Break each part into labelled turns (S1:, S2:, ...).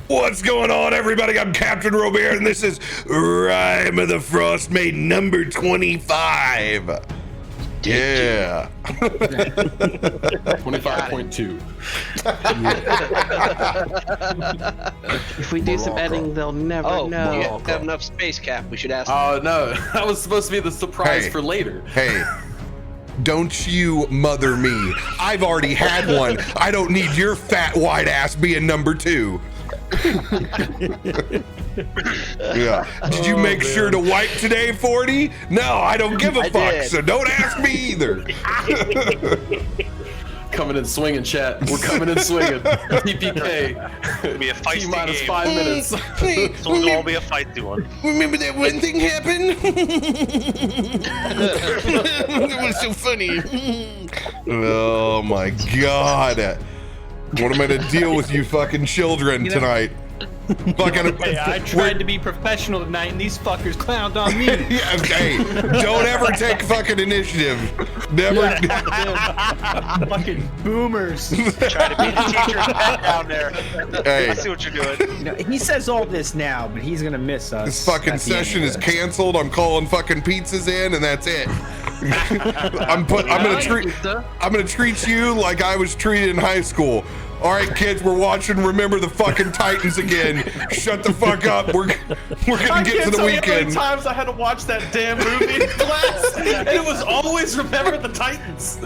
S1: What's going on, everybody? I'm CaptainRoBear, and this is Rime of the Frostmaiden number 25. Yeah.
S2: 25.2.
S3: If we do some editing, they'll never know.
S4: You have enough space, Cap. We should ask.
S2: Oh, no. That was supposed to be the surprise for later.
S1: Hey, don't you mother me. I've already had one. I don't need your fat white ass being number 2. Yeah. Did you make sure to wipe today, 40? No, I don't give a fuck,
S4: did.
S1: so don't ask me either.
S2: Coming in swinging, chat. We're coming in swinging. TPK.
S5: It'll be a feisty
S2: T-minus
S5: game.
S2: 5 minutes.
S5: It'll all be a feisty one.
S1: Remember that one thing happened? It was so funny. Oh my god. What am I gonna deal with you fucking children tonight? Fucking.
S6: Hey, I tried to be professional tonight, and these fuckers clowned on me.
S1: Yeah, okay. Don't ever take fucking initiative. Never.
S6: Fucking boomers.
S5: Try to be the teacher's pet down there.
S1: Hey.
S5: I see what you're doing.
S6: You know, he says all this now, but he's gonna miss us.
S1: This fucking
S6: at the end
S1: session
S6: of
S1: is
S6: this.
S1: canceled. I'm calling fucking pizzas in, and that's it. I'm gonna treat you like I was treated in high school. All right, kids, we're watching Remember the fucking Titans again. Shut the fuck up. We're gonna get to the
S2: How many
S1: weekend.
S2: times I had to watch that damn movie in class, and it was always Remember the Titans.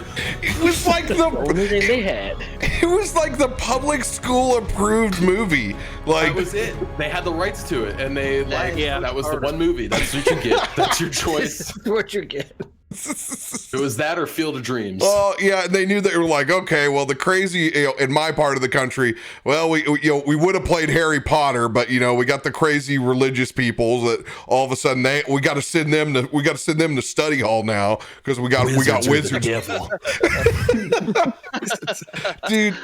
S1: It was like
S3: Only thing they had.
S1: it was like the public school approved movie. Like
S2: That was it. They had the rights to it, and they that was the
S3: harder.
S2: one movie. That's what you get. That's your choice.
S3: What you get?
S2: It was that or Field of Dreams.
S1: Oh yeah, they knew that. They were like, okay, well, the crazy, in my part of the country, well, we would have played Harry Potter, but we got the crazy religious people that all of a sudden we got to send them to study hall now because we got wizards. Dude,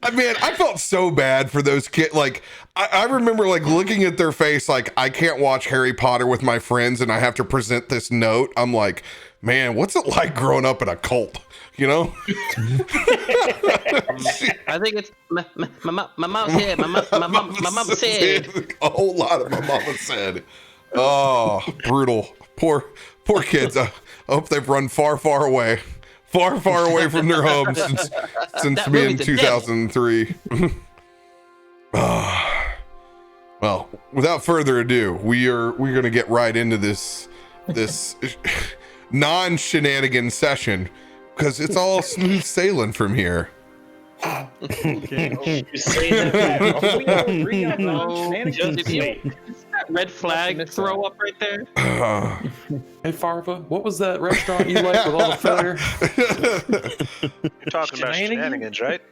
S1: I felt so bad for those kids. Like, I remember like looking at their face, like I can't watch Harry Potter with my friends, and I have to present this note. I'm like, man, what's it like growing up in a cult?
S3: I think it's my mom said. My mom said.
S1: A whole lot of my mama said. Oh, brutal. Poor kids. I hope they've run far away from their homes since
S3: That
S1: being
S3: movie's a
S1: 2003. Well, without further ado, we're gonna get right into this non-shenanigan session because it's all smooth sailing from here.
S3: Red flag throw up right there.
S2: Hey Farva, what was that restaurant you like with all the fire?
S5: You're talking about shenanigans, right?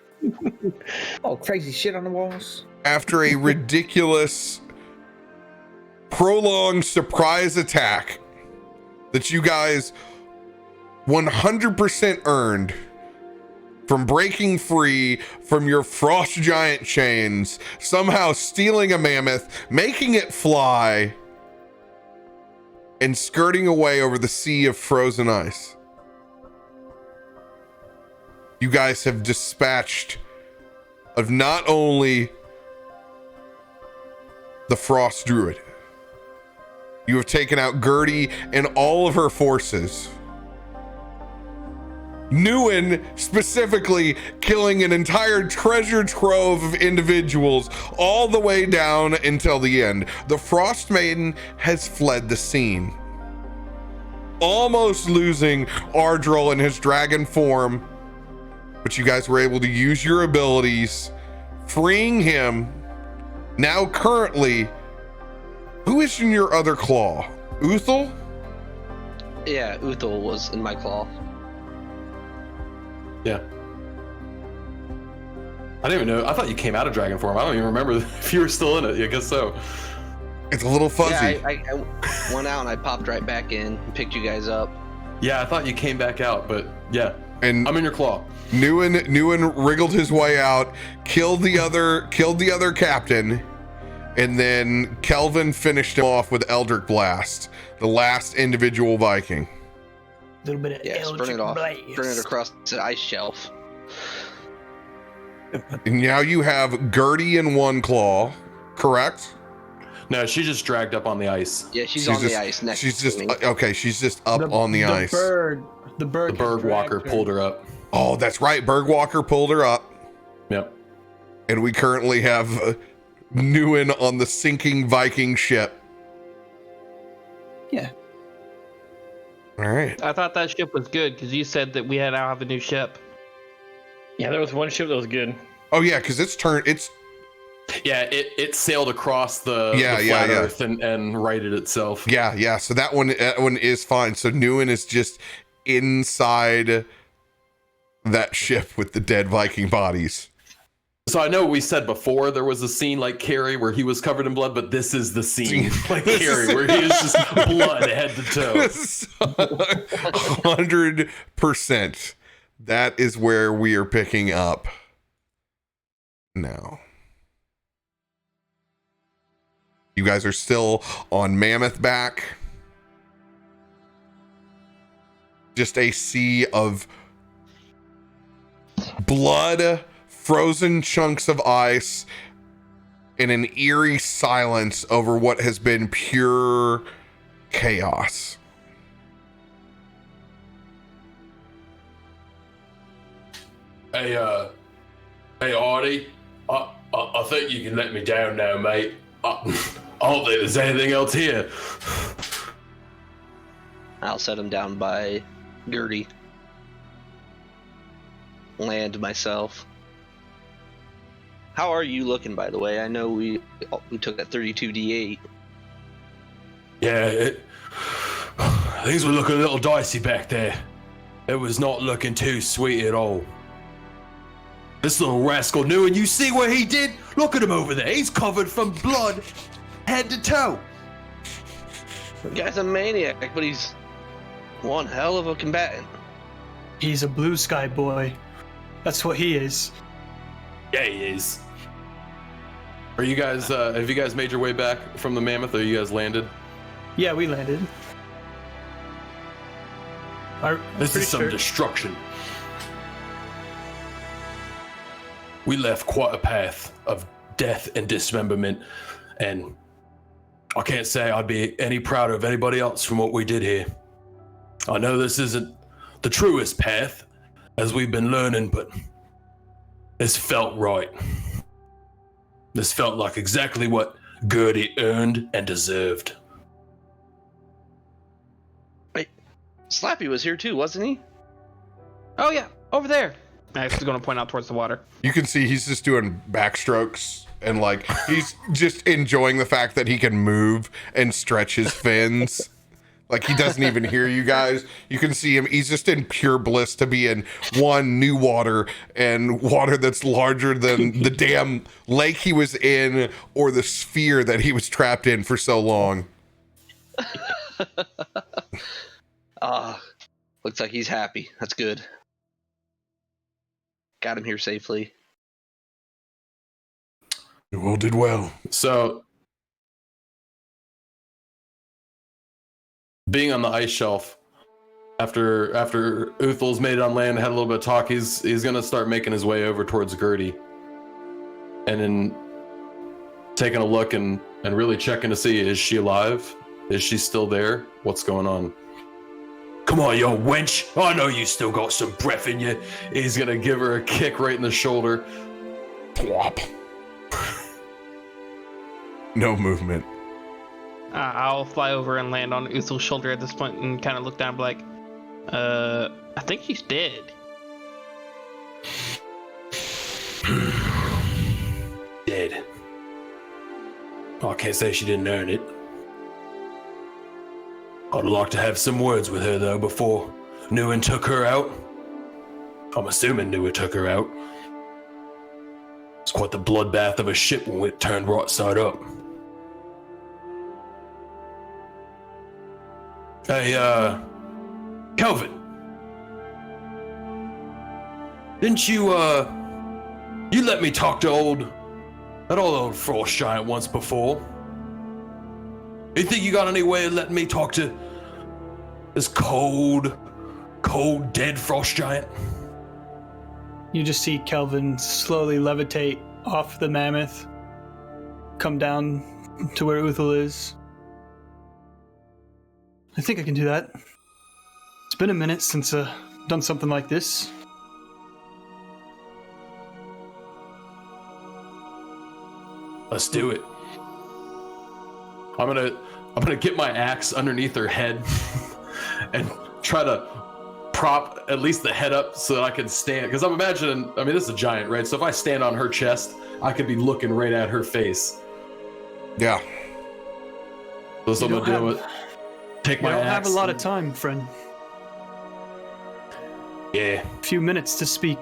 S7: Oh, crazy shit on the walls.
S1: After a ridiculous, prolonged surprise attack that you guys 100% earned from breaking free from your frost giant chains, somehow stealing a mammoth, making it fly, and skirting away over the sea of frozen ice. You guys have dispatched of not only the frost druid, you have taken out Gertie and all of her forces. Nguyen specifically killing an entire treasure trove of individuals all the way down until the end. The Frostmaiden has fled the scene, almost losing Ardril in his dragon form, but you guys were able to use your abilities, freeing him. Now currently, who is in your other claw? Uthal?
S4: Yeah, Uthal was in my claw.
S2: Yeah. I didn't even know. I thought you came out of dragon form. I don't even remember if you were still in it. I guess so.
S1: It's a little fuzzy.
S4: Yeah, I went out and I popped right back in and picked you guys up.
S2: Yeah, I thought you came back out, but yeah.
S1: And
S2: I'm in your claw.
S1: Nguyen wriggled his way out, killed the other captain, and then Kelvin finished him off with Eldritch Blast, the last individual Viking.
S7: Little bit of
S4: Burn it off. Burn it across the ice shelf.
S1: And now you have Gertie in one claw, correct?
S2: No, she just dragged up on the ice.
S4: Yeah, she's on the ice next
S1: She's
S4: to
S1: just
S4: me.
S1: okay. She's just up on the ice.
S7: The
S2: The
S7: bird
S2: bird walker pulled her up.
S1: Oh, that's right. Bergwalker pulled her up,
S2: Yep.
S1: and we currently have Nguyen on the sinking Viking ship.
S7: Yeah.
S1: All right.
S3: I thought that ship was good because you said that we now have a new ship.
S6: Yeah, there was one ship that was good.
S1: Oh yeah, because it's
S2: Yeah, it sailed across the flat Earth and righted itself.
S1: yeah. So that one is fine. So Nguyen is just inside that ship with the dead Viking bodies.
S2: So I know we said before there was a scene like Carrie where he was covered in blood, but this is the scene like Carrie where he is just blood head to toe.
S1: 100%. That is where we are picking up now. You guys are still on Mammoth back. Just a sea of blood, frozen chunks of ice, and an eerie silence over what has been pure chaos.
S2: Hey, Artie, I think you can let me down now, mate. I don't think there's anything else here.
S4: I'll set him down by Gertie. Land myself. How are you looking, by the way? I know we took that 32d8.
S2: Yeah, things were looking a little dicey back there. It was not looking too sweet at all. This little rascal knew, and you see what he did? Look at him over there. He's covered from blood head to toe.
S4: The guy's a maniac, but he's one hell of a combatant.
S6: He's a blue sky boy. That's what he is.
S2: Yeah, he is. Are you guys, have you guys made your way back from the Mammoth, or you guys landed?
S6: Yeah, we landed.
S2: This is some destruction. We left quite a path of death and dismemberment, and I can't say I'd be any prouder of anybody else from what we did here. I know this isn't the truest path, as we've been learning, but this felt right. This felt like exactly what Gertie earned and deserved.
S4: Wait, Slappy was here too, wasn't he?
S3: Oh yeah, over there. I was going to point out towards the water.
S1: You can see he's just doing backstrokes and like he's just enjoying the fact that he can move and stretch his fins. Like he doesn't even hear you guys. You can see him. He's just in pure bliss to be in new water, and water that's larger than the damn lake he was in or the sphere that he was trapped in for so long.
S4: Looks like he's happy. That's good. Got him here safely.
S1: You all did well.
S2: So, being on the ice shelf, after Uthel's made it on land, had a little bit of talk, he's gonna start making his way over towards Gertie, and then taking a look and really checking to see, is she alive? Is she still there? What's going on? Come on, yo wench! I know you still got some breath in you. He's gonna give her a kick right in the shoulder.
S1: Plop. No movement.
S3: I'll fly over and land on Uthel's shoulder at this point and kind of look down and be like, I think she's dead.
S2: Dead. I can't say she didn't earn it. I'd like to have some words with her, though, before Nguyen took her out. I'm assuming Nguyen took her out. It's quite the bloodbath of a ship when it turned right side up. Hey, Kelvin. Didn't you let me talk to that old frost giant once before? You think you got any way of letting me talk to this cold, dead frost giant?
S6: You just see Kelvin slowly levitate off the mammoth come down to where Uthal is. I think I can do that. It's been a minute since I've done something like this.
S2: Let's do it. I'm gonna get my axe underneath her head and try to prop at least the head up so that I can stand. Because I'm imagining, I mean, this is a giant, right? So if I stand on her chest, I could be looking right at her face.
S1: Yeah.
S2: So I'm gonna do it. Take my axe.
S6: I don't have a lot of time, friend.
S2: Yeah.
S6: A few minutes to speak.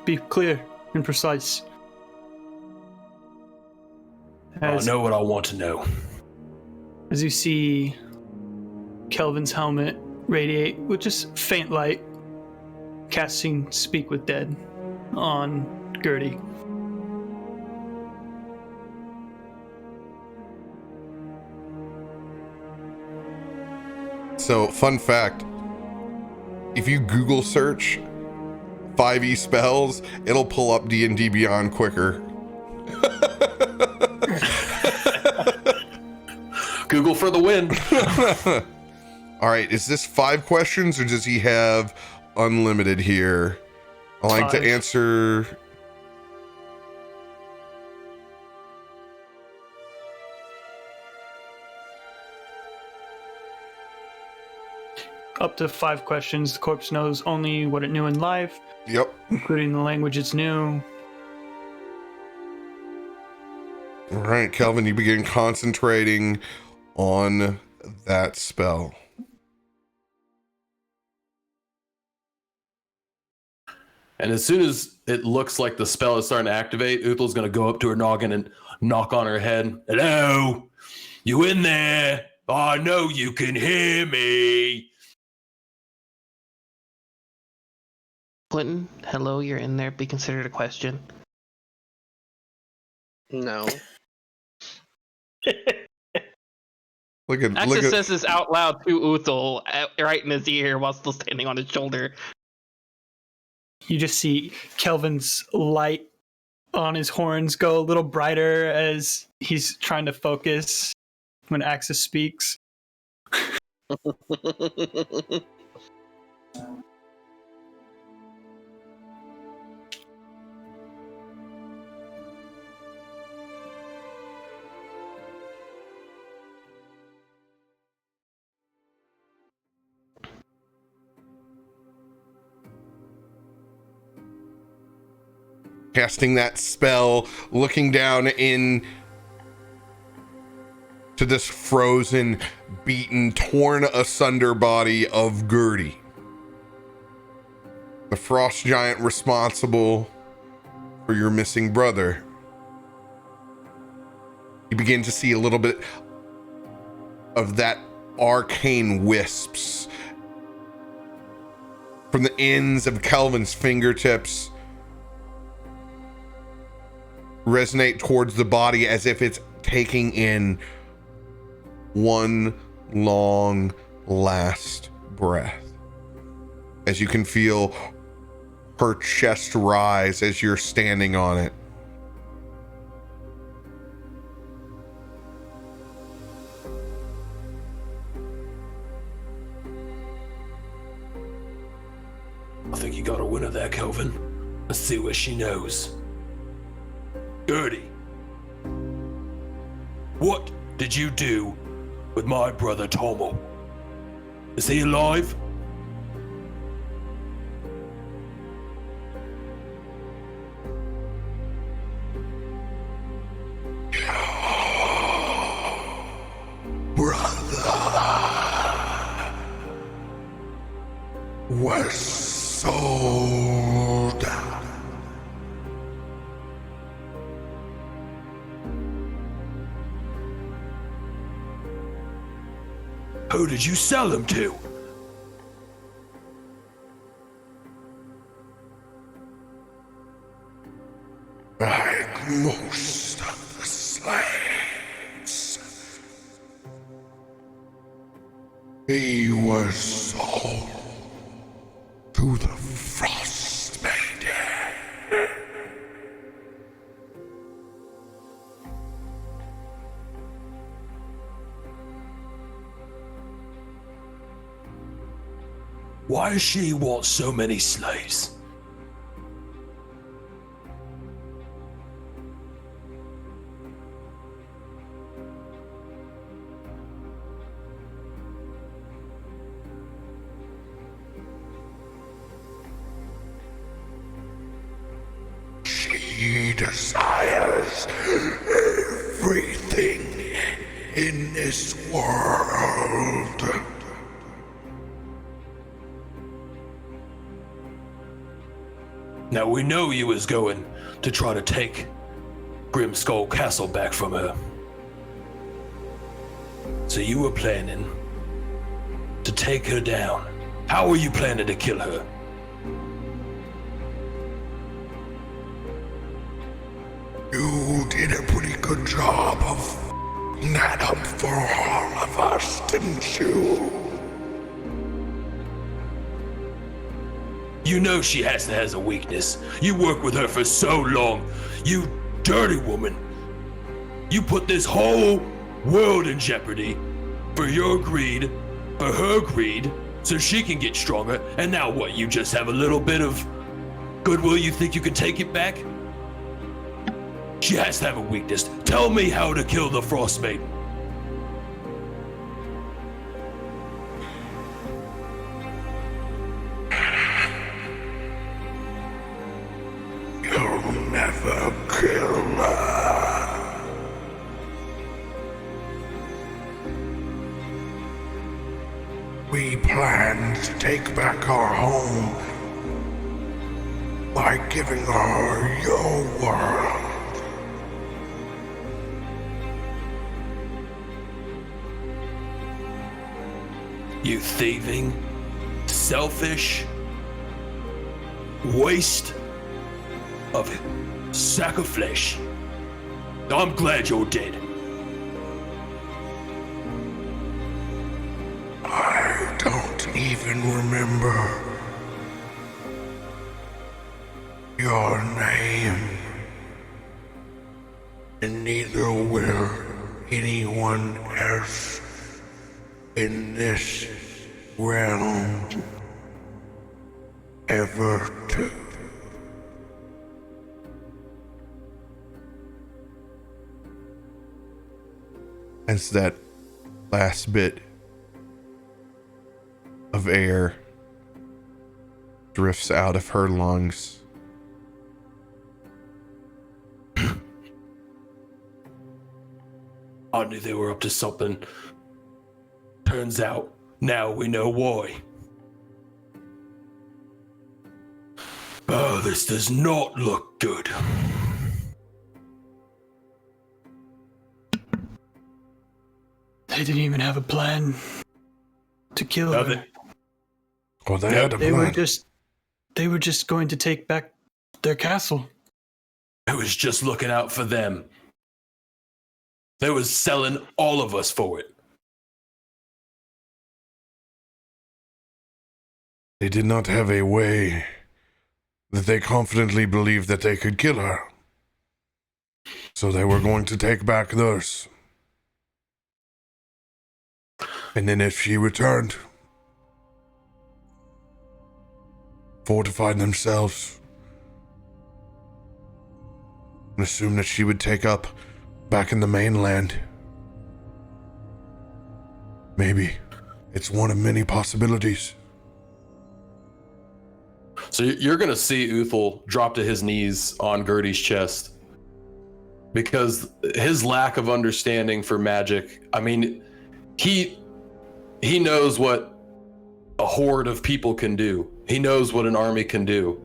S6: Be clear and precise.
S2: I know what I want to know.
S6: As you see Kelvin's helmet radiate with just faint light, casting Speak with Dead on Gertie.
S1: So, fun fact, if you Google search 5e spells, it'll pull up D&D Beyond quicker.
S2: Google for the win.
S1: All right, is this 5 questions or does he have unlimited here? I like to
S6: 5.
S1: answer.
S6: Up to 5 questions. The corpse knows only what it knew in life,
S1: Yep.
S6: including the language it's new.
S1: All right, Kelvin, you begin concentrating on that spell.
S2: And as soon as it looks like the spell is starting to activate, Uthal's going to go up to her noggin and knock on her head. Hello? You in there? I know you can hear me.
S3: Clinton, hello, you're in there. Be considered a question.
S4: No.
S3: Actually says this out loud to Uthal, right in his ear while still standing on his shoulder.
S6: You just see Kelvin's light on his horns go a little brighter as he's trying to focus when Axis speaks.
S1: Casting that spell, looking down in to this frozen, beaten, torn asunder body of Gertie, the frost giant responsible for your missing brother. You begin to see a little bit of that arcane wisps from the ends of Kelvin's fingertips resonate towards the body as if it's taking in one long last breath. As you can feel her chest rise as you're standing on it.
S2: I think you got a winner there, Kelvin. Let's see what she knows. Gertie, what did you do with my brother Tomo? Is he alive?
S1: Was sold.
S2: Who did you sell him to?
S1: Like most of the slaves, he was sold to the Frostmaiden.
S2: Why does she want so many slaves?
S1: She desires everything in this world.
S2: Now we know you was going to try to take Grimskull Castle back from her. So you were planning to take her down. How were you planning to kill her?
S1: You did a pretty good job of f***ing that up for all of us, didn't you?
S2: You know she has a weakness. You worked with her for so long. You dirty woman. You put this whole world in jeopardy for your greed, for her greed, so she can get stronger. And now what, you just have a little bit of goodwill? You think you can take it back? She has to have a weakness. Tell me how to kill the Frostmaiden.
S1: You'll never kill her. We plan to take back our home by giving her your world.
S2: You thieving, selfish, waste of sack of flesh. I'm glad you're dead.
S1: I don't even remember your name, and neither will anyone else in this realm ever do. As that last bit of air drifts out of her lungs,
S2: I knew they were up to something. Turns out, now we know why. Oh, this does not look good.
S6: They didn't even have a plan to kill her.
S2: Nothing.
S1: well, they had a
S6: They
S1: plan.
S6: were just going to take back their castle.
S2: It was just looking out for them. They was selling all of us for it.
S1: They did not have a way that they confidently believed that they could kill her. So they were going to take back theirs. And then if she returned, fortified themselves, and assumed that she would take up back in the mainland. Maybe it's one of many possibilities.
S2: So you're going to see Uthal drop to his knees on Gertie's chest. Because his lack of understanding for magic, I mean, he knows what a horde of people can do. He knows what an army can do.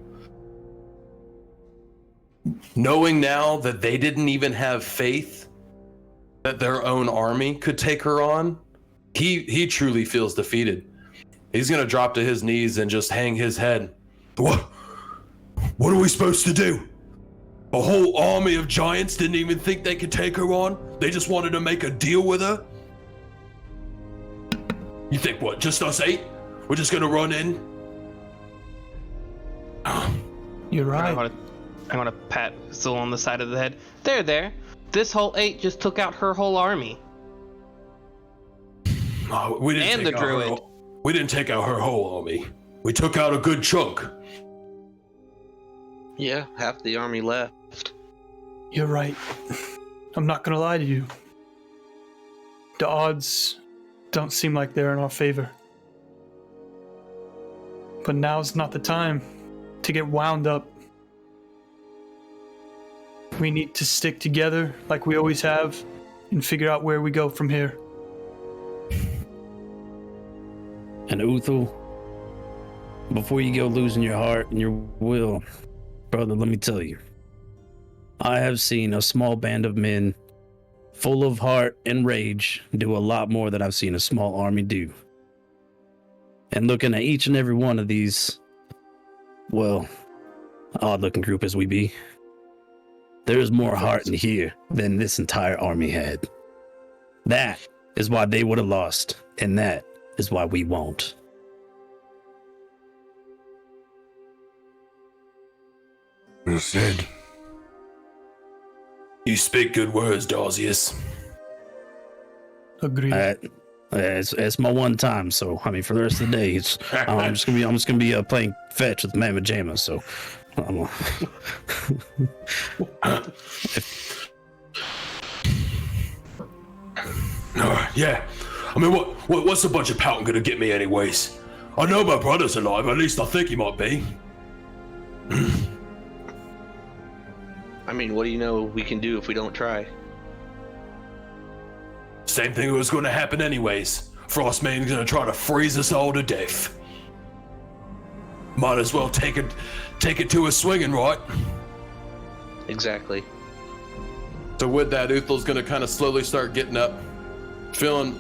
S2: Knowing now that they didn't even have faith that their own army could take her on, he truly feels defeated. He's going to drop to his knees and just hang his head. What are we supposed to do? A whole army of giants didn't even think they could take her on? They just wanted to make a deal with her? You think what, just us 8? We're just gonna run in?
S6: You're right.
S3: I'm gonna pat Zul on the side of the head. There. This whole 8 just took out her whole army.
S2: We didn't
S3: And
S2: take
S3: the
S2: out
S3: druid.
S2: we didn't take out her whole army. We took out a good chunk.
S4: Yeah, half the army left.
S6: You're right. I'm not gonna lie to you. The odds don't seem like they're in our favor. But now's not the time to get wound up. We need to stick together like we always have and figure out where we go from here.
S8: And Uthul, before you go losing your heart and your will, brother, let me tell you. I have seen a small band of men full of heart and rage do a lot more than I've seen a small army do. And looking at each and every one of these, well, odd-looking group as we be, there's more heart in here than this entire army had. That is why they would have lost, and that is why we won't.
S1: Well said.
S2: You speak good words, Darzius.
S6: Agreed.
S8: It's my one time, so I mean, for the rest of the day, it's I'm just gonna be playing fetch with Mama Jama. So,
S2: yeah. I mean, what's a bunch of pouting gonna get me, anyways? I know my brother's alive. At least I think he might be.
S4: I mean, what do you know we can do if we don't try?
S2: Same thing was going to happen anyways. Frostmaiden's going to try to freeze us all to death. Might as well take it to a swinging, right?
S4: Exactly.
S2: So with that, Uthel's going to kind of slowly start getting up, feeling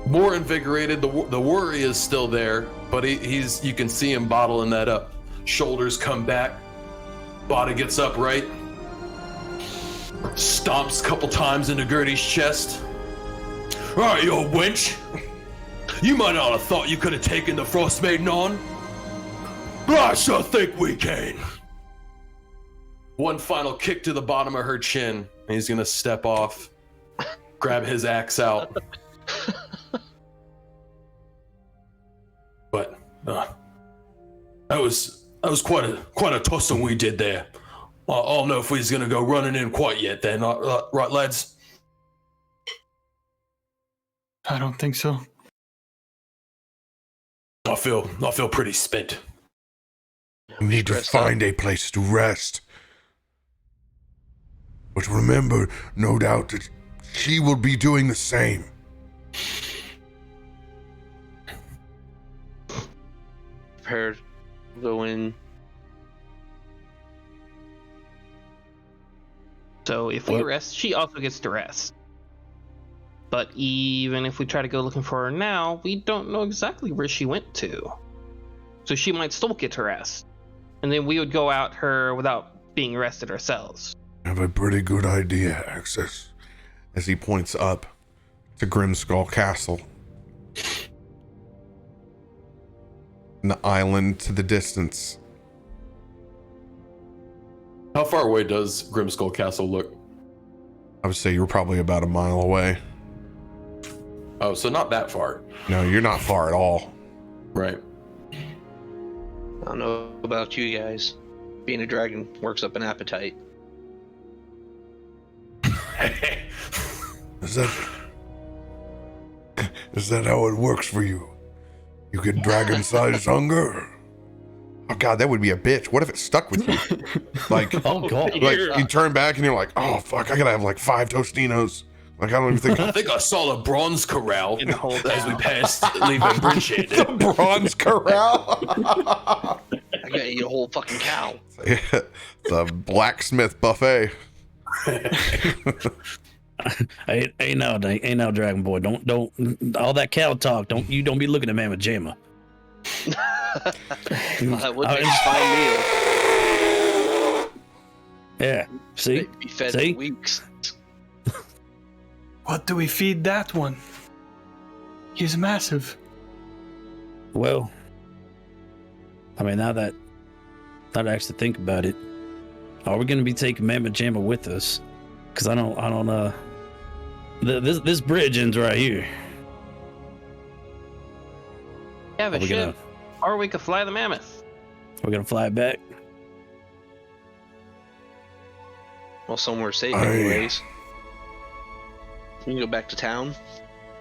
S2: more invigorated. The worry is still there, but he's you can see him bottling that up. Shoulders come back, body gets upright. Stomps a couple times into Gertie's chest. All right, you old wench. You might not have thought you could have taken the Frostmaiden on, but I sure think we can. One final kick to the bottom of her chin. And he's gonna step off, grab his axe out. But that was quite a tussle we did there. I don't know if we's gonna go running in quite yet then, right lads?
S6: I don't think so.
S2: I feel pretty spent.
S1: We need to find a place to rest. But remember, no doubt that she will be doing the same.
S4: Prepare to go in.
S3: So if we rest, she also gets to rest. But even if we try to go looking for her now, we don't know exactly where she went to. So she might still get to rest. And then we would go out her without being arrested ourselves.
S1: I have a pretty good idea, Axis. As he points up to Grimskull Castle. And the island to the distance.
S2: How far away does Grimskull Castle look?
S1: I would say you're probably about a mile away.
S2: Oh, so not that far.
S1: No, you're not far at all.
S2: Right.
S4: I don't know about you guys. Being a dragon works up an appetite.
S1: Is that how it works for you? You get dragon-sized hunger? Oh god, that would be a bitch. What if it stuck with you? Like,
S8: oh god,
S1: like you turn back and you're like, oh fuck, I gotta have like 5 Tostinos. Like I don't even think.
S2: I think I saw the bronze corral as we passed leaving Bridgehead.
S1: The bronze corral.
S4: I gotta eat a whole fucking cow.
S1: The blacksmith buffet.
S8: ain't no dragon boy. Don't all that cow talk. Don't be looking at Mama Jama.
S4: That would be a fine meal.
S8: Yeah. See?
S4: They'd be fed
S8: See?
S4: for weeks.
S6: What do we feed that one? He's massive.
S8: Well, I mean, now that I actually think about it, are we going to be taking Mama Jama with us? Because I don't. This bridge ends right here.
S3: have a ship, or we could fly the mammoth.
S8: We're gonna fly it back.
S4: Well, somewhere safe anyways. We can go back to town.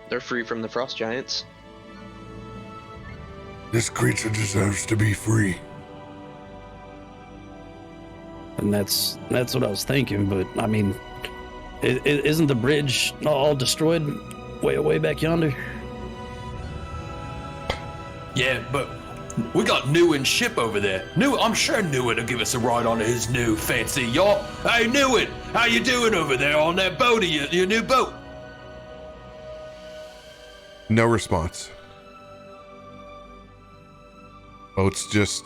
S4: They're free from the frost giants.
S1: This creature deserves to be free.
S8: And that's what I was thinking. But I mean, isn't the bridge all destroyed way back yonder?
S2: Yeah, but we got Newin's ship over there. I'm sure Newin will give us a ride on his new fancy yacht. Hey, Newin, how you doing over there on that boat, your new boat?
S1: No response. Boat's just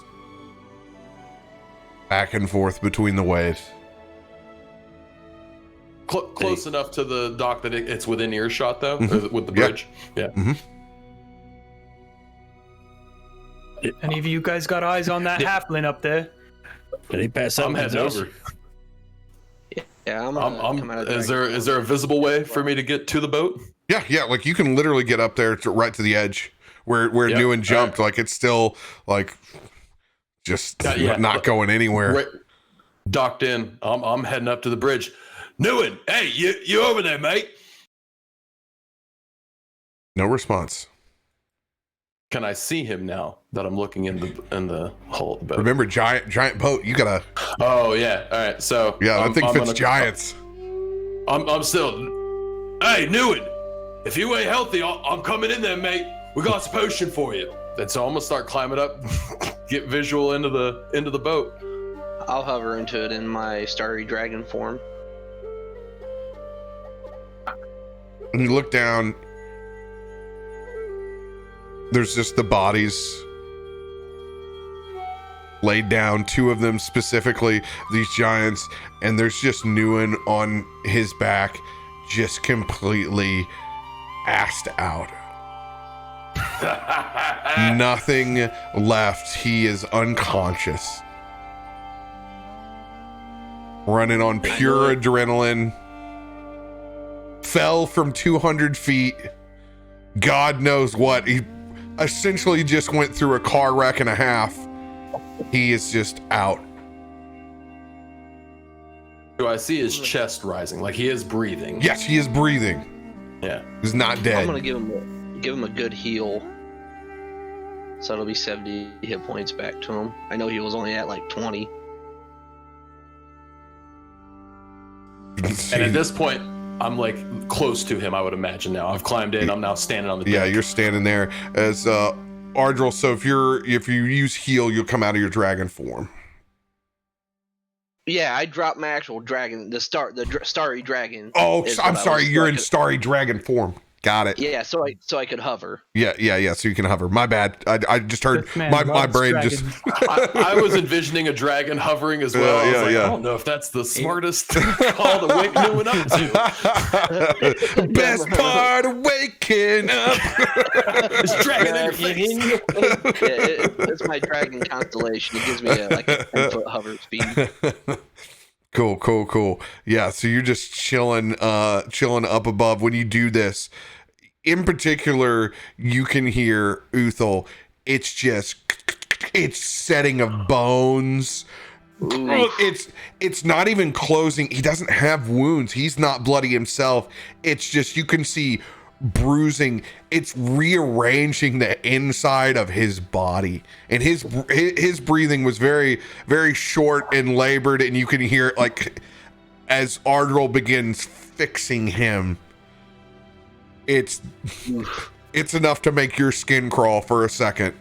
S1: back and forth between the waves.
S2: Close enough to the dock that it's within earshot, though, with the bridge.
S1: Yep.
S2: Yeah.
S1: Mm-hmm.
S6: Any of you guys got eyes on that halfling up there?
S8: Did he pass out?
S2: I'm heading over.
S4: Yeah, I'm come out of
S2: Is there a visible way for me to get to the boat?
S1: Yeah. Like you can literally get up there right to the edge where Newin jumped. Like it's still like just not going anywhere.
S2: Right, docked in. I'm heading up to the bridge. Newin, hey, you over there, mate?
S1: No response.
S2: Can I see him now that I'm looking in the hole of the boat?
S1: Remember, giant boat. You gotta.
S2: Oh yeah. All right. So
S1: Yeah, I think fits giants.
S2: I'm still. Hey, Newin, if you ain't healthy, I'm coming in there, mate. We got a potion for you. And so I'm gonna start climbing up, get visual into the boat.
S4: I'll hover into it in my starry dragon form.
S1: And you look down. There's just the bodies laid down, two of them specifically, these giants, and there's just Newin on his back, just completely assed out. Nothing left. He is unconscious. Running on pure adrenaline. Fell from 200 feet. God knows what. He essentially just went through a car wreck and a half. He is just out.
S2: Do I see his chest rising? Like he is breathing?
S1: Yes, he is breathing.
S2: Yeah.
S1: He's not dead.
S4: I'm gonna give him a good heal. So it'll be 70 hit points back to him. I know he was only at like 20.
S2: And at this point, I'm like close to him, I would imagine now. I've climbed in, I'm now standing on the deck.
S1: Yeah, you're standing there as Ardril, so if you use heal, you'll come out of your dragon form.
S4: Yeah, I dropped my actual dragon, the starry dragon.
S1: Oh, I'm sorry, you're in starry dragon form. Got it.
S4: Yeah, so I could hover.
S1: Yeah, so you can hover. My bad. I just heard my brain
S6: dragons.
S1: just
S2: I was envisioning a dragon hovering as well. I was like, I don't know if that's the smartest call to wake Newin up to.
S1: Best part of waking up.
S2: It's dragon in your face.
S4: It's my dragon constellation. It gives me a 10-foot hover speed.
S1: Cool. Yeah, so you're just chilling up above. When you do this, in particular, you can hear Uthal. It's setting of bones. Ooh. It's not even closing. He doesn't have wounds. He's not bloody himself. It's just, you can see bruising. It's rearranging the inside of his body, and his breathing was very, very short and labored, and you can hear it like as Ardril begins fixing him. It's enough to make your skin crawl for a second.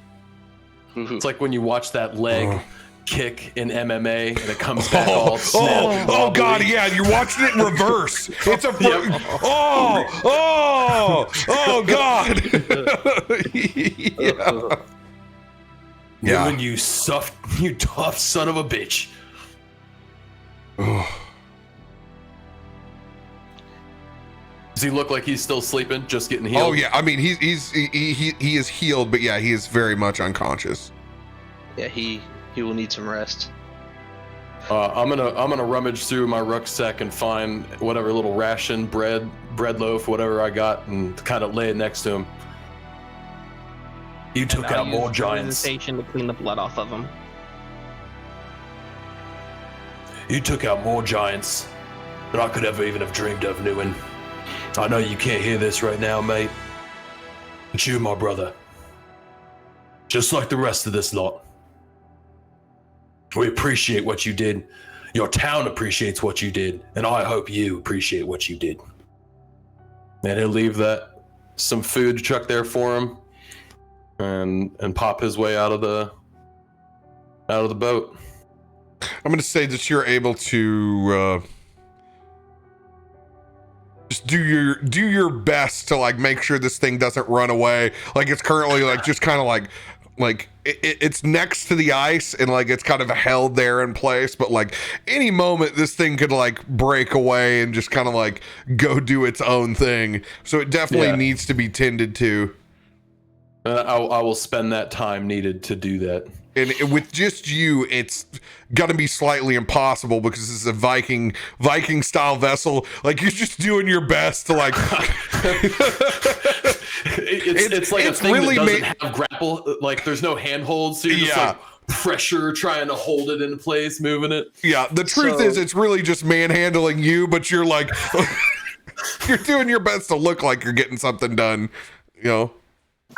S2: It's like when you watch that leg kick in MMA and it comes back all snapped.
S1: Oh God, yeah, you're watching it in reverse. It's a oh God. Yeah.
S2: When you tough son of a bitch. Does he look like he's still sleeping, just getting healed?
S1: Oh yeah, I mean he is healed, but yeah, he is very much unconscious.
S4: Yeah, he will need some rest.
S2: I'm gonna rummage through my rucksack and find whatever little ration, bread loaf, whatever I got, and kind of lay it next to him. You took
S3: I'll
S2: out more
S3: use
S2: giants.
S3: Visitation to clean the blood off of them.
S2: You took out more giants than I could ever even have dreamed of, Newen. I know you can't hear this right now, mate, but you're my brother. Just like the rest of this lot. We appreciate what you did. Your town appreciates what you did, and I hope you appreciate what you did.
S9: And he'll leave some food truck there for him, and pop his way out of the boat.
S1: I'm going to say that you're able to just do your best to like make sure this thing doesn't run away. Like it's currently like just kind of like it's next to the ice and like it's kind of held there in place, but like any moment this thing could like break away and just kind of like go do its own thing. So it definitely needs to be tended to.
S9: I will spend that time needed to do that.
S1: And with just you, it's gonna be slightly impossible because this is a Viking style vessel. Like you're just doing your best to like.
S2: it's like a thing really that doesn't have grapple. Like there's no handholds, so you're just like pressure trying to hold it in place, moving it.
S1: Yeah, the truth is, it's really just manhandling you, but you're like, you're doing your best to look like you're getting something done. You know.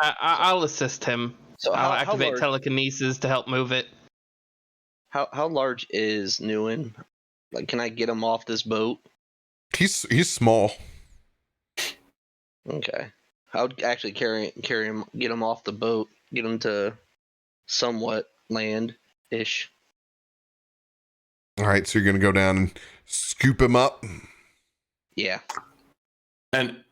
S3: I'll assist him.
S4: So
S3: I'll activate telekinesis to help move it.
S4: How large is Newen? Like, can I get him off this boat?
S1: He's small.
S4: Okay, I would actually carry him, get him off the boat, get him to somewhat land-ish.
S1: All right, so you're gonna go down and scoop him up.
S4: Yeah.
S9: And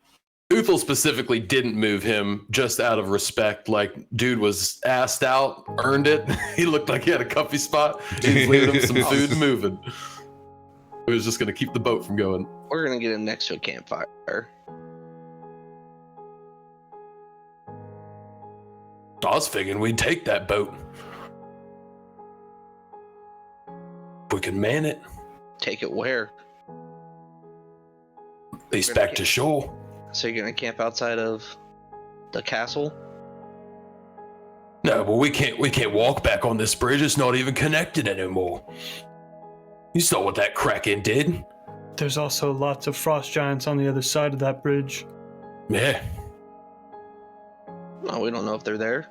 S9: Uthal specifically didn't move him just out of respect. Like, dude was assed out, earned it. He looked like he had a comfy spot. He's leaving him some food and moving. He was just going to keep the boat from going.
S4: We're going to get him next to a campfire.
S2: I was figuring we'd take that boat. We can man it.
S4: Take it where?
S2: At least back to shore.
S4: So you're gonna camp outside of the castle?
S2: No, but we can't walk back on this bridge. It's not even connected anymore. You saw what that Kraken did.
S6: There's also lots of frost giants on the other side of that bridge.
S2: Yeah.
S4: No, we don't know if they're there.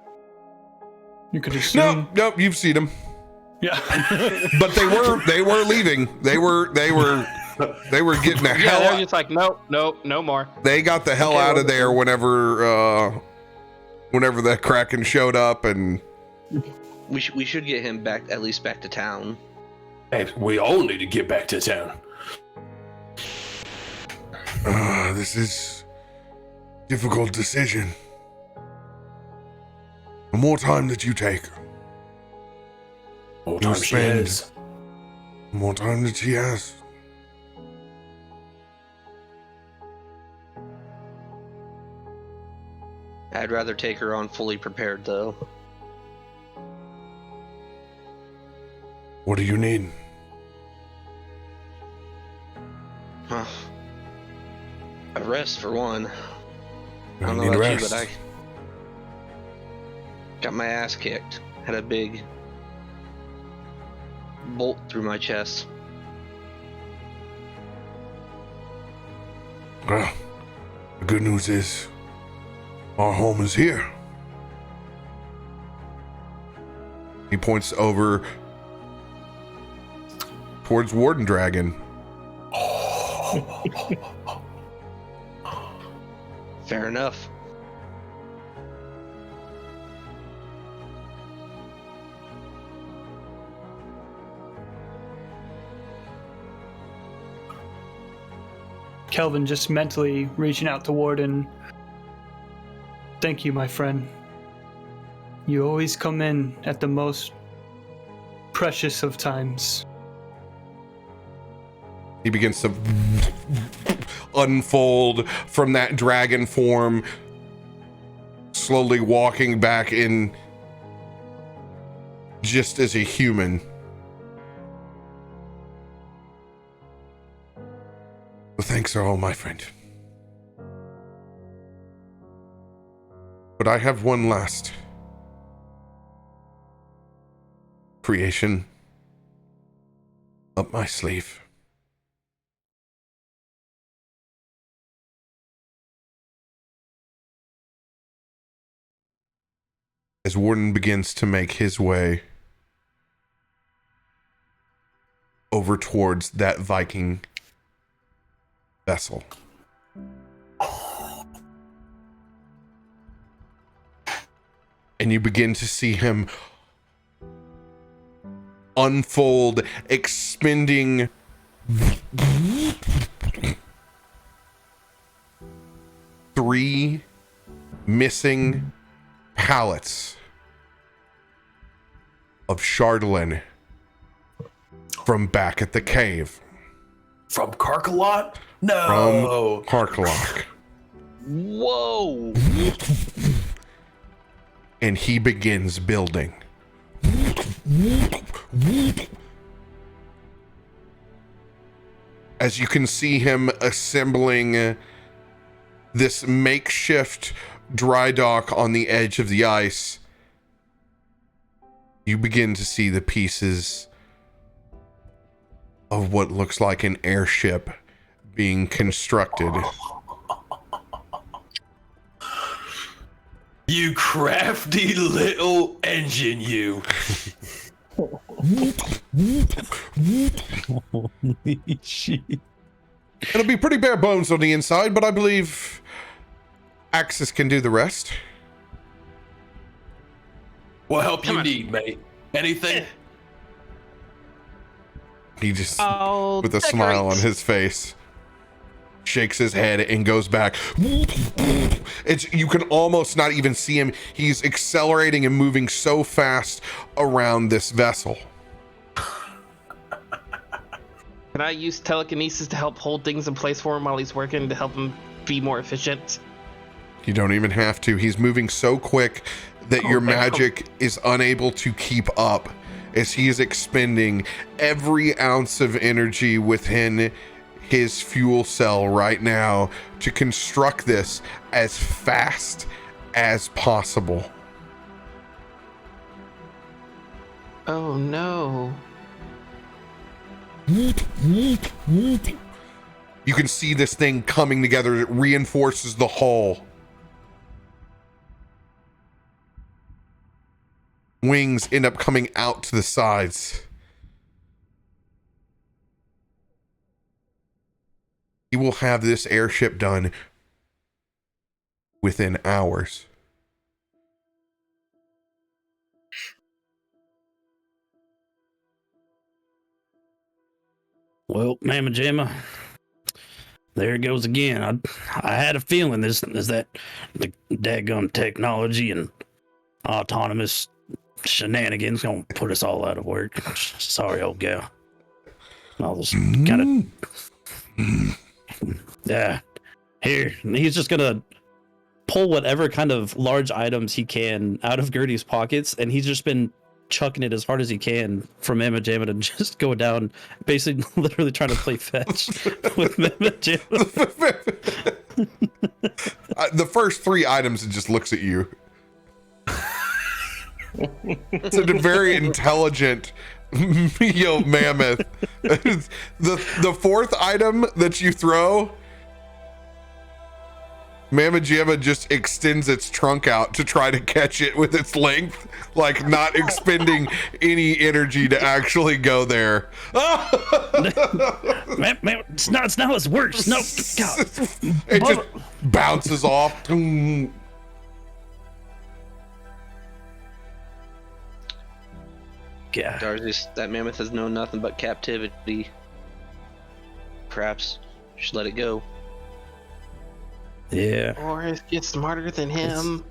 S6: You could assume.
S1: No, you've seen them.
S6: Yeah.
S1: But they were leaving. They were getting the hell out.
S3: They're just like, nope, no more.
S1: They got the hell out of there whenever that Kraken showed up, and
S4: we should get him back, at least back to town.
S2: Hey, we all need to get back to town.
S1: This is a difficult decision. The more time that you take,
S2: more time she has.
S1: The more time that she has.
S4: I'd rather take her on fully prepared, though.
S1: What do you need?
S4: Huh. A rest, for one. I don't
S1: need
S4: know about
S1: rest.
S4: you, but I got my ass kicked. Had a big bolt through my chest.
S1: Well, the good news is our home is here. He points over towards Warden Dragon.
S4: Fair enough.
S6: Kelvin just mentally reaching out to Warden. Thank you, my friend. You always come in at the most precious of times.
S1: He begins to unfold from that dragon form, slowly walking back in just as a human. The thanks are all my friend. But I have one last creation up my sleeve. As Warden begins to make his way over towards that Viking vessel. And you begin to see him unfold, expending three missing pallets of Chardolin from back at the cave.
S2: From Karkalot? No.
S1: From Karkalok.
S4: Whoa!
S1: And he begins building. As you can see him assembling this makeshift dry dock on the edge of the ice, you begin to see the pieces of what looks like an airship being constructed.
S2: You crafty little engine, you.
S8: Holy shit.
S1: It'll be pretty bare bones on the inside, but I believe Axis can do the rest.
S2: What help you need, mate? Anything?
S1: He just,
S3: I'll
S1: with a
S3: decorate.
S1: smile on his face, shakes his head and goes back. You can almost not even see him. He's accelerating and moving so fast around this vessel.
S3: Can I use telekinesis to help hold things in place for him while he's working to help him be more efficient?
S1: You don't even have to. He's moving so quick that your magic is unable to keep up as he is expending every ounce of energy within his fuel cell right now to construct this as fast as possible.
S3: Oh no.
S1: You can see this thing coming together. It reinforces the hull. Wings end up coming out to the sides. He will have this airship done within hours.
S8: Well, Mama Jamma, there it goes again. I had a feeling this is that the daggum technology and autonomous shenanigans gonna put us all out of work. Sorry, old gal. All this kind of yeah. Here, he's just gonna pull whatever kind of large items he can out of Gertie's pockets, and he's just been chucking it as hard as he can from Mama Jamma to just go down, basically literally trying to play fetch with Mama Jamma.
S1: The first three items, it just looks at you. It's a very intelligent mammoth. The fourth item that you throw, Mama Jamma just extends its trunk out to try to catch it with its length, like not expending any energy to actually go there.
S8: Man, it's not how it works. No, God.
S1: It just bounces off.
S8: God.
S4: Darcy's, that mammoth has known nothing but captivity. Perhaps you should let it go.
S8: Yeah.
S3: Or get smarter than him.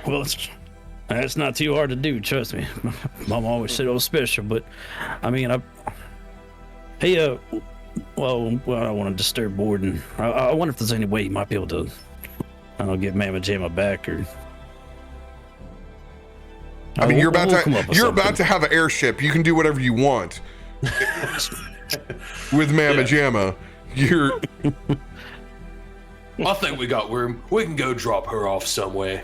S8: Well, that's not too hard to do, trust me. Mom always said it was special, but I mean, well, I don't want to disturb Borden. I wonder if there's any way you might be able to, I don't know, get Mama Jamma back or.
S1: I mean, you're about to have an airship. You can do whatever you want with Mama Jamma.
S2: I think we got room. We can go drop her off somewhere.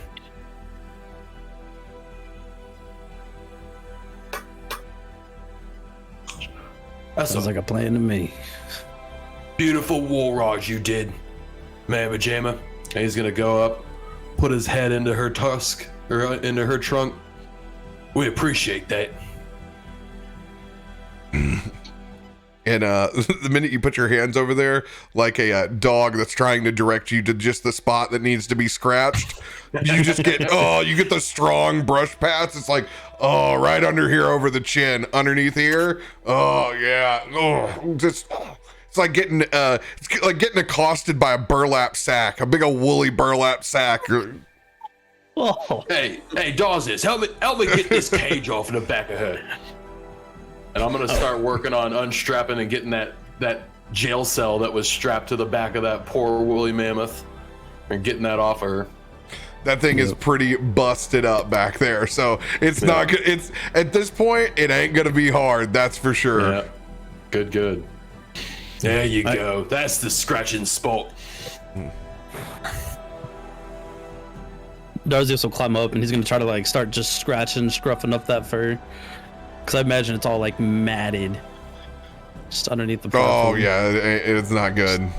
S2: That
S8: Sounds like a plan to me.
S2: beautiful war ride you did, Mamma Jamma. And he's gonna go up, put his head into her tusk, or into her trunk. We appreciate that.
S1: And the minute you put your hands over there, like a dog that's trying to direct you to just the spot that needs to be scratched, you just get you get the strong brush pats. It's like, oh, right under here, over the chin, underneath here. Oh yeah, just it's like getting accosted by a burlap sack, a big old woolly burlap sack.
S8: Oh,
S2: Hey, Dawes, help me get this cage off in the back of her. And I'm gonna start working on unstrapping and getting that jail cell that was strapped to the back of that poor woolly mammoth, and getting that off her.
S1: That thing is pretty busted up back there, so it's not good. It's at this point, it ain't gonna be hard. That's for sure.
S2: Yeah, good. There you go. That's the scratching spot.
S8: Darzius will climb up and he's gonna try to like start just scratching, scruffing up that fur. Cause I imagine it's all like matted, just underneath the platform.
S1: Oh yeah, it's not good.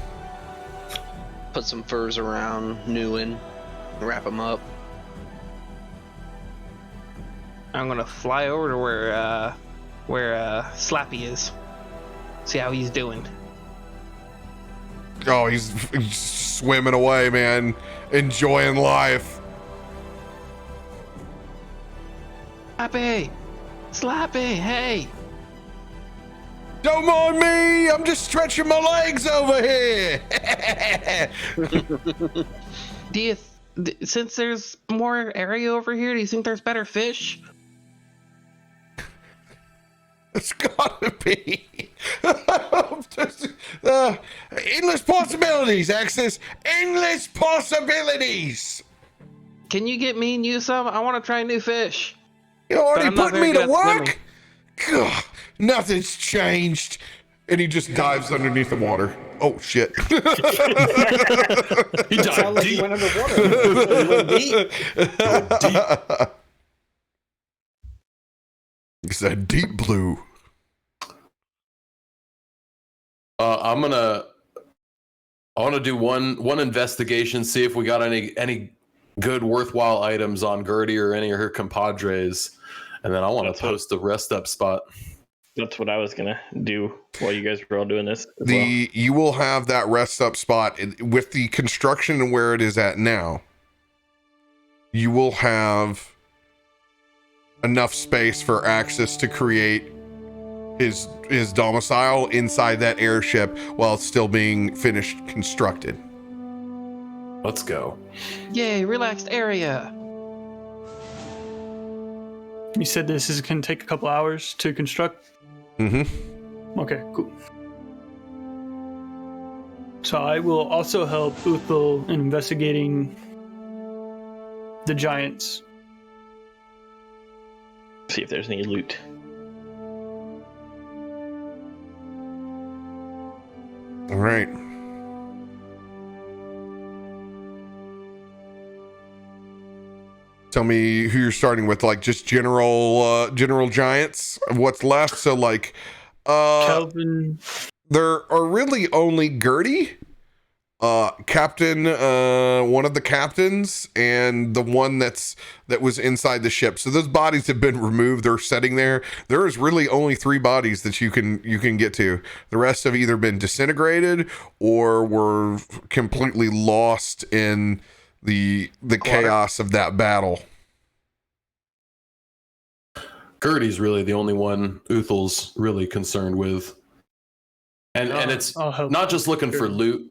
S4: Put some furs around, new in, wrap them up.
S3: I'm gonna fly over to where Slappy is. See how he's doing.
S1: Oh, he's swimming away, man, enjoying life.
S3: Slappy, hey!
S1: Don't mind me, I'm just stretching my legs over here.
S3: Since there's more area over here, do you think there's better fish?
S1: It's gotta be. Endless possibilities, Axis. Endless possibilities.
S3: Can you get me and you some? I want to try new fish.
S1: You already
S3: I'm not
S1: put
S3: very
S1: me
S3: good
S1: to
S3: at
S1: work? God, nothing's changed. And he just dives underneath the water. Oh, shit.
S2: He
S7: Sound
S2: died
S7: like you
S2: deep.
S7: went underwater. You went deep.
S1: It's that deep blue.
S2: I want to do one investigation, see if we got any good worthwhile items on Gertie or any of her compadres, and then I want to post the rest up spot.
S10: That's what I was gonna do while you guys were all doing this.
S1: You will have that rest up spot with the construction and where it is at now. You will have enough space for Axis to create his domicile inside that airship while it's still being finished constructed.
S2: Let's go.
S3: Yay, relaxed area.
S6: You said this is going to take a couple hours to construct?
S1: Mm-hmm.
S6: Okay, cool. So I will also help Uthal in investigating the giants.
S10: See if there's any loot.
S1: All right. Tell me who you're starting with, like just general giants. What's left? So like,
S6: Kelvin.
S1: there are really only Gertie, Captain, one of the captains, and the one that was inside the ship. So those bodies have been removed. They're sitting there. There is really only 3 bodies that you can get to. The rest have either been disintegrated or were completely lost in the chaos of that battle.
S2: Gertie's really the only one Uthal's really concerned with. And it's not just looking for loot.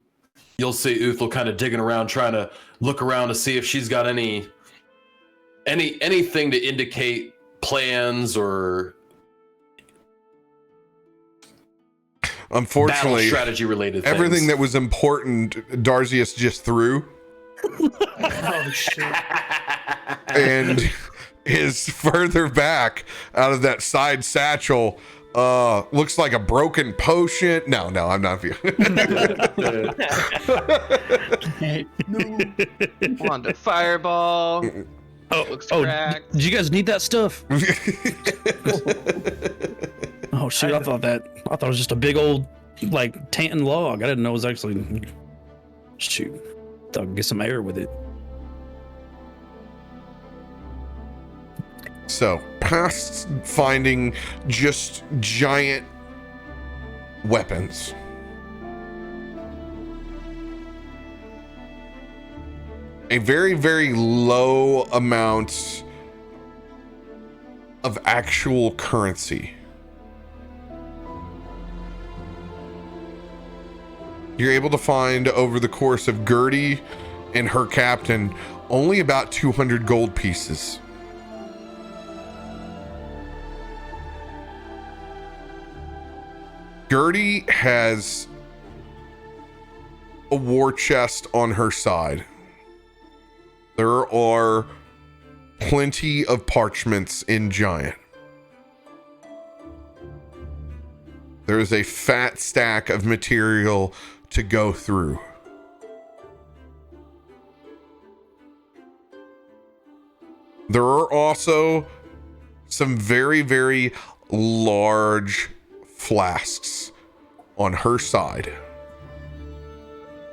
S2: You'll see Uthal kind of digging around, trying to look around to see if she's got anything to indicate plans or
S1: unfortunately
S2: strategy related
S1: everything
S2: things.
S1: that was important Darzius just threw.
S6: Oh, shit.
S1: And is further back out of that side satchel. Looks like a broken potion. No, I'm not.
S3: Want a fireball? Looks cracked.
S8: Did you guys need that stuff? Oh shit! I thought it was just a big old like tan log. I didn't know it was actually. Shoot, thought I'd get some air with it.
S1: So, past finding just giant weapons, a very, very low amount of actual currency. You're able to find over the course of Gertie and her captain only about 200 gold pieces. Gertie has a war chest on her side. There are plenty of parchments in Giant. There is a fat stack of material to go through. There are also some very, very large flasks on her side,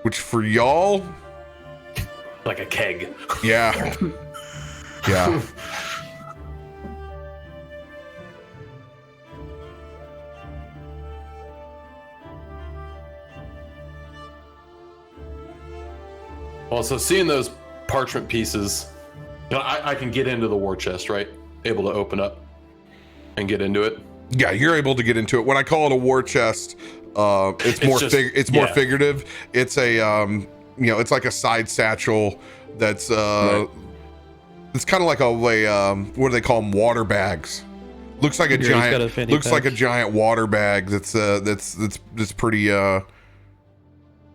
S1: which for y'all,
S2: like a keg.
S1: Yeah. Yeah.
S2: Also, seeing those parchment pieces, you know, I can get into the war chest, right? Able to open up and get into it.
S1: Yeah, you're able to get into it. When I call it a war chest, it's more figurative. It's a it's like a side satchel that's it's kind of like a what do they call them? Water bags. Looks like a giant water bag that's pretty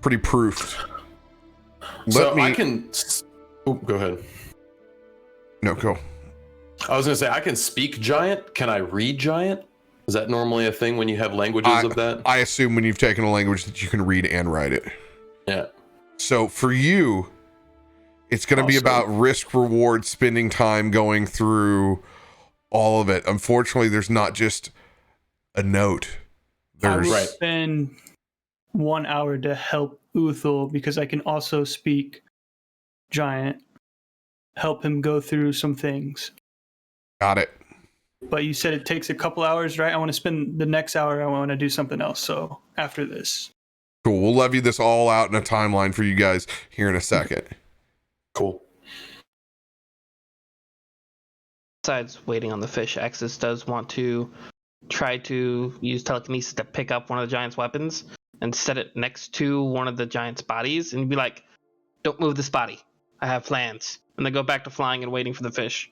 S1: pretty proofed.
S2: I can go ahead.
S1: No, go.
S2: I was gonna say I can speak Giant. Can I read Giant? Is that normally a thing when you have languages of that?
S1: I assume when you've taken a language that you can read and write it.
S2: Yeah.
S1: So for you, it's going to be about risk reward, spending time going through all of it. Unfortunately, there's not just a note.
S6: I would spend 1 hour to help Uthul because I can also speak Giant. Help him go through some things.
S1: Got it.
S6: But you said it takes a couple hours, right? I want to spend the next hour. I want to do something else. So after this.
S1: Cool. We'll levy this all out in a timeline for you guys here in a second.
S2: Cool.
S3: Besides waiting on the fish, Axis does want to try to use telekinesis to pick up one of the giant's weapons and set it next to one of the giant's bodies and be like, don't move this body. I have plans. And then go back to flying and waiting for the fish.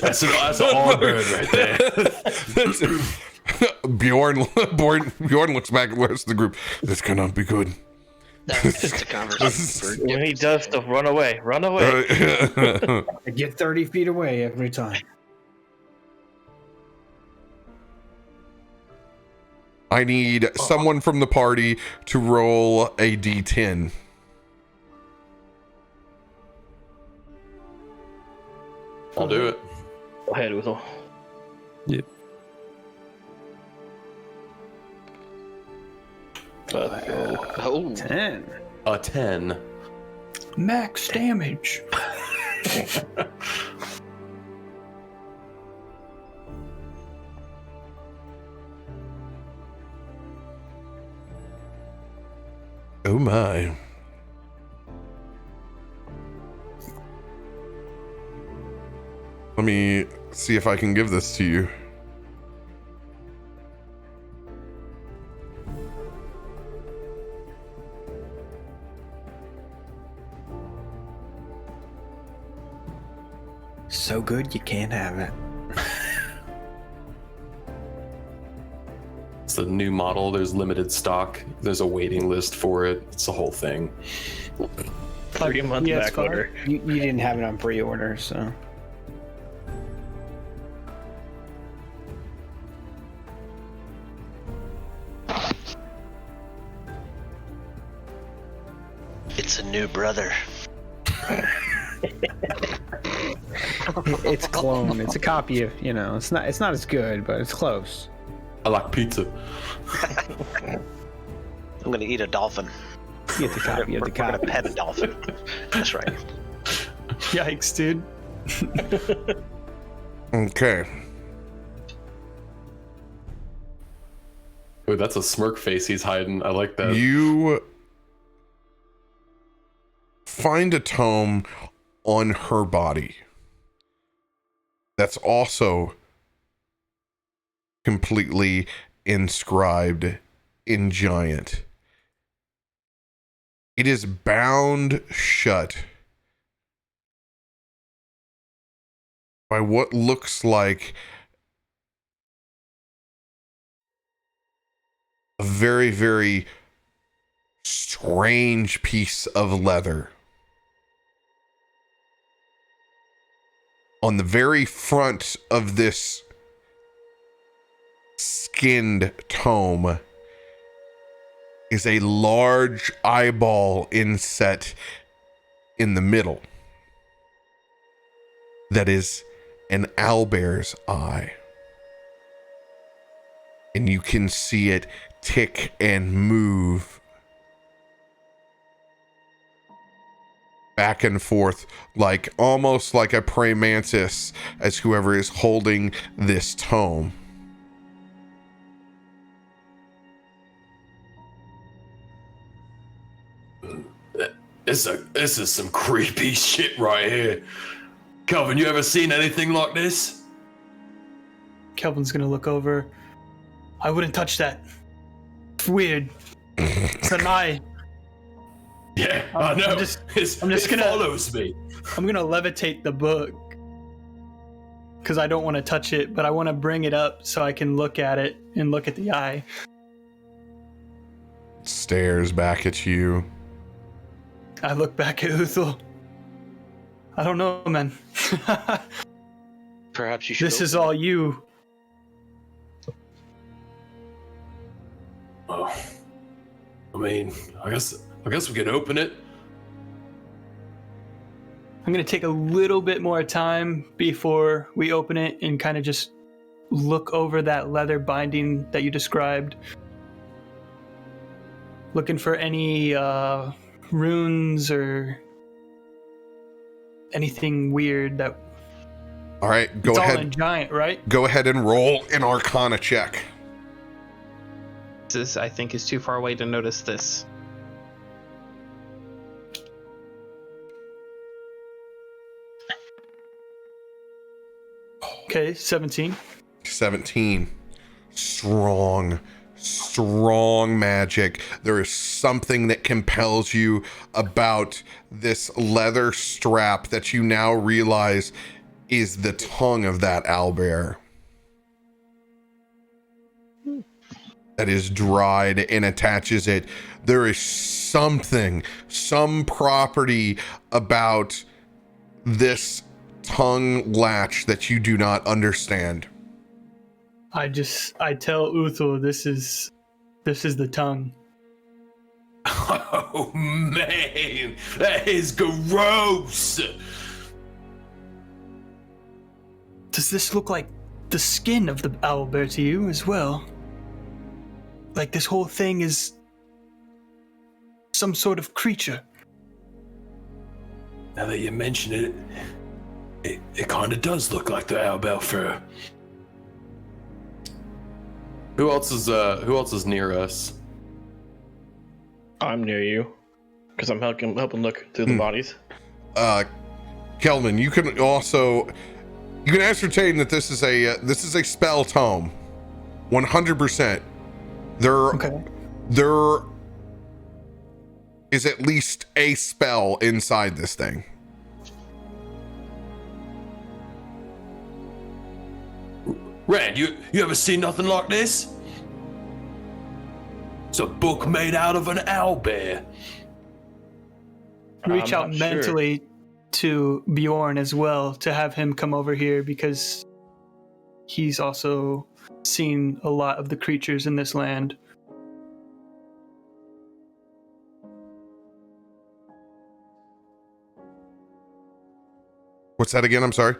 S2: That's an all bird right there.
S1: Bjorn looks back at the rest of the group. This cannot be good.
S4: That's just a conversation.
S10: When he does stuff, run away. Run away.
S7: I get 30 feet away every time.
S1: I need someone from the party to roll a D10.
S2: I'll do it.
S10: Go ahead, Uthul.
S8: Yep.
S4: Oh.
S7: 10.
S2: A 10.
S6: Max damage.
S1: Oh my. Let me see if I can give this to you.
S7: So good you can't have it.
S2: It's a new model. There's limited stock. There's a waiting list for it. It's the whole thing.
S10: 3-month back order.
S7: You didn't have it on pre-order, so.
S5: It's a new brother.
S7: It's clone. It's a copy of, it's not as good, but it's close.
S9: I like pizza.
S5: I'm gonna eat a dolphin.
S7: You get the copy of the
S5: We're gonna
S7: copy.
S5: pet a dolphin. That's right.
S6: Yikes, dude.
S1: Okay.
S9: Ooh, that's a smirk face he's hiding. I like that.
S1: You find a tome on her body that's also completely inscribed in giant. It is bound shut by what looks like a very, very strange piece of leather. On the very front of this skinned tome is a large eyeball inset in the middle that is an owlbear's eye. And you can see it tick and move back and forth, like almost like a praying mantis, as whoever is holding this tome.
S9: This is some creepy shit right here. Kelvin, you ever seen anything like this?
S6: Kelvin's gonna look over. I wouldn't touch that. It's weird. It's an eye.
S9: Yeah, I know.
S6: I'm just gonna
S9: follows me.
S6: I'm gonna levitate the book because I don't want to touch it, but I want to bring it up so I can look at it and look at the eye.
S1: Stares back at you.
S6: I look back at Uthul. I don't know, man.
S4: Perhaps you should.
S6: This is all you.
S9: Oh, I mean, I guess we can open it.
S6: I'm gonna take a little bit more time before we open it and kind of just look over that leather binding that you described. Looking for any runes or anything weird that.
S1: All right, go
S6: It's
S1: ahead.
S6: all in giant, right?
S1: Go ahead and roll an Arcana check.
S3: This, I think, is too far away to notice this.
S6: Okay, 17.
S1: 17. Strong magic. There is something that compels you about this leather strap that you now realize is the tongue of that owlbear. That is dried and attaches it. There is something, some property about this tongue latch that you do not understand.
S6: I tell Uthul this is the tongue.
S9: Oh man, that is gross.
S6: Does this look like the skin of the owlbear to you as well? Like this whole thing is some sort of creature.
S9: Now that you mention it kind of does look like the owlbear fur. Who else is near us?
S10: I'm near you, because I'm helping look through the bodies.
S1: Kelvin, you can ascertain that this is a spell tome. 100%. There is at least a spell inside this thing.
S9: Rand, you ever seen nothing like this? It's a book made out of an owlbear.
S6: Reach
S10: I'm
S6: out
S10: not sure.
S6: mentally to Bjorn as well to have him come over here because he's also seen a lot of the creatures in this land.
S1: What's that again? I'm sorry.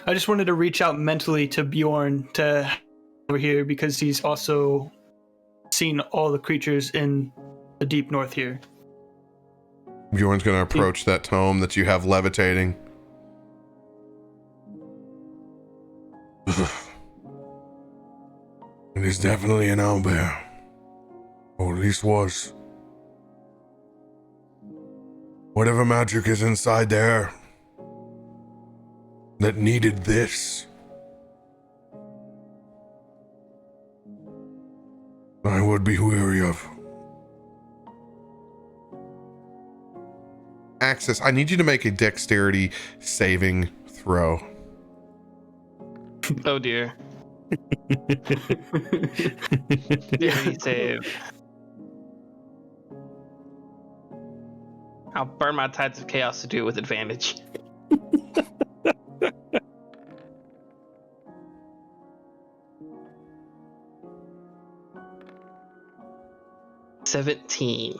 S6: I just wanted to reach out mentally to Bjorn to over here because he's also seen all the creatures in the deep north here.
S1: Bjorn's going to approach that tome that you have levitating. It is definitely an owlbear. Or at least was. Whatever magic is inside there that needed this, I would be weary of. Axis, I need you to make a dexterity saving throw.
S3: Oh dear. Dexterity save. I'll burn my tides of chaos to do it with advantage. $17.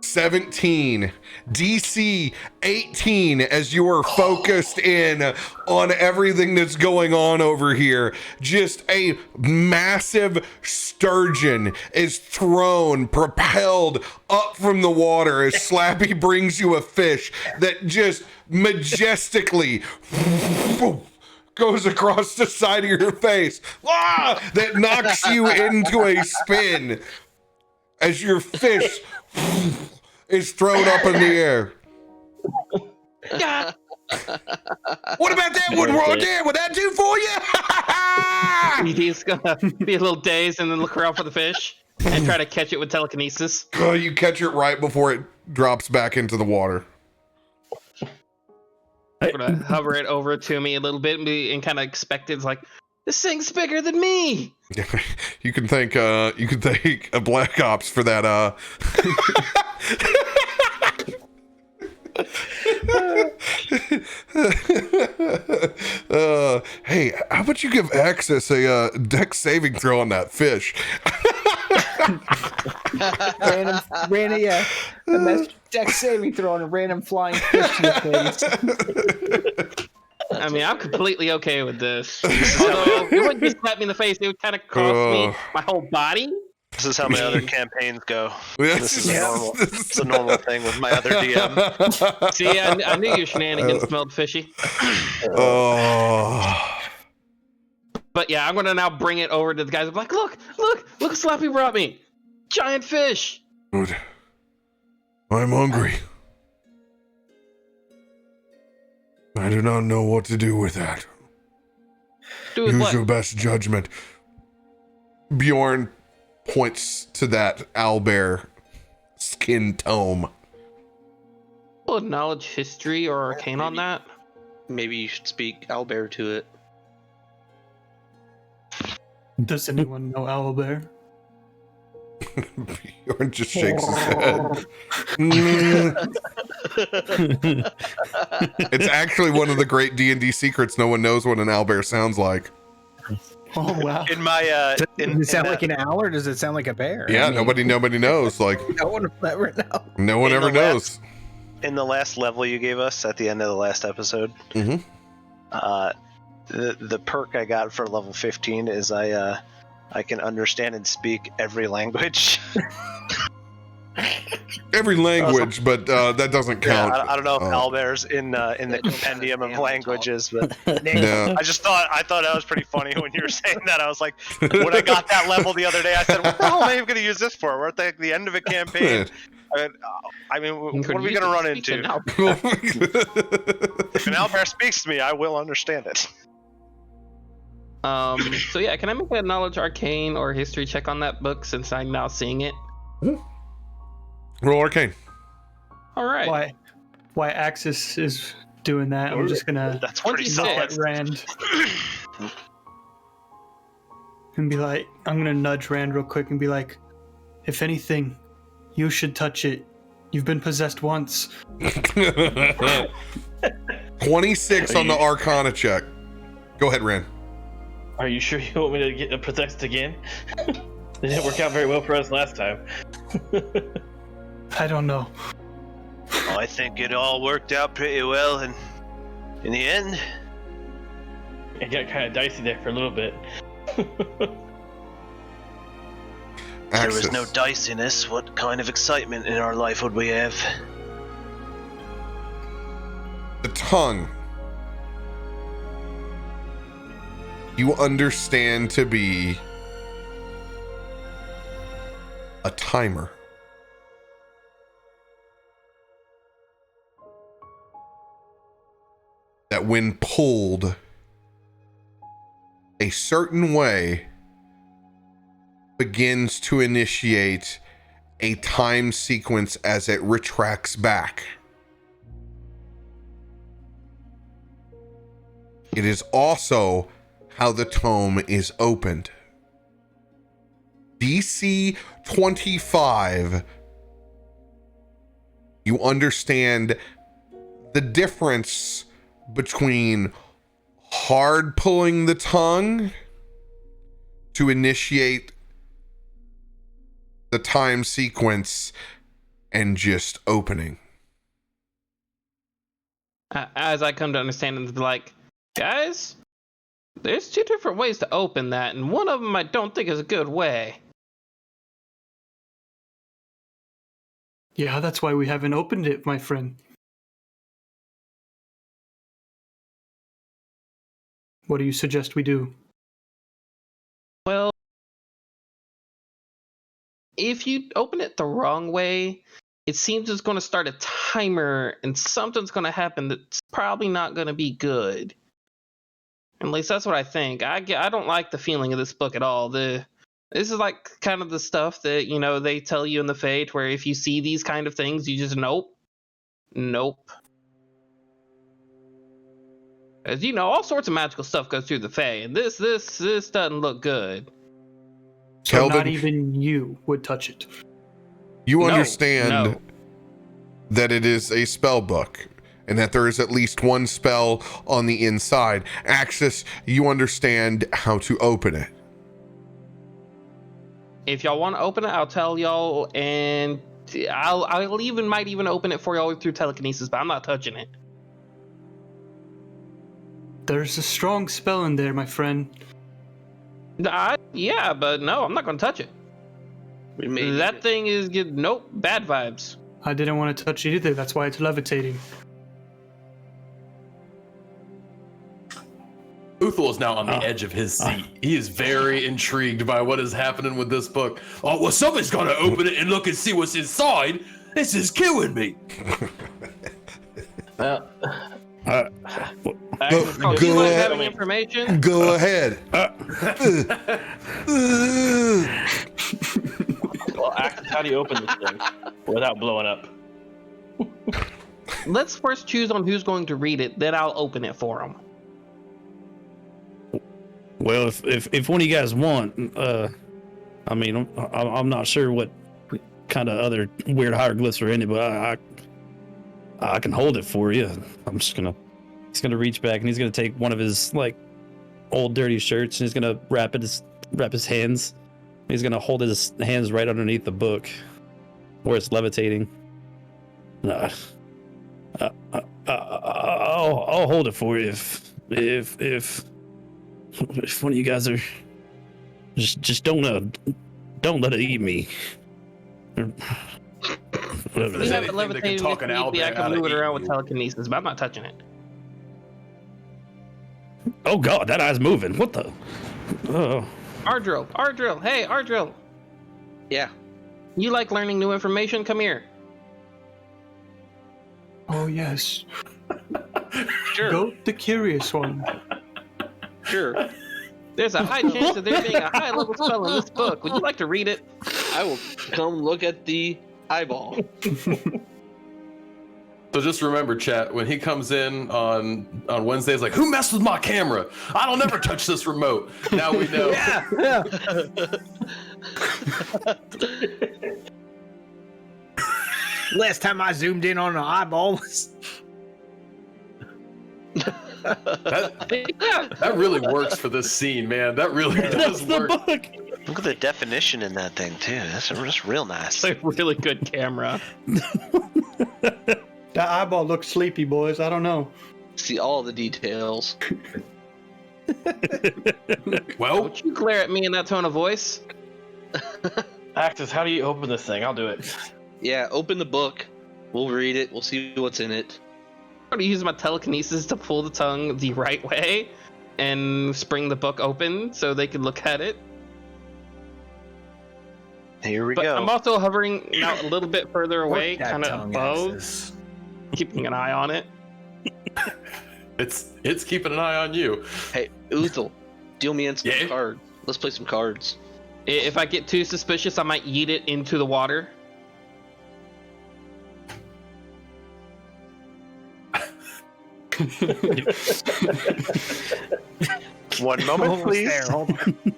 S1: 17, DC 18, as you are focused in on everything that's going on over here. Just a massive sturgeon is thrown, propelled up from the water as Slappy brings you a fish that just majestically goes across the side of your face, that knocks you into a spin as your fish is thrown up in the air. What about that one, Roy? Would that do for you?
S3: He's gonna be a little dazed and then look around for the fish and try to catch it with telekinesis.
S1: Oh, you catch it right before it drops back into the water.
S3: I'm gonna hover it over to me a little bit and kind of expect it's like, this thing's bigger than me.
S1: You can thank a Black Ops for that. Hey, how about you give Axis a dex saving throw on that fish?
S7: random, a dex saving throw on a random flying fish in the face.
S3: I mean, I'm completely okay with this. Although it wouldn't just slap me in the face; it would kind of cost me my whole body.
S5: This is how my other campaigns go. This is it's a normal thing with my other DM.
S3: See, I knew your shenanigans smelled fishy.
S1: Oh.
S3: But yeah, I'm gonna now bring it over to the guys. I'm like, look what Slappy brought me. Giant fish.
S1: Good. I'm hungry. I do not know what to do with that. Use your best judgment. Bjorn points to that owlbear skin tome.
S3: Well, knowledge, history, or arcane on that?
S4: Maybe you should speak owlbear to it.
S6: Does anyone know owlbear?
S1: Bjorn just shakes his head. It's actually one of the great D&D secrets. No one knows what an owlbear sounds like.
S6: Oh wow!
S5: In my
S7: does it sound like an owl or does it sound like a bear?
S1: Yeah, I mean, nobody knows. Like
S7: no one will ever know.
S1: No one ever knows.
S5: In the last level you gave us at the end of the last episode, the perk I got for level 15 is I can understand and speak every language.
S1: Every language, but that doesn't count.
S5: Yeah, I don't know if owlbear's in the compendium of languages, but
S1: No.
S5: I thought that was pretty funny when you were saying that. I was like, when I got that level the other day, I said, what the hell am I even going to use this for? We're at the end of a campaign. I mean, what are we going to run into? If an owlbear speaks to me, I will understand it.
S3: So yeah, can I make a knowledge, arcane, or history check on that book since I'm now seeing it?
S1: Roll arcane.
S3: All right.
S6: Why Axis is doing that? I'm just gonna.
S5: That's pretty
S6: look
S5: solid.
S6: at Rand and be like, I'm gonna nudge Rand real quick and be like, if anything, you should touch it. You've been possessed once.
S1: 26 on the Arcana check. Go ahead, Rand.
S10: Are you sure you want me to get possessed again? It didn't work out very well for us last time.
S6: I don't know.
S5: Well, I think it all worked out pretty well, and in the end,
S10: It got kind of dicey there for a little bit.
S11: If there was no diciness, what kind of excitement in our life would we have?
S1: The tongue. You understand to be a timer. That when pulled a certain way begins to initiate a time sequence as it retracts back. It is also how the tome is opened. DC 25, you understand the difference between hard pulling the tongue to initiate the time sequence and just opening.
S3: As I come to understand it, like, guys, there's two different ways to open that, and one of them I don't think is a good way.
S6: Yeah, that's why we haven't opened it, my friend. What do you suggest we do?
S3: Well, if you open it the wrong way, it seems it's going to start a timer, and something's going to happen that's probably not going to be good. At least that's what I think. I don't like the feeling of this book at all. This is like kind of the stuff that, you know, they tell you in the Fate, where if you see these kind of things, you just nope. As you know, all sorts of magical stuff goes through the Fae, and this doesn't look good.
S6: So
S1: Kelvin,
S6: not even you would touch it.
S1: You understand that it is a spell book and that there is at least one spell on the inside. Axis, you understand how to open it.
S3: If y'all want to open it, I'll tell y'all, and I might even open it for y'all through telekinesis, but I'm not touching it.
S6: There's a strong spell in there, my friend.
S3: Yeah, but no, I'm not going to touch it. That thing is bad vibes.
S6: I didn't want to touch it either. That's why it's levitating.
S9: Uthul is now on the edge of his seat. He is very intrigued by what is happening with this book. Oh, well, somebody's got to open it and look and see what's inside. This is killing me.
S10: Well,
S3: do you like having information?
S1: Go ahead.
S10: Well, Axis, how do you open this thing without blowing up?
S3: Let's first choose on who's going to read it, then I'll open it for them.
S8: Well, if one of you guys want, I mean, I'm not sure what kind of other weird hieroglyphs are in it, but I can hold it for you. He's gonna reach back and he's gonna take one of his like old dirty shirts and he's gonna wrap his hands. He's gonna hold his hands right underneath the book where it's levitating. I'll hold it for you if one of you guys are just don't let it eat me.
S3: We have it levitating. If need be, I can move it around with telekinesis, but I'm not touching it.
S8: Oh God, that eye's moving. What the? Oh.
S3: Ardrill. Hey, Ardrill.
S4: Yeah.
S3: You like learning new information? Come here.
S6: Oh yes.
S4: Sure.
S6: Go the curious one.
S4: Sure.
S3: There's a high chance of there being a high-level spell in this book. Would you like to read it?
S4: I will come look at the eyeball.
S9: So just remember, chat, when he comes in on Wednesdays, like, who messed with my camera? I don't ever touch this remote. Now we know.
S7: Yeah. Last time I zoomed in on an eyeball was...
S9: That really works for this scene, man. That really does work.
S11: Look at the definition in that thing too. That's real nice.
S3: It's a really good camera.
S6: That eyeball looks sleepy, boys. I don't know.
S4: See all the details.
S2: Well,
S3: Don't you glare at me in that tone of voice.
S10: Axis, how do you open this thing? I'll do it.
S4: Yeah, open the book. We'll read it. We'll see what's in it.
S3: I'm gonna use my telekinesis to pull the tongue the right way and spring the book open so they can look at it.
S5: Here we
S3: But
S5: go.
S3: I'm also hovering out a little bit further away,
S7: Work that
S3: kind of
S7: tongue,
S3: above,
S7: Axis.
S3: keeping an eye on it.
S2: it's keeping an eye on you.
S4: Hey, Uthal, deal me in some
S2: Yeah?
S4: cards. Let's play some cards.
S3: If I get too suspicious, I might yeet it into the water.
S5: One moment,
S7: Almost
S5: please.
S7: there, hold on.
S5: You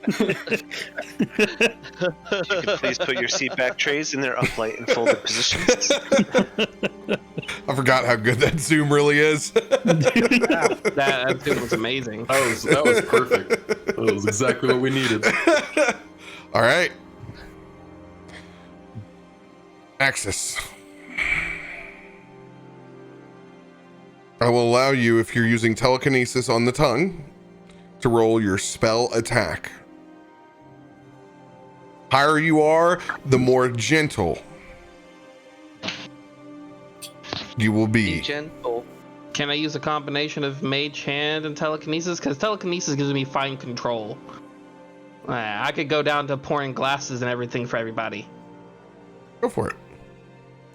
S5: can please put your seat back trays in their upright and folded positions.
S1: I forgot how good that zoom really is.
S3: That dude was amazing.
S2: That was perfect. That was exactly what we needed.
S1: All right. Axis. I will allow you, if you're using telekinesis on the tongue, to roll your spell attack. Higher you are, the more gentle you will
S4: Be
S1: be.
S4: gentle.
S3: Can I use a combination of Mage Hand and telekinesis? Because telekinesis gives me fine control. I could go down to pouring glasses and everything for everybody.
S1: Go for it.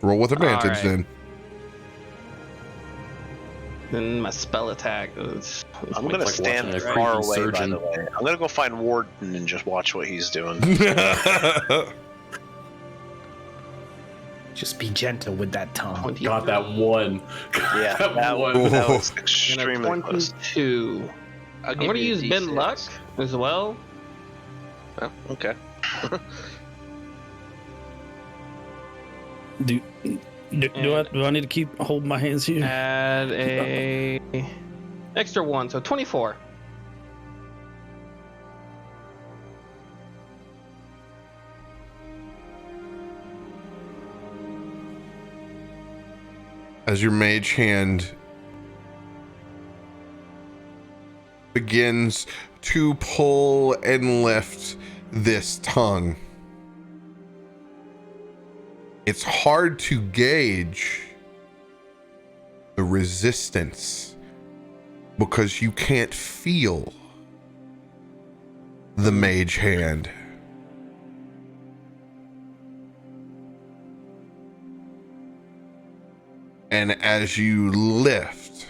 S1: Roll with advantage
S3: right.
S1: then.
S3: Then my spell attack is...
S5: I'm gonna
S2: like
S5: stand
S2: watching a
S5: far
S2: creepy
S5: away,
S2: surgeon.
S5: by the way. I'm gonna go find Warden and just watch what he's doing.
S7: Just be gentle with that tongue.
S2: Got that one.
S5: Yeah,
S2: That
S5: that
S2: one.
S5: was
S3: And a
S5: extremely close.
S3: 22.
S4: I'll
S3: I'm
S4: give
S3: gonna
S4: you a
S3: use Ben
S4: D6.
S3: Luck as well.
S4: Oh, okay.
S8: Do I need to keep holding my hands here?
S3: Add a extra 1, so 24.
S1: As your mage hand begins to pull and lift this tongue, it's hard to gauge the resistance because you can't feel the mage hand. And as you lift,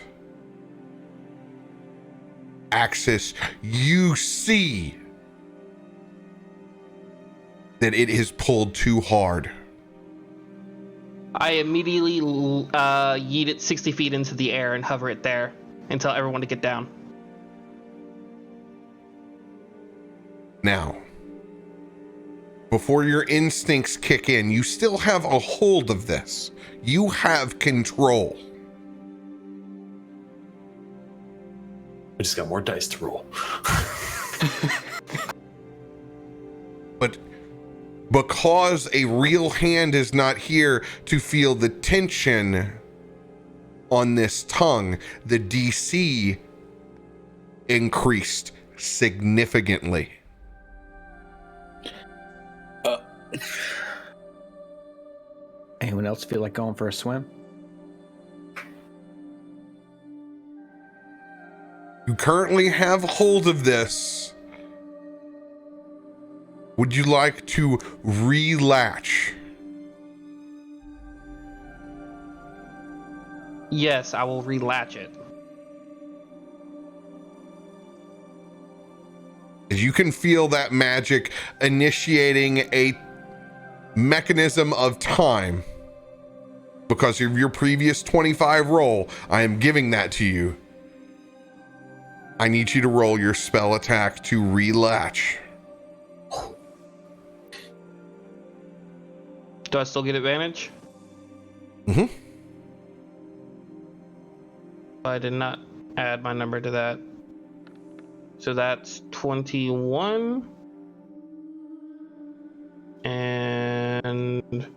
S1: Axis, you see that it is pulled too hard.
S3: I immediately yeet it 60 feet into the air and hover it there and tell everyone to get down.
S1: Now, before your instincts kick in, you still have a hold of this. You have control.
S2: I just got more dice to roll.
S1: But because a real hand is not here to feel the tension on this tongue, the DC increased significantly.
S7: Anyone else feel like going for a swim?
S1: You currently have hold of this. Would you like to relatch?
S3: Yes, I will relatch it.
S1: As you can feel that magic initiating a mechanism of time. Because of your previous 25 roll, I am giving that to you. I need you to roll your spell attack to relatch.
S3: Do I still get advantage?
S1: Mm-hmm.
S3: I did not add my number to that. So that's 21. And...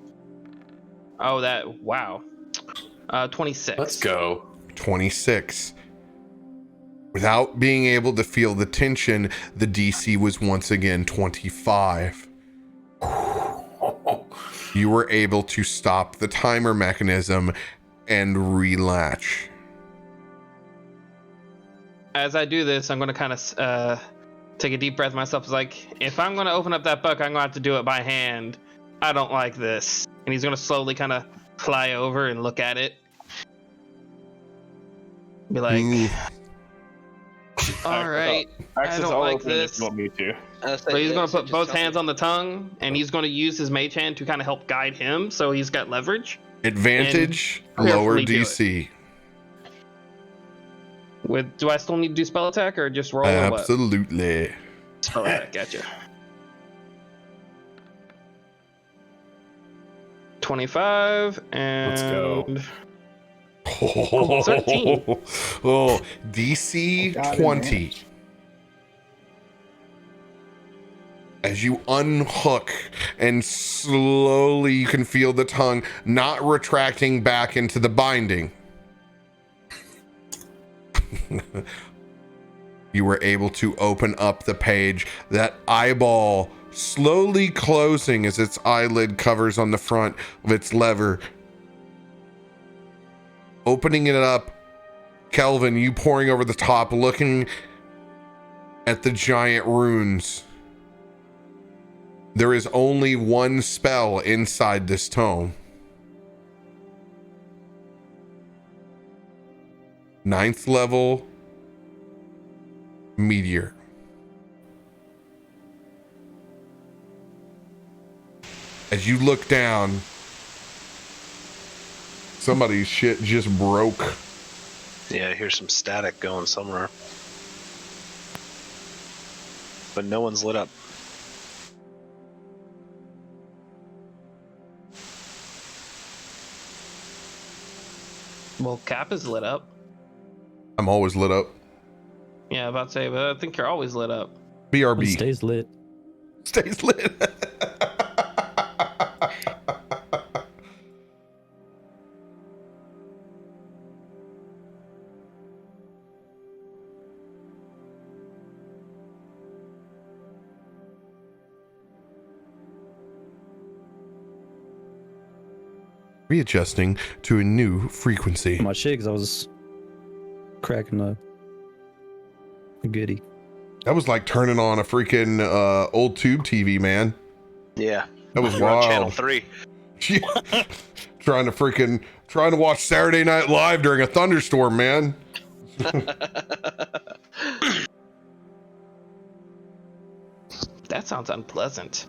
S3: oh, that... wow. 26.
S2: Let's go.
S1: 26. Without being able to feel the tension, the DC was once again 25. You were able to stop the timer mechanism and relatch.
S3: As I do this, I'm going to kind of take a deep breath myself. It's like, if I'm going to open up that book, I'm going to have to do it by hand. I don't like this. And he's going to slowly kind of fly over and look at it. Be like,
S1: Ooh.
S3: all right, I don't like this.
S10: Want me to?
S3: So he's going to put both hands on the tongue, and he's going to use his mage hand to kind of help guide him, so he's got leverage.
S1: Advantage,
S3: And
S1: lower
S3: carefully do
S1: DC.
S3: Do I still need to do spell attack or just roll? Or what?
S1: Absolutely.
S3: Spell attack, gotcha. 25 and
S2: Let's go.
S3: 13.
S1: Oh, DC
S7: Got it,
S1: 20. As you unhook and slowly you can feel the tongue not retracting back into the binding. You were able to open up the page, that eyeball slowly closing as its eyelid covers on the front of its lever. Opening it up, Kelvin, you pouring over the top, looking at the giant runes. There is only one spell inside this tome. 9th level Meteor. As you look down, somebody's shit just broke.
S11: Yeah, I hear some static going somewhere. But no one's lit up.
S3: Well, Cap is lit up.
S1: I'm always lit up.
S3: Yeah, about to say, but I think you're always lit up.
S1: BRB.
S8: It stays lit.
S1: Stays lit. Readjusting to a new frequency.
S8: My shit, 'cause I was cracking a goodie.
S1: That was like turning on a freaking old tube TV, man.
S11: Yeah.
S1: That was
S11: We're on
S1: wild.
S11: Channel 3.
S1: trying to watch Saturday Night Live during a thunderstorm, man.
S3: That sounds unpleasant.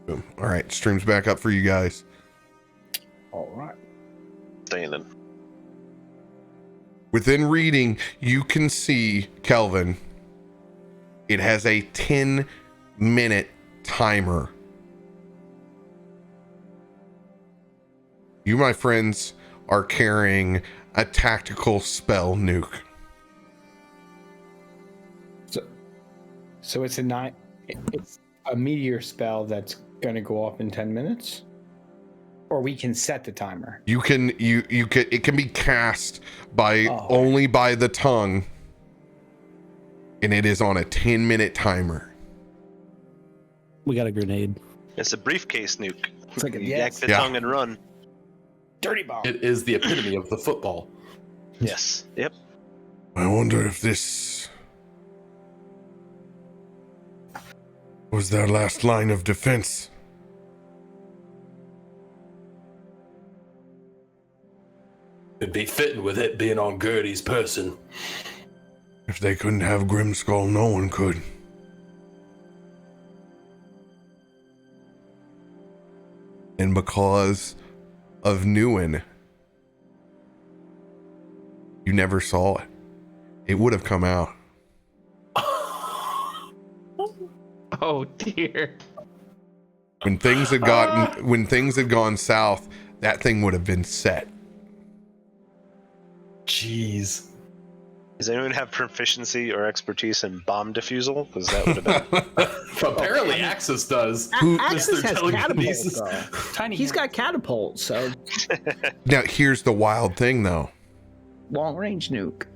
S1: All right, stream's back up for you guys.
S7: All right.
S11: Standing.
S1: Within reading, you can see, Kelvin, it has a 10-minute timer. You, my friends, are carrying a tactical spell nuke.
S7: So it's it's a meteor spell that's gonna go off in 10 minutes? Or we can set the timer.
S1: You can it can be cast by only by the tongue, and it is on a 10-minute timer.
S8: We got a grenade.
S11: It's a briefcase nuke.
S7: It's like a
S11: You yank the tongue and run.
S7: Dirty bomb.
S2: It is the epitome of the football.
S11: Yes. Yep.
S1: I wonder if this was their last line of defense.
S2: It'd be fitting with it being on Gertie's person.
S1: If they couldn't have Grimskull, no one could. And because of Newen, you never saw it. It would have come out.
S3: Oh dear.
S1: When things had gone south, that thing would have been set.
S2: Jeez.
S5: Does anyone have proficiency or expertise in bomb defusal? Because that would have been.
S9: Apparently, Axis does.
S7: Axis has
S9: telekinesis.
S7: catapult, though.
S6: Tiny.
S7: He's got catapult, so
S1: Now, here's the wild thing, though.
S7: long range nuke.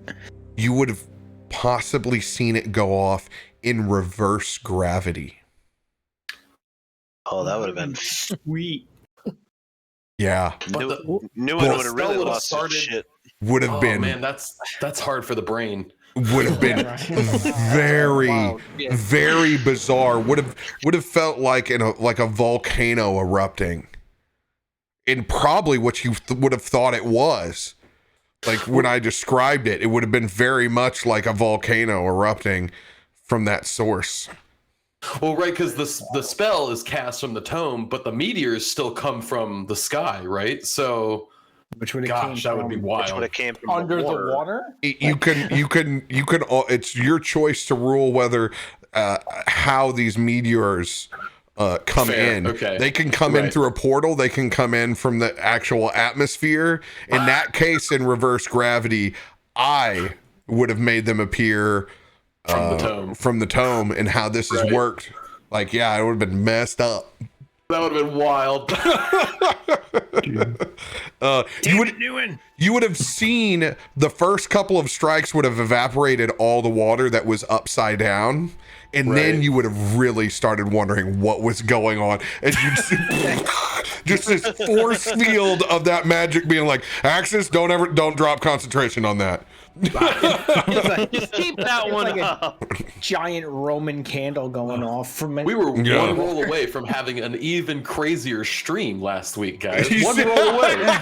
S1: You would have possibly seen it go off in reverse gravity.
S5: Oh, that would have been
S6: sweet.
S1: Yeah.
S5: New one would have really lost his shit.
S1: Would have been.
S9: Man, that's hard for the brain.
S1: Would have been very bizarre. Would have felt like a volcano erupting, and probably what you would have thought it was. Like when I described it, it would have been very much like a volcano erupting from that source.
S9: Well, right, because the spell is cast from the tome, but the meteors still come from the sky, right? So,
S7: Which would
S9: that would be wild.
S5: Which would have came from
S7: Under the water?
S1: You can. It's your choice to rule whether how these meteors come in.
S9: Okay.
S1: They can come in through a portal. They can come in from the actual atmosphere. In that case, in reverse gravity, I would have made them appear from the tome, and how this has worked. Like, yeah, it would have been messed up.
S9: That would have been wild.
S1: You would have seen the first couple of strikes would have evaporated all the water that was upside down, and then you would have really started wondering what was going on, and you'd see just this force field of that magic being like, Axis, don't drop concentration on that.
S3: Just keep that one
S7: like
S3: up.
S7: Giant Roman candle going off from it.
S9: We were one roll away from having an even crazier stream last week, guys. One roll away.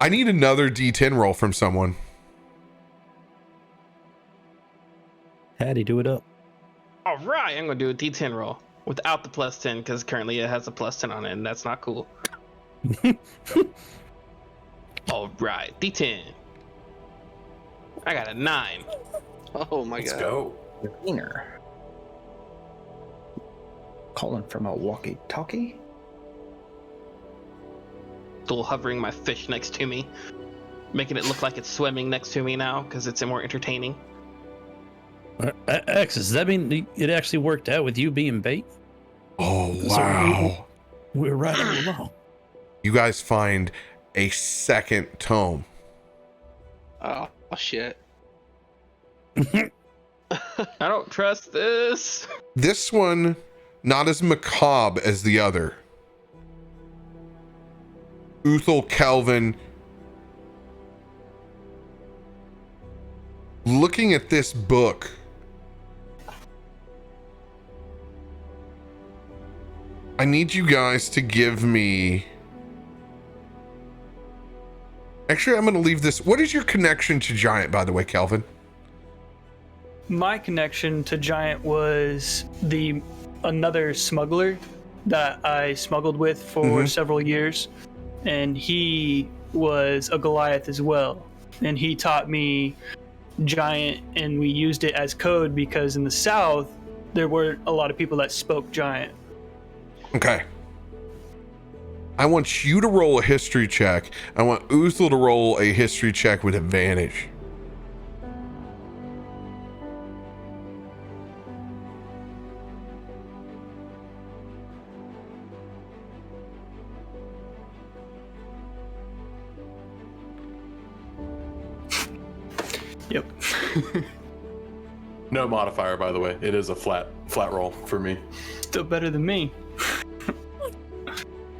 S1: I need another D10 roll from someone.
S8: Hattie, do it up.
S3: All right, I'm gonna do a D10 roll without the plus 10 because currently it has a plus 10 on it, and that's not cool. All right, D10. I got a 9.
S4: Oh my
S9: Let's
S4: god.
S9: go.
S7: Wiener. Calling from a walkie-talkie.
S3: Still hovering my fish next to me, making it look like it's swimming next to me now because it's more entertaining.
S8: Axis, does that mean it actually worked out with you being bait?
S1: Oh, wow.
S8: We're right along.
S1: You guys find a second tome.
S4: Oh shit.
S3: I don't trust this.
S1: This one, not as macabre as the other. Uthal Kelvin, looking at this book, I need you guys to give me... Actually, I'm going to leave this. What is your connection to Giant, by the way, Kelvin?
S6: My connection to Giant was another smuggler that I smuggled with for several years, and he was a Goliath as well. And he taught me Giant, and we used it as code because in the South there were a lot of people that spoke Giant.
S1: Okay. I want you to roll a history check. I want Uthal to roll a history check with advantage.
S6: Yep.
S9: No modifier, by the way. It is a flat roll for me.
S6: Still better than me.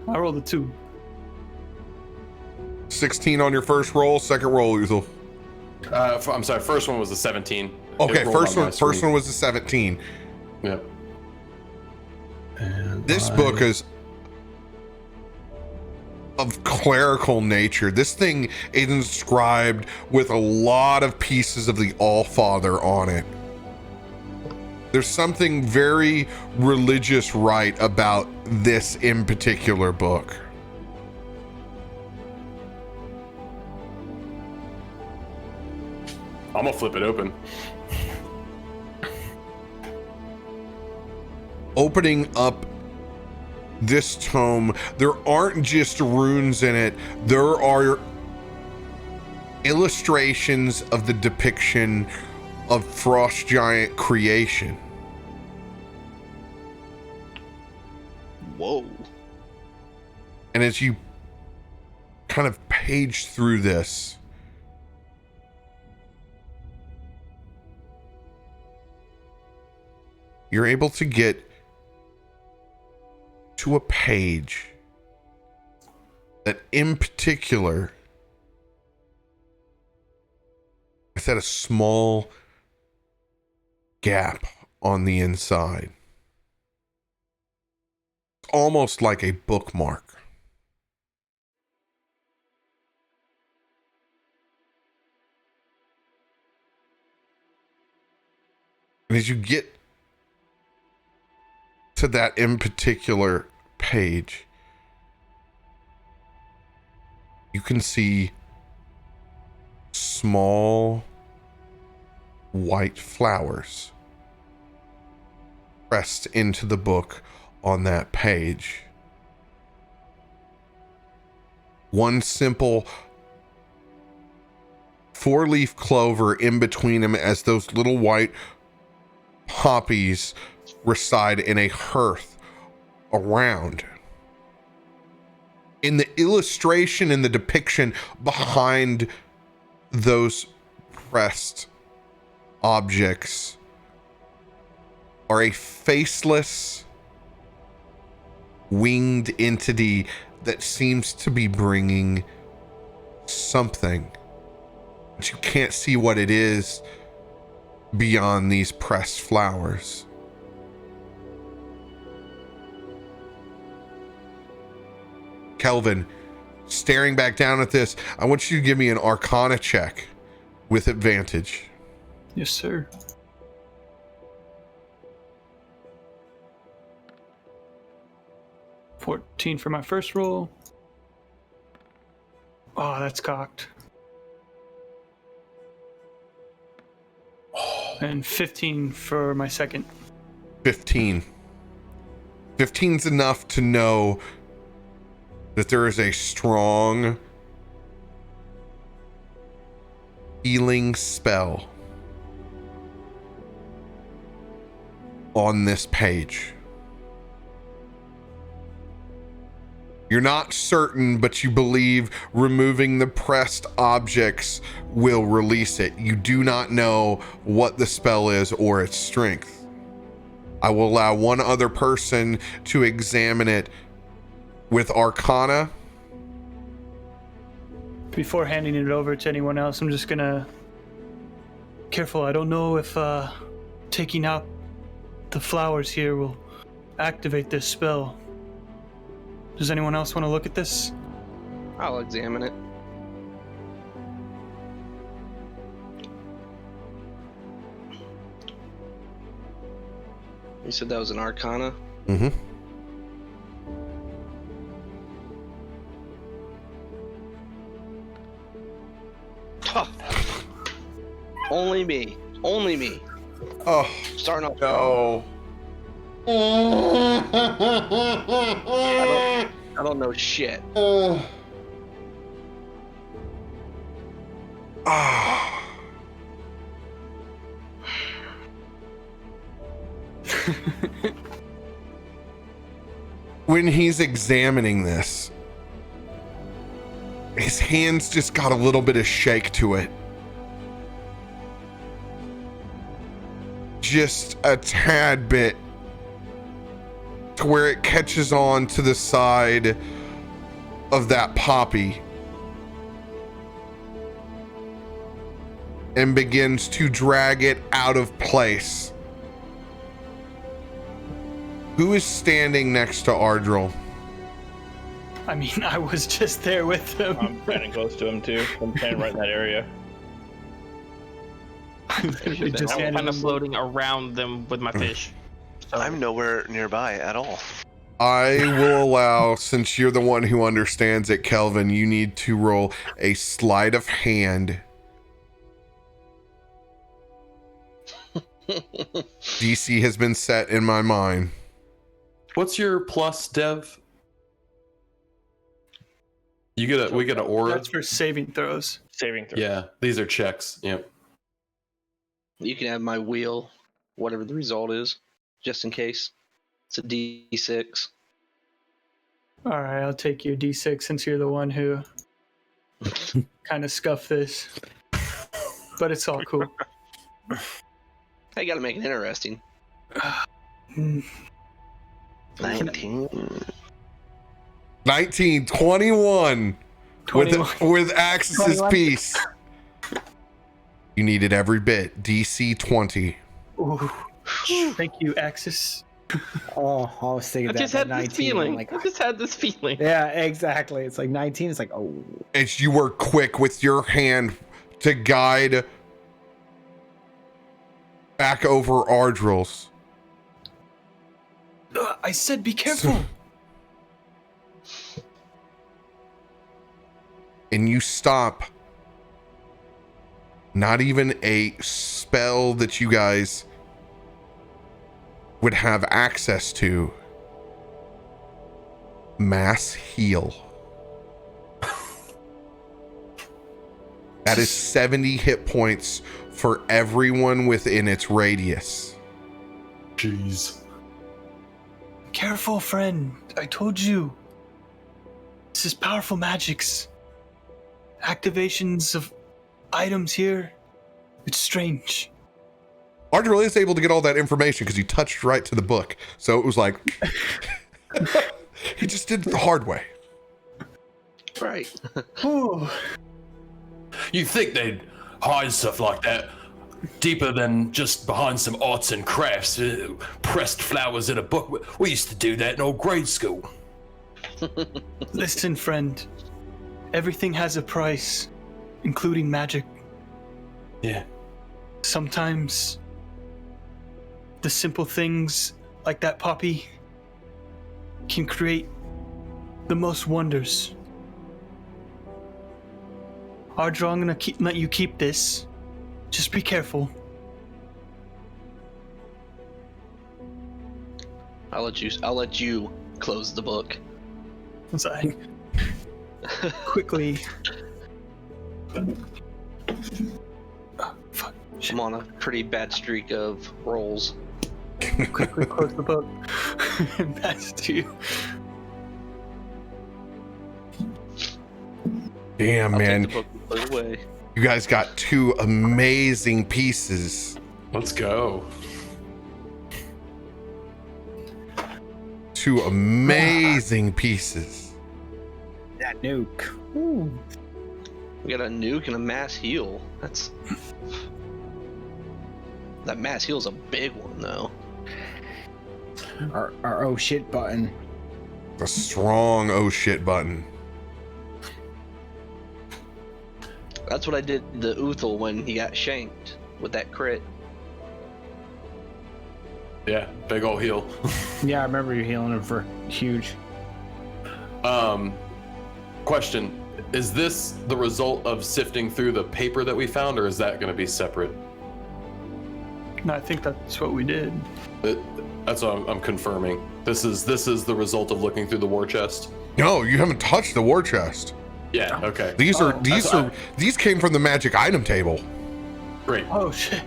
S6: I rolled a 2.
S1: 16 on your first roll. Second roll, Uthal.
S9: I'm sorry. First one was a 17.
S1: Okay,
S9: It rolled
S1: first
S9: on my
S1: one. First
S9: screen.
S1: one was a 17.
S9: Yep.
S1: This book is of clerical nature. This thing is inscribed with a lot of pieces of the Allfather on it. There's something very religious right about this in particular book.
S9: I'm gonna flip it open.
S1: Opening up this tome, there aren't just runes in it. There are illustrations of the depiction of frost giant creation.
S4: Whoa.
S1: And as you kind of page through this, you're able to get to a page that in particular has had a small gap on the inside. Almost like a bookmark. And as you get to that in particular page, you can see small white flowers pressed into the book on that page. One simple 4-leaf clover in between them as those little white poppies reside in a hearth around. In the illustration and the depiction behind those pressed objects are a faceless winged entity that seems to be bringing something, but you can't see what it is beyond these pressed flowers. Kelvin, staring back down at this, I want you to give me an Arcana check with advantage.
S6: Yes, sir. $14 for my first roll. Oh, that's cocked. And 15 for my second.
S1: 15. 15's enough to know that there is a strong healing spell on this page. You're not certain, but you believe removing the pressed objects will release it. You do not know what the spell is or its strength. I will allow one other person to examine it with Arcana.
S6: Before handing it over to anyone else, I'm just gonna... Careful, I don't know if taking out the flowers here will activate this spell. Does anyone else want to look at this?
S4: I'll examine it. You said that was an Arcana?
S1: Mm-hmm.
S4: Only me. Only me.
S1: Oh,
S4: Starting off.
S1: no.
S4: I don't know shit.
S1: When he's examining this, his hands just got a little bit of shake to it. Just a tad bit, to where it catches on to the side of that poppy and begins to drag it out of place. Who is standing next to Ardril?
S6: I mean, I was just there with him.
S10: I'm standing close to him too. I'm standing right in that area.
S6: Just
S3: I'm
S6: handing
S3: kind of
S6: him-
S3: floating around them with my fish.
S11: I'm nowhere nearby at all.
S1: I will allow, since you're the one who understands it, Kelvin, you need to roll a sleight of hand. DC has been set in my mind.
S9: What's your plus, Dev? We get an aura.
S6: That's for saving throws.
S10: Saving throw.
S9: Yeah, these are checks. Yep.
S4: You can have my wheel, whatever the result is, just in case. It's a D6.
S6: All right, I'll take your D6 since you're the one who kind of scuffed this. But it's all cool.
S4: I gotta make it interesting.
S11: 19.
S1: 1921 with Axis's
S7: 21.
S1: piece. You needed every bit. DC 20.
S6: Ooh. Thank you, Axis.
S7: Oh, I was thinking
S3: I
S7: that.
S3: just
S7: that
S3: had
S7: 19,
S3: this feeling.
S7: I'm like,
S3: I just had this feeling.
S7: yeah, exactly. It's like 19. It's like, oh.
S1: As you were quick with your hand to guide back over Ardril's.
S6: I said be careful.
S1: And you stop. Not even a spell that you guys would have access to. Mass heal. That is 70 hit points for everyone within its radius.
S9: Jeez.
S6: Careful, friend. I told you. This is powerful magics. Activations of items here. It's strange.
S1: Ardril is able to get all that information because he touched right to the book. So it was like, he just did it the hard way.
S4: Right.
S6: Ooh.
S2: You think they'd hide stuff like that deeper than just behind some arts and crafts, pressed flowers in a book? We used to do that in old grade school.
S6: Listen, friend. Everything has a price, including magic.
S2: Yeah.
S6: Sometimes the simple things like that poppy can create the most wonders. Ardra, I'm gonna let you keep this. Just be careful.
S4: I'll let you close the book.
S6: As I quickly. Fuck.
S4: I'm on a pretty bad streak of rolls.
S6: Quickly close the book and pass it to you.
S1: Damn,
S4: I'll
S1: man.
S4: take the book and put it away.
S1: You guys got two amazing pieces.
S9: Let's go.
S1: Two amazing pieces.
S7: That nuke. Ooh.
S4: We got a nuke and a mass heal. That mass heal's a big one, though.
S7: Our oh shit button.
S1: A strong oh shit button.
S4: That's what I did to Uthal when he got shanked with that crit.
S9: Yeah, big ol' heal.
S7: Yeah, I remember you healing him for huge.
S9: Question. Is this the result of sifting through the paper that we found, or is that going to be separate?
S6: No, I think that's what we did.
S9: That's what I'm confirming. This is the result of looking through the war chest.
S1: No, you haven't touched the war chest.
S9: Yeah. Okay.
S1: These came from the magic item table.
S9: Great.
S6: Oh shit.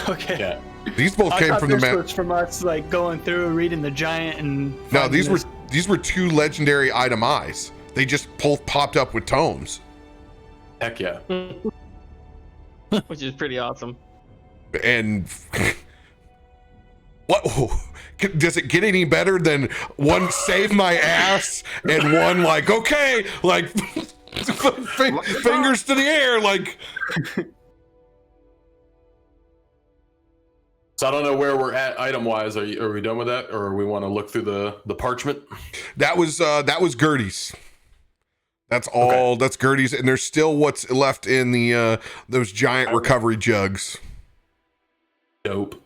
S6: Okay.
S9: Yeah.
S1: These both came from the
S6: was from us like going through reading the giant and
S1: No,
S6: finding
S1: these were two legendary item eyes. They just both popped up with tomes.
S9: Heck yeah.
S3: Which is pretty awesome.
S1: And what does it get any better than one save my ass and one like okay, like fingers to the air, like.
S9: So I don't know where we're at item wise. Are we done with that, or we want to look through the parchment?
S1: That was Gertie's. That's all. Okay. That's Gertie's, and there's still what's left in the those giant recovery jugs.
S9: Dope.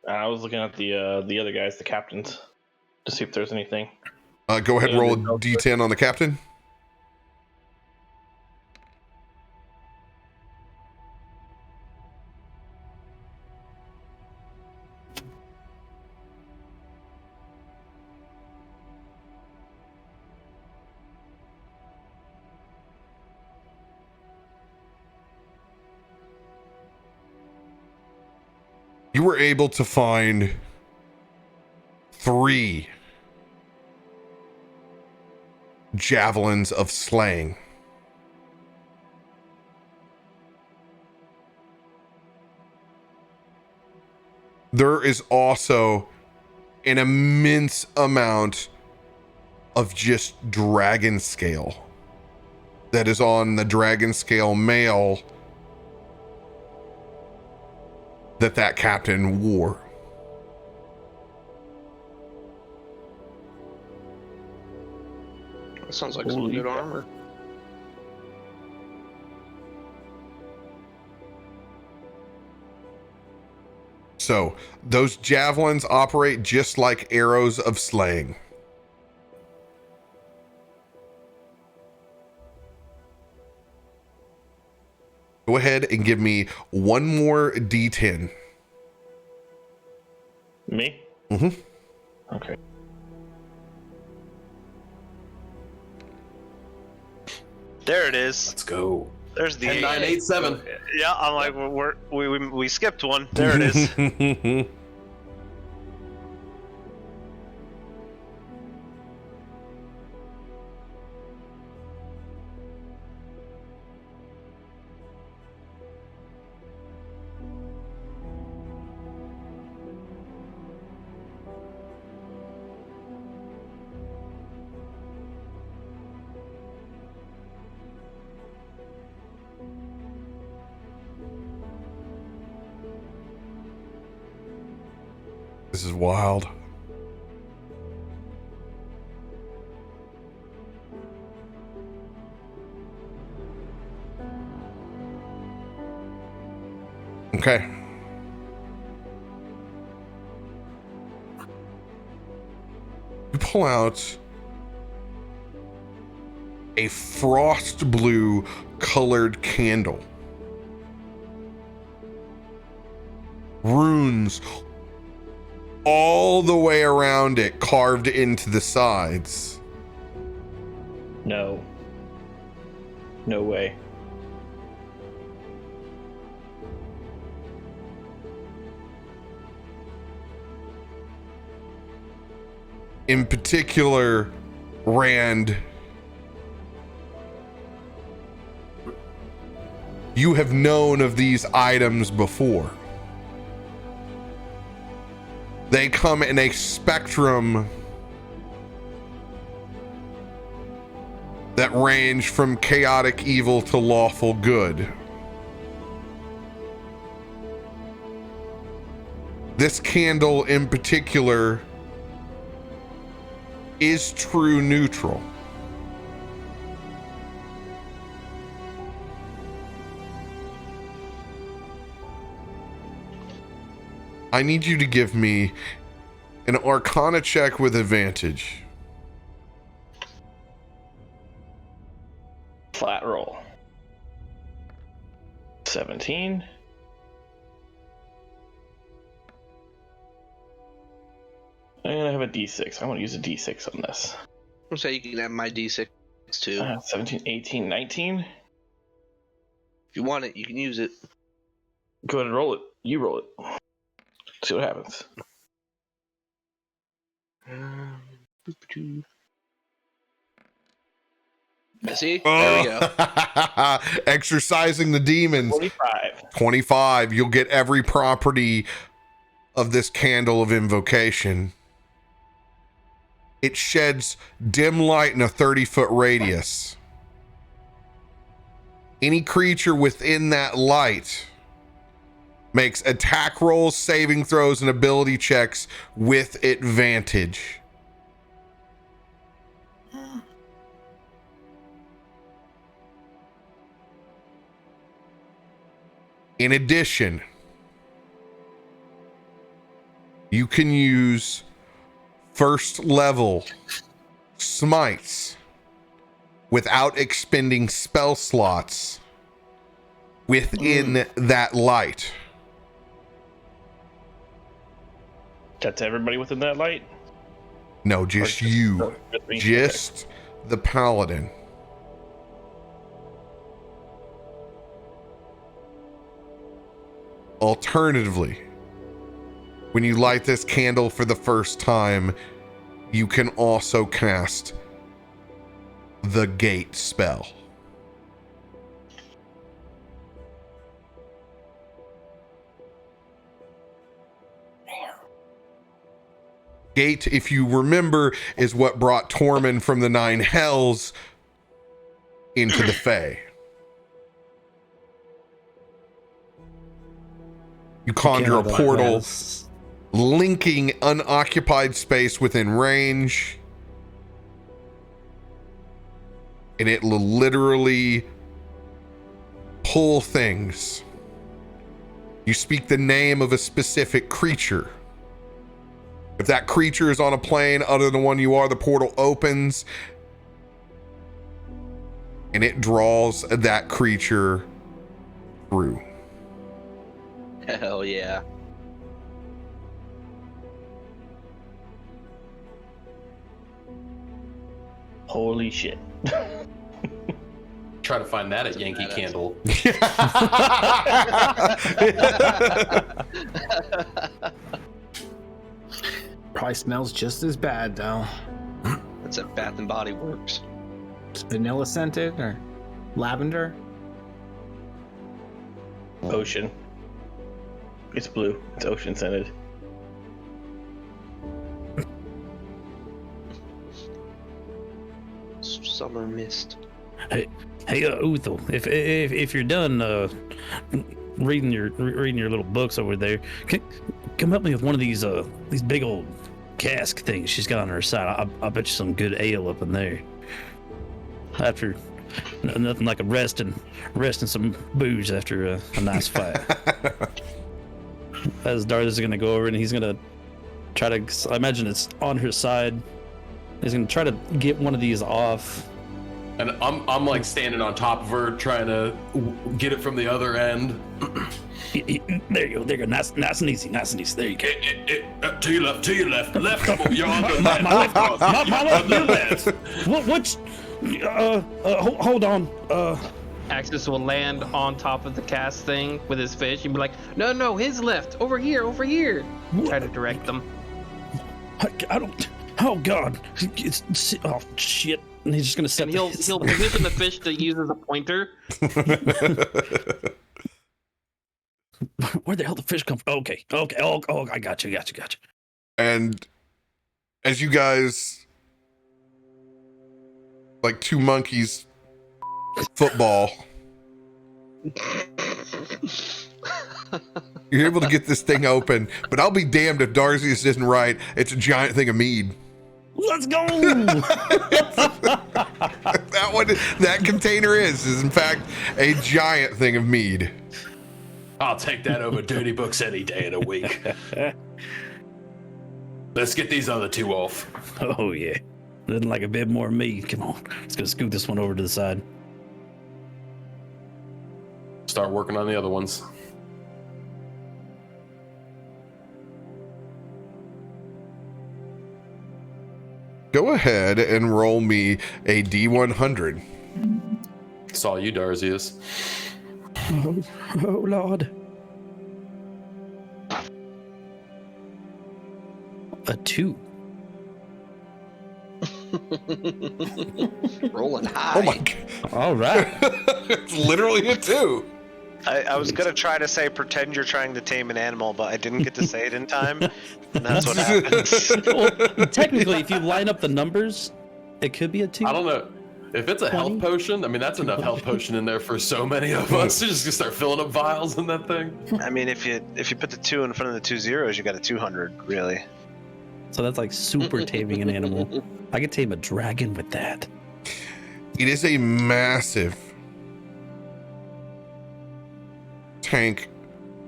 S10: I was looking at the other guys, the captains, to see if there's anything.
S1: Go ahead and roll a D10 on the captain. were able to find 3 javelins of slaying. There is also an immense amount of just dragon scale that is on the dragon scale mail that captain wore.
S4: That sounds like some good armor.
S1: So those javelins operate just like arrows of slaying. Go ahead and give me one more D10.
S10: Me?
S1: Mm-hmm.
S10: Okay.
S5: There it is.
S9: Let's go.
S5: There's the
S9: 10, 9, 8, 7.
S5: Yeah, I'm like, we skipped one. There it is.
S1: This is wild. Okay. You pull out a frost blue colored candle. Runes all the way around it, carved into the sides.
S10: No. No way.
S1: In particular, Rand, you have known of these items before. They come in a spectrum that range from chaotic evil to lawful good. This candle in particular is true neutral. I need you to give me an Arcana check with advantage.
S10: Flat roll. 17. And I have a D6. I want to use a D6 on this.
S4: I'll say you can have my D6 too.
S10: 17, 18, 19.
S4: If you want it, you can use it.
S10: Go ahead and roll it. You roll it. See what happens.
S4: See? There we go.
S1: Exercising the demons.
S10: 25.
S1: 25. You'll get every property of this candle of invocation. It sheds dim light in a 30-foot radius. Any creature within that light makes attack rolls, saving throws, and ability checks with advantage. In addition, you can use first level smites without expending spell slots within that light.
S10: That's everybody within that light?
S1: No, just you. Just the paladin. Alternatively, When you light this candle for the first time, you can also cast the gate spell. Gate, if you remember, is what brought Tormund from the Nine Hells into the Fae. You conjure a portal linking unoccupied space within range, and it will literally pull things. You speak the name of a specific creature. If that creature is on a plane other than the one you are, the portal opens and it draws that creature through.
S4: Hell yeah.
S10: Holy shit.
S9: Try to find that at Yankee Candle.
S7: Probably smells just as bad though.
S4: That's at Bath and Body Works.
S7: It's vanilla scented or lavender.
S10: Ocean. It's blue. It's ocean scented.
S4: Summer mist.
S8: Hey, Uthal, if you're done reading your little books over there, come help me with one of these big old cask things she's got on her side. I bet you some good ale up in there. After nothing like a resting some booze after a nice fight. As Darth is gonna go over and he's gonna try to. I imagine it's on her side. He's gonna try to get one of these off.
S9: And I'm like standing on top of her, trying to get it from the other end.
S8: There you go. Nice and easy. There you go.
S9: To your left. You're on the
S8: my left. My left. What's? Hold on.
S3: Axis will land on top of the cast thing with his fish and be like, no, his left, over here. Try to direct them.
S8: I don't. Oh God! Oh shit! And he's just gonna set.
S3: And he'll position the fish to use as a pointer.
S8: Where the hell did the fish come from? Okay. Oh, I got you.
S1: And as you guys, like two monkeys, football, you're able to get this thing open. But I'll be damned if Darzius isn't right. It's a giant thing of mead.
S8: Let's go!
S1: That container is in fact a giant thing of mead.
S9: I'll take that over dirty books any day of the week. Let's get these other two off.
S8: Oh yeah, nothing like a bit more mead. Come on, let's go scoot this one over to the side.
S9: Start working on the other ones.
S1: Go ahead and roll me a D100.
S9: Saw you, Darzius.
S8: Oh Lord. A 2.
S4: Rolling high.
S1: Oh my God.
S8: All right.
S1: It's literally a 2.
S5: I was gonna try to say pretend you're trying to tame an animal, but I didn't get to say it in time, and that's what happens.
S8: Well, technically, if you line up the numbers, it could be a 2.
S9: I don't know. If it's a health potion, I mean, that's enough health potion in there for so many of us to just start filling up vials in that thing.
S5: I mean, if you put the 2 in front of the 2 zeros, you got a 200, really.
S8: So that's like super taming an animal. I could tame a dragon with that.
S1: It is a massive tank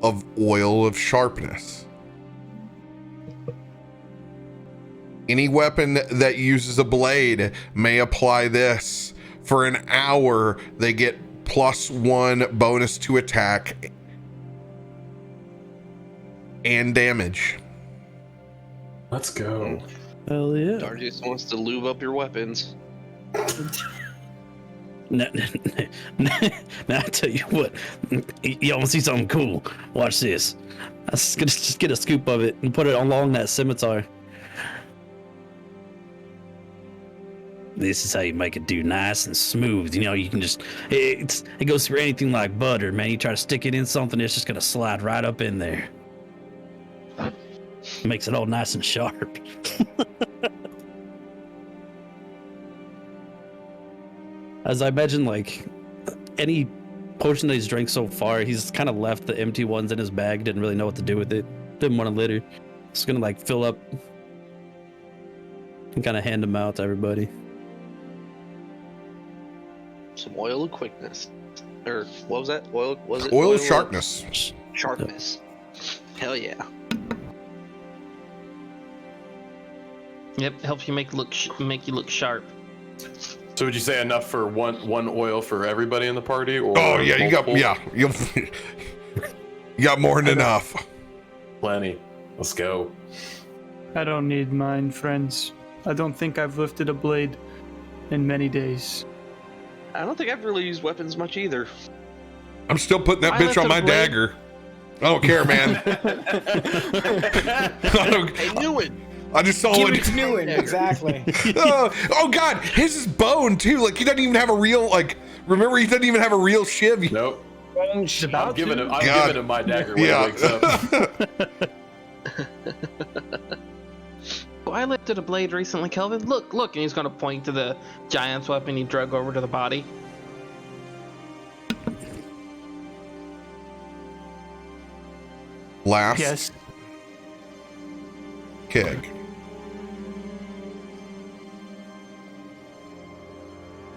S1: of oil of sharpness. Any weapon that uses a blade may apply this. For an hour, they get +1 bonus to attack and damage.
S9: Let's go.
S8: Hell yeah.
S4: Dargius wants to lube up your weapons.
S8: Now, I tell you what, y'all want to see something cool? Watch this. I'm just get a scoop of it and put it along that scimitar. This is how you make it do nice and smooth. You know, you can just, it goes through anything like butter, man. You try to stick it in something, it's just going to slide right up in there. Makes it all nice and sharp. As I imagine, like, any potion that he's drank so far, he's kind of left the empty ones in his bag, didn't really know what to do with it, didn't want to litter. Just gonna, like, fill up and kind of hand them out to everybody.
S4: Some oil of quickness. Or, what was that? Oil, was it?
S1: Oil of sharpness.
S4: Sharpness. Hell yeah.
S3: Yep, helps you make you look sharp.
S9: So would you say enough for one oil for everybody in the party? Or
S1: Oh yeah, you got
S9: multiple?
S1: you got more than enough.
S9: Plenty. Let's go.
S6: I don't need mine, friends. I don't think I've lifted a blade in many days.
S4: I don't think I've really used weapons much either.
S1: I'm still putting that
S3: I
S1: bitch on
S3: lifted
S1: my
S3: a blade.
S1: dagger. I don't care, man.
S4: Hey, knew it.
S1: I just saw
S7: Give
S1: it.
S7: it to Newman, exactly.
S1: Oh god, his is bone too. Like he doesn't even have a real remember he doesn't even have a real shiv.
S9: Nope.
S6: She's about
S9: I'm giving him my dagger when he wakes up.
S3: Oh, I lifted a blade recently, Kelvin. Look, and he's gonna point to the giant's weapon he drug over to the body.
S1: Last
S6: Yes.
S1: keg.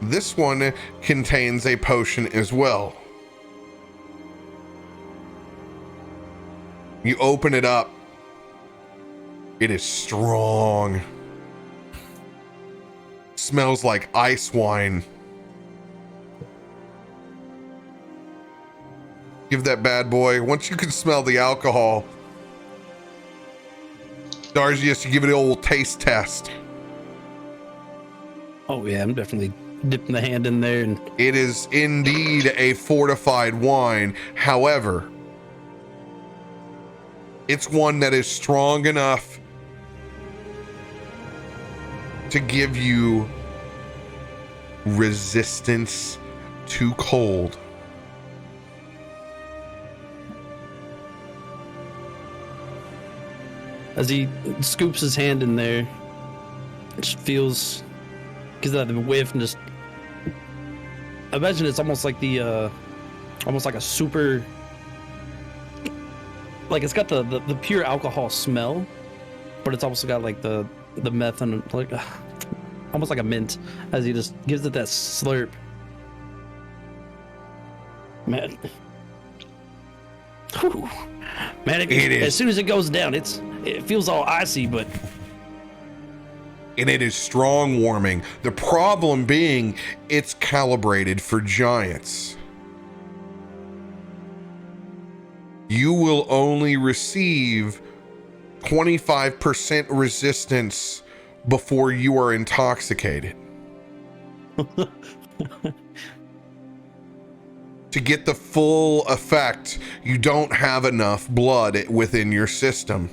S1: This one contains a potion as well. You open it up. It is strong. Smells like ice wine. Give that bad boy. Once you can smell the alcohol, Darcy has to give it an old taste test.
S8: Oh yeah, I'm definitely dipping the hand in there and
S1: It is indeed a fortified wine. However, it's one that is strong enough to give you resistance to cold.
S8: as he scoops his hand in there, it just feels, gives that a whiff and just, I imagine it's almost like almost like a super, like it's got the pure alcohol smell, but it's also got like the meth and like almost like a mint as he just gives it that slurp. Man. Whew. Man,
S1: It is.
S8: as soon as it goes down, it feels all icy, but
S1: And it is strong warming. The problem being it's calibrated for giants. You will only receive 25% resistance before you are intoxicated. To get the full effect, you don't have enough blood within your system.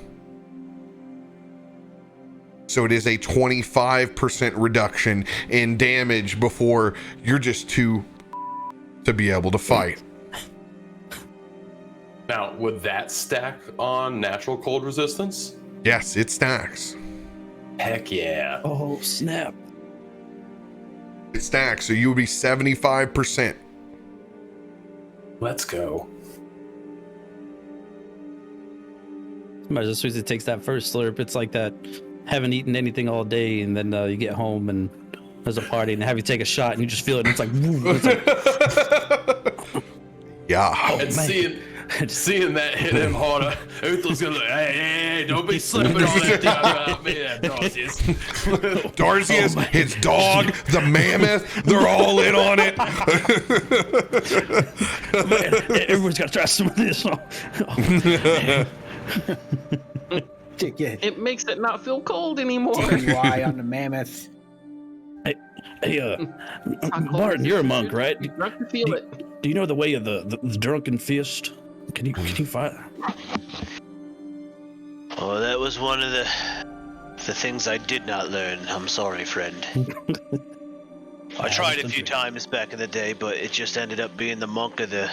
S1: So it is a 25% reduction in damage before you're just too to be able to fight.
S9: Now, would that stack on natural cold resistance?
S1: Yes, it stacks.
S9: Heck yeah.
S8: oh snap.
S1: It stacks, so you would be 75%.
S9: Let's go.
S8: Imagine as soon as it takes that first slurp, it's like that, haven't eaten anything all day, and then you get home and there's a party and have you take a shot and you just feel it and it's like, woo, it's like
S1: Yeah.
S9: And seeing that hit him harder, Uthel's gonna like, hey, don't be slipping on that thing about me, that Darcy's.
S1: Darcius, his dog, the mammoth, they're all in on it.
S8: man, everyone's got to try some of this.
S7: Get
S3: It makes it not feel cold anymore.
S7: DUI on the mammoth.
S8: Hey, Martin, you're a monk, right?
S3: Drunk to feel it.
S8: Do you know the way of the drunken fist? Can you fight?
S11: Oh, that was one of the things I did not learn. I'm sorry, friend. I tried a few times back in the day, but it just ended up being the monk of the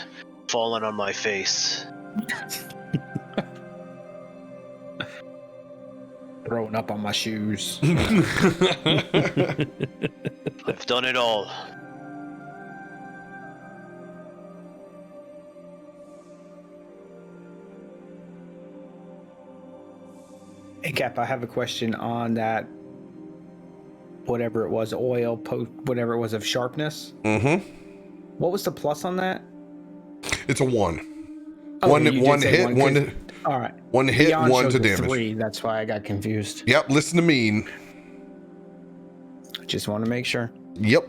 S11: falling on my face.
S7: Throwing up on my shoes.
S11: I've done it all.
S7: Hey, Cap, I have a question on that. Whatever it was, oil, whatever it was of sharpness.
S1: Mm-hmm.
S7: What was the plus on that?
S1: It's a 1.
S7: Oh,
S1: one
S7: you
S1: one
S7: did say
S1: hit,
S7: one,
S1: one
S7: 'cause-
S1: to,
S7: all right.
S1: one hit,
S7: Beyond
S1: 1
S7: showed
S1: to
S7: the
S1: damage.
S7: 3, that's why I got confused.
S1: Yep, listen to me.
S7: Just want to make sure.
S1: Yep.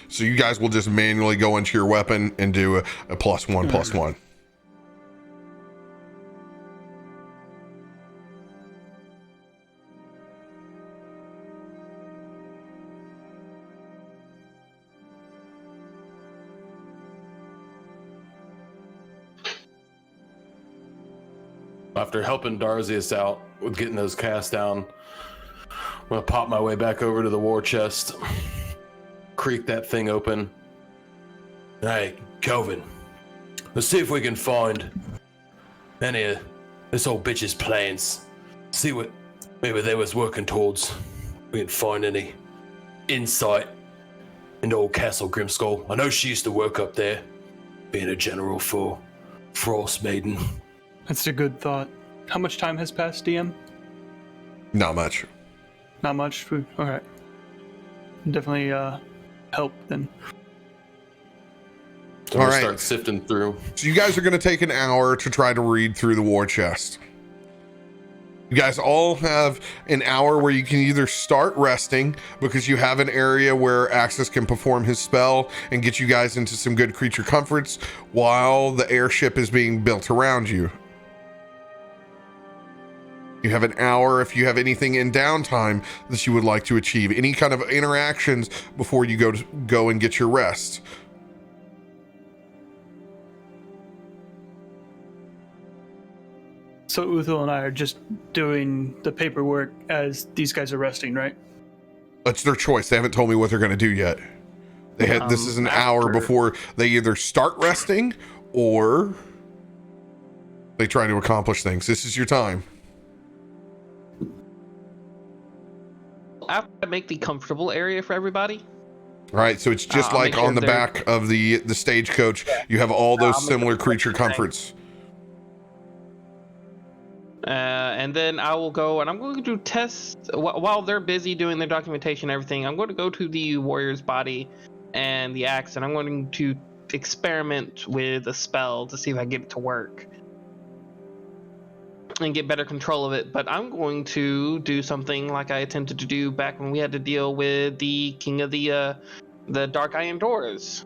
S1: So you guys will just manually go into your weapon and do a +1 +1.
S2: After helping Darzius out with getting those cast down, I'm gonna pop my way back over to the war chest, creak that thing open. Hey, Kelvin, let's see if we can find any of this old bitch's plans. See what maybe they was working towards. We can find any insight into old Castle Grimskull. I know she used to work up there, being a general for Frostmaiden.
S6: That's a good thought. How much time has passed, DM?
S1: Not much.
S6: Not much. All right. Definitely help then.
S2: So
S1: All
S2: we'll
S1: right.
S2: start sifting through.
S1: So you guys are going to take an hour to try to read through the war chest. You guys all have an hour where you can either start resting because you have an area where Axis can perform his spell and get you guys into some good creature comforts while the airship is being built around you. You have an hour if you have anything in downtime that you would like to achieve, any kind of interactions before you go and get your rest.
S6: So Uthul and I are just doing the paperwork as these guys are resting, right?
S1: It's their choice. They haven't told me what they're going to do yet. They had this is an hour before they either start resting or they try to accomplish things. This is your time.
S3: After I make the comfortable area for everybody.
S1: All right, so it's just like on the back of the stagecoach. You have all those similar creature comforts.
S3: And then I will go and I'm going to do tests while they're busy doing their documentation and everything. I'm going to go to the warrior's body and the axe, and I'm going to experiment with a spell to see if I get it to work and get better control of it. But I'm going to do something like I attempted to do back when we had to deal with the king of the Dark Iron Doors.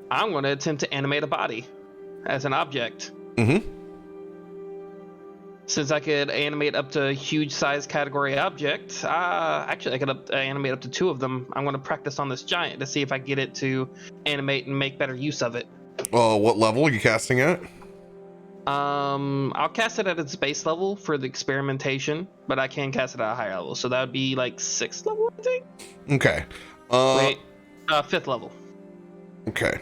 S3: I'm going to attempt to animate a body as an object.
S1: Mm-hmm.
S3: Since I could animate up to huge size category object, actually I could animate up to 2 of them. I'm going to practice on this giant to see if I get it to animate and make better use of it.
S1: What level are you casting at?
S3: I'll cast it at its base level for the experimentation, but I can cast it at a higher level. So that would be like 6th level, I think.
S1: Okay.
S3: Wait, 5th level.
S1: Okay.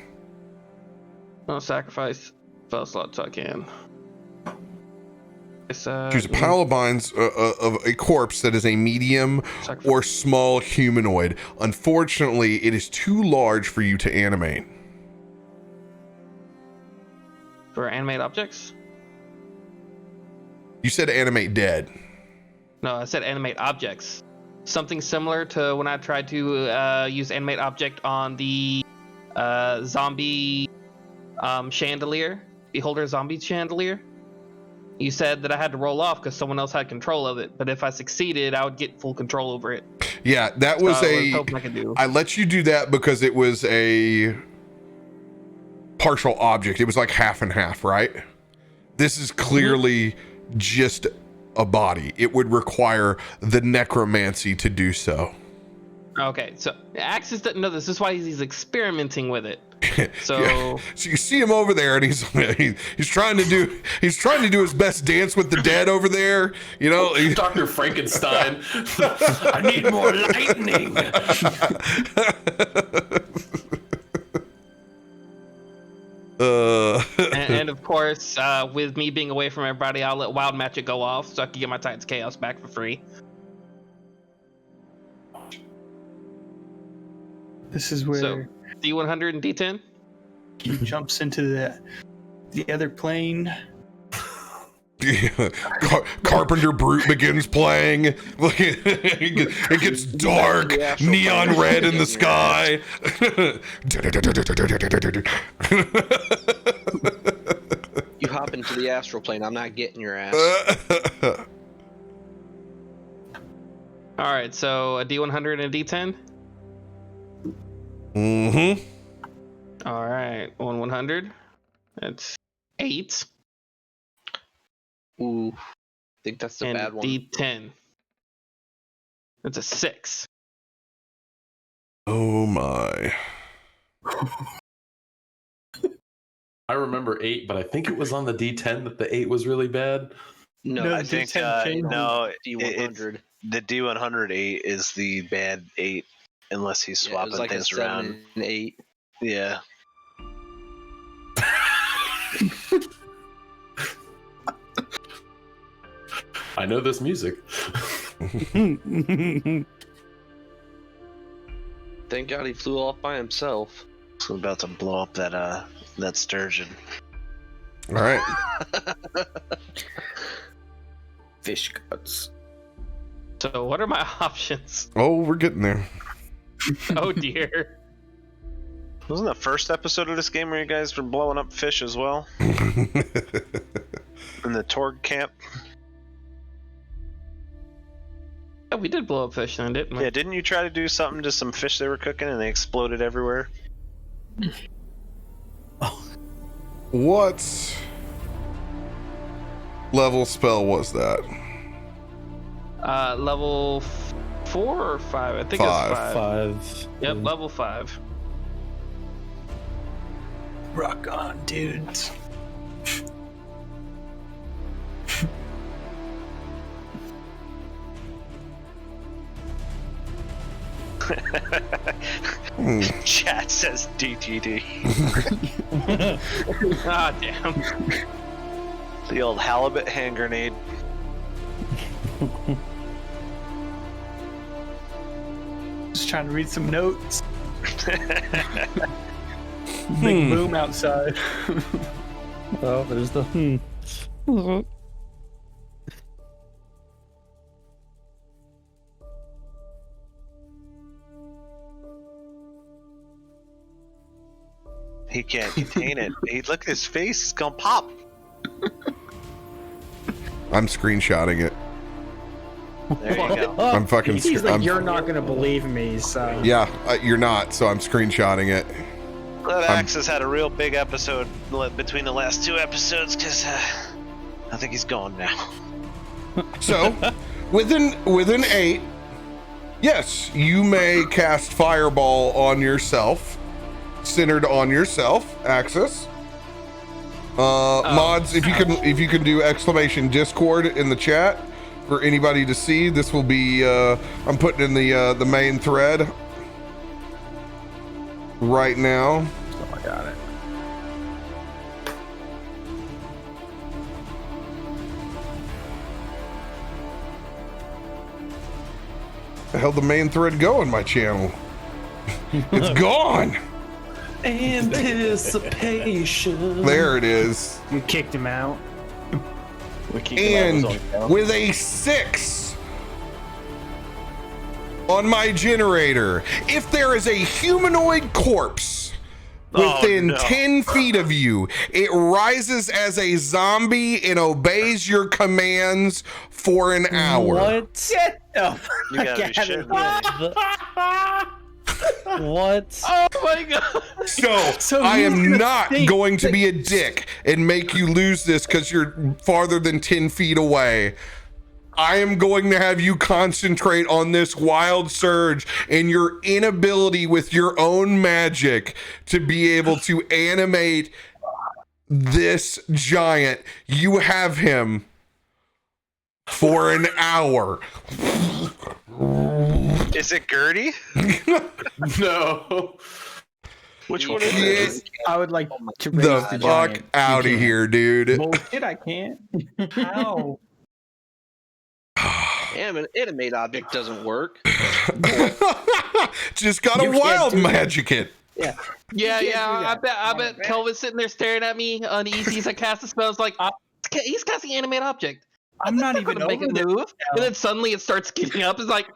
S3: I'll sacrifice spell slot so I can.
S1: Choose a pile of binds of a corpse that is a medium or small humanoid. Unfortunately, it is too large for you to animate.
S3: For animate objects?
S1: You said animate dead.
S3: No, I said animate objects. Something similar to when I tried to use animate object on the zombie chandelier, beholder zombie chandelier. You said that I had to roll off because someone else had control of it, but if I succeeded, I would get full control over it.
S1: Yeah, that was I let you do that because it was a partial object. It was like half and half, right? This is clearly just a body. It would require the necromancy to do so.
S3: Okay, so Axis doesn't know this. This is why he's experimenting with it. So,
S1: yeah. So you see him over there, and he's trying to do his best dance with the dead over there. You know,
S9: Dr. Frankenstein. I need more lightning.
S3: and of course, with me being away from everybody, I'll let Wild Magic go off so I can get my Titans Chaos back for free.
S6: This is where
S3: So, D100 and D10?
S6: he jumps into the other plane.
S1: Carpenter Brute begins playing. It gets dark, neon red in the sky.
S4: You hop into the astral plane. I'm not getting your ass.
S3: All right, so a D100 and a D10?
S1: Mm-hmm.
S3: All right, 100. That's 8.
S4: Ooh, I think that's the
S3: And
S4: bad one.
S3: D10. That's a 6.
S1: Oh my.
S9: I remember 8, but I think it was on the D10 that the 8 was really bad.
S4: No,
S5: I think
S4: D100.
S5: The D100 8 is the bad 8, unless he's swapping
S4: it was like
S5: things
S4: a 7
S5: around.
S4: and 8.
S5: Yeah.
S9: I know this music.
S4: Thank God he flew off by himself.
S5: So I'm about to blow up that sturgeon.
S1: All right.
S7: Fish guts.
S3: So what are my options?
S1: Oh, we're getting there.
S3: Oh dear.
S5: Wasn't the first episode of this game where you guys were blowing up fish as well? In the Torg camp?
S3: Yeah, we did blow up fish then, didn't we?
S5: Yeah, didn't you try to do something to some fish they were cooking and they exploded everywhere?
S1: What level spell was that?
S3: Level 4 or 5? I think
S1: Five.
S3: it's 5.
S8: 5.
S3: Yep, level 5.
S6: Rock on, dudes.
S5: Chat says DTD.
S3: Ah, damn.
S5: The old halibut hand grenade.
S6: Just trying to read some notes. Big boom outside.
S8: Oh, there's the
S5: He can't contain it. Look at his face. It's gonna pop.
S1: I'm screenshotting it.
S5: There you go.
S1: I'm fucking.
S7: He's like,
S1: I'm-
S7: you're not gonna believe me, so.
S1: Yeah, you're not. So I'm screenshotting it.
S5: That Axis had a real big episode between the last 2 episodes because I think he's gone now.
S1: So, within 8, yes, you may cast Fireball on yourself, centered on yourself, Axis. Mods, if you can do exclamation Discord in the chat for anybody to see, this will be I'm putting in the main thread right now.
S7: Oh, I got it.
S1: The hell, the main thread go in my channel? It's gone.
S9: Anticipation.
S1: There it is.
S7: We kicked him out.
S1: And with a 6 on my generator, if there is a humanoid corpse within 10 feet of you, it rises as a zombie and obeys your commands for an hour.
S8: What?
S7: Get the
S5: You gotta be
S7: fuck out
S5: shitting
S7: of
S5: me.
S8: What?
S3: Oh my god!
S1: So I am not going to be a dick and make you lose this because you're farther than 10 feet away. I am going to have you concentrate on this wild surge and your inability with your own magic to be able to animate this giant. You have him for an hour.
S5: Is it Gertie?
S9: No.
S5: Which one is it?
S7: I would like to raise
S1: The
S7: the
S1: fuck
S7: giant.
S1: out of here, dude.
S7: Bullshit, I can't. How?
S4: Animate object doesn't work.
S1: Just got
S7: You
S1: a
S7: can't
S1: wild
S7: do that.
S1: magic it.
S7: Yeah.
S3: Yeah,
S7: You can't
S3: yeah.
S7: do that.
S3: I bet Kelvin's sitting there staring at me uneasy as I cast the spell. It's like he's casting animate object.
S6: I'm not even
S3: gonna make it
S6: over there
S3: move,
S6: now.
S3: and then suddenly it starts getting up. It's like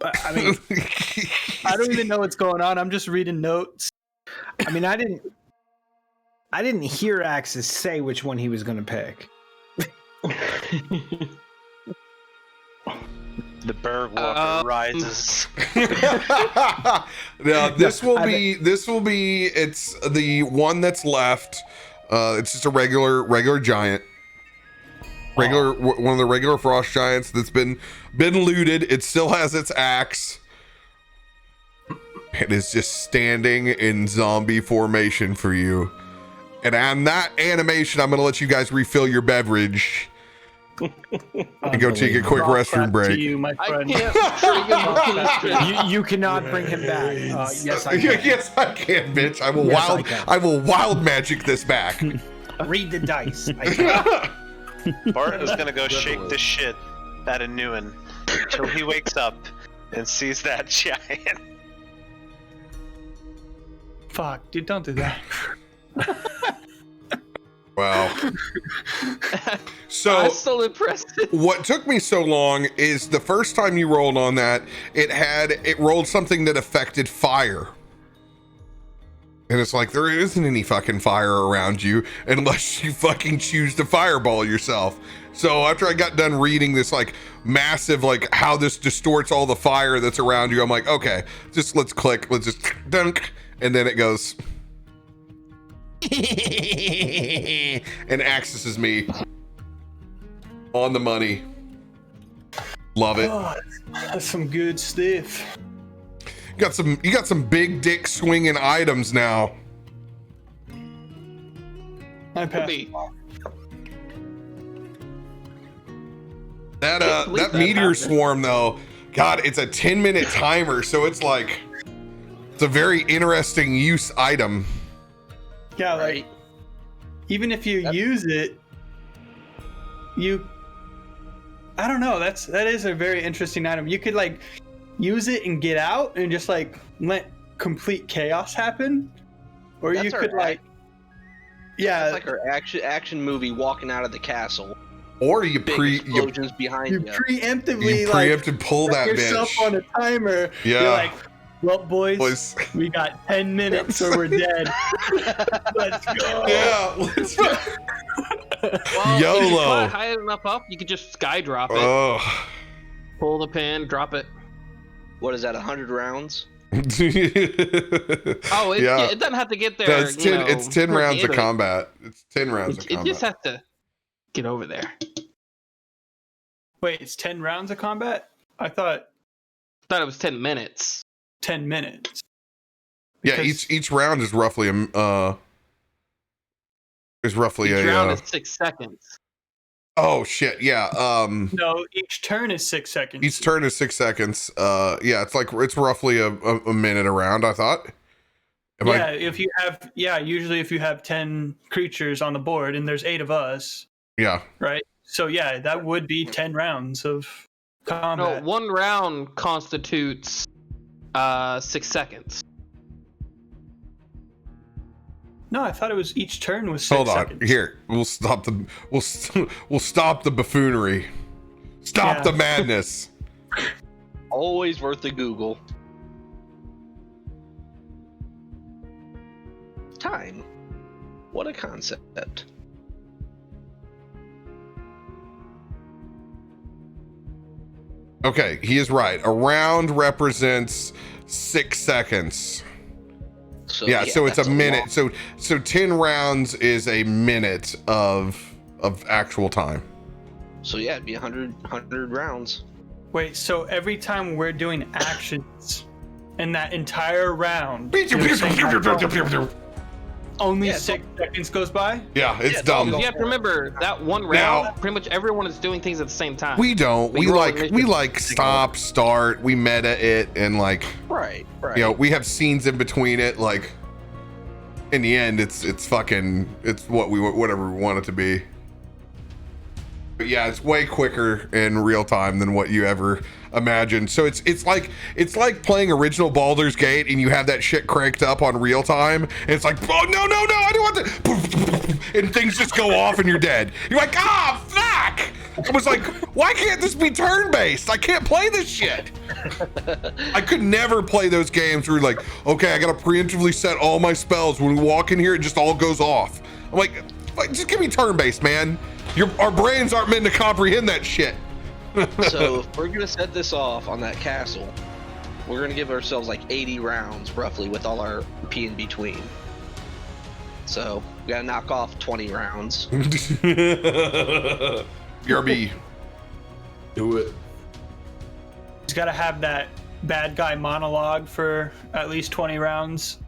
S6: I mean, I don't even know what's going on. I'm just reading notes.
S7: I mean, I didn't hear Axis say which one he was going to pick.
S5: The Berg Walker rises.
S1: Now this will be it's the one that's left. It's just a regular giant. One of the regular frost giants that's been looted. It still has its axe. It is just standing in zombie formation for you. And on that animation, I'm gonna let you guys refill your beverage. And go take a quick restroom
S6: To
S1: break.
S6: you, my
S3: I
S6: friend.
S3: can't friggin'
S7: You cannot bring him back. Yes, I can.
S1: Yes, I can, bitch. I will
S7: Yes,
S1: I will wild magic this back.
S7: Read the dice. I can.
S5: Bart is gonna go shake the shit out of Newen until he wakes up and sees that giant.
S6: Fuck, dude, don't do that.
S1: Wow. So
S3: I'm still impressed.
S1: what took me so long is the first time you rolled on that, it rolled something that affected fire. And it's like, there isn't any fucking fire around you unless you fucking choose to fireball yourself. So after I got done reading this like massive, like how this distorts all the fire that's around you, I'm like, okay, let's click, let's just dunk. And then it goes and accesses me on the money. Love it.
S6: Oh, that's some good stuff.
S1: You got some big dick swinging items now.
S6: I passed.
S1: That meteor swarm though, God, it's a 10-minute timer, so it's like it's a very interesting use item.
S6: Yeah, like even if you use it, I don't know. That is a very interesting item. You could like use it and get out and just like let complete chaos happen, or
S4: That's
S6: you could like, yeah,
S4: it's like our action movie walking out of the castle.
S1: Or you
S4: explosions behind you.
S6: preemptively
S1: pull that
S6: yourself
S1: bitch
S6: on a timer.
S1: Yeah.
S6: You're like, well, boys, we got 10 minutes or we're dead. Let's go.
S1: Yeah, let's go.
S3: Well,
S1: YOLO.
S3: If you fly high enough up, you could just sky drop it.
S1: Oh.
S3: Pull the pin, drop it.
S4: What is that? 100 rounds?
S3: Oh, it doesn't have to get there.
S1: No, it's 10 rounds of combat. It's 10 rounds of combat.
S3: It just has to get over there.
S6: Wait, it's 10 rounds of combat? I thought
S3: it was 10 minutes.
S6: 10 minutes.
S1: Yeah, each round is roughly
S3: Each round is 6 seconds.
S1: Oh shit, yeah.
S6: No, each turn is 6 seconds.
S1: Each turn is 6 seconds. Yeah, it's roughly a minute a round, I thought.
S6: Usually if you have 10 creatures on the board and there's 8 of us.
S1: Yeah.
S6: Right? So yeah, that would be 10 rounds of combat.
S3: No, 1 round constitutes 6 seconds.
S6: No, I thought it was each turn was 6 seconds.
S1: Hold on. Here, we'll stop the buffoonery. Stop the madness.
S4: Always worth the Google. Time. What a concept.
S1: Okay, he is right. A round represents 6 seconds.
S4: So,
S1: So it's a
S4: that's
S1: minute.
S4: long-
S1: So 10 rounds is a minute of actual time.
S4: So yeah, it'd be 100 rounds.
S6: Wait, so every time we're doing actions in that entire round, only 6 seconds goes by?
S1: Yeah, it's dumb.
S3: You have to remember that one round. Pretty much everyone is doing things at the same time.
S1: We don't. We
S3: roll
S1: like
S3: initiative.
S1: stop, start. We meta it, and like
S4: Right.
S1: we have scenes in between it. Like in the end, it's whatever we want it to be. But yeah, it's way quicker in real time than what you ever imagined. So it's like playing original Baldur's Gate and you have that shit cranked up on real time. And it's like, oh no, I don't want to, and things just go off and you're dead. You're like, fuck! I was like, why can't this be turn-based? I can't play this shit. I could never play those games where you're like, okay, I gotta preemptively set all my spells. When we walk in here, it just all goes off. I'm like just give me turn-based, man. Our brains aren't meant to comprehend that shit.
S4: So if we're gonna set this off on that castle, we're gonna give ourselves like 80 rounds roughly with all our P in between. So we gotta knock off 20 rounds.
S1: BRB.
S9: Do it.
S6: He's got to have that bad guy monologue for at least 20 rounds.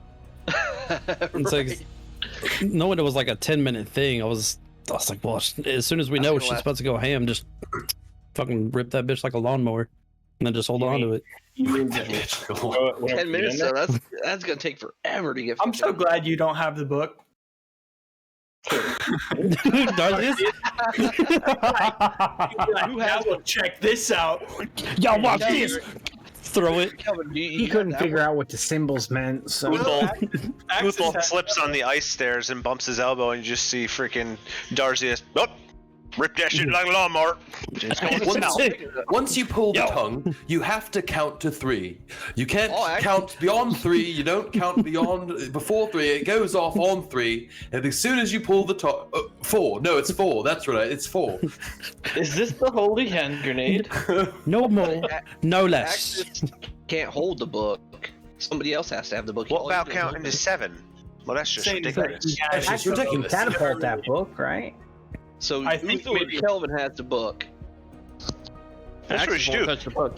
S8: It's like, knowing it was like a 10-minute thing, I was like, well, as soon as we know she's about to go ham, just fucking rip that bitch like a lawnmower, and then just hold on to it.
S4: 10 minutes, so that's gonna take forever to get.
S6: I'm so glad you don't have the book. Check this out.
S8: Y'all watch this. Throw it.
S7: He couldn't figure out what the symbols meant, so
S5: Uthal slips on the ice stairs and bumps his elbow, and you just see freaking Darcy just, rip that shit like a lawnmower.
S9: Once you pull the tongue, you have to count to 3. You can't count beyond 3. You don't count before 3. It goes off on 3, and as soon as you pull the tongue, 4. No, it's 4. That's right. It's 4.
S10: Is this the holy hand grenade?
S8: No more, no less.
S4: Axis can't hold the book. Somebody else has to have the book.
S5: What about counting to 7? Well, that's just ridiculous.
S9: That's just ridiculous.
S7: catapult that book, right?
S4: So
S3: I think
S4: Uthal
S3: maybe
S4: Kelvin has the book.
S5: That's what we should do.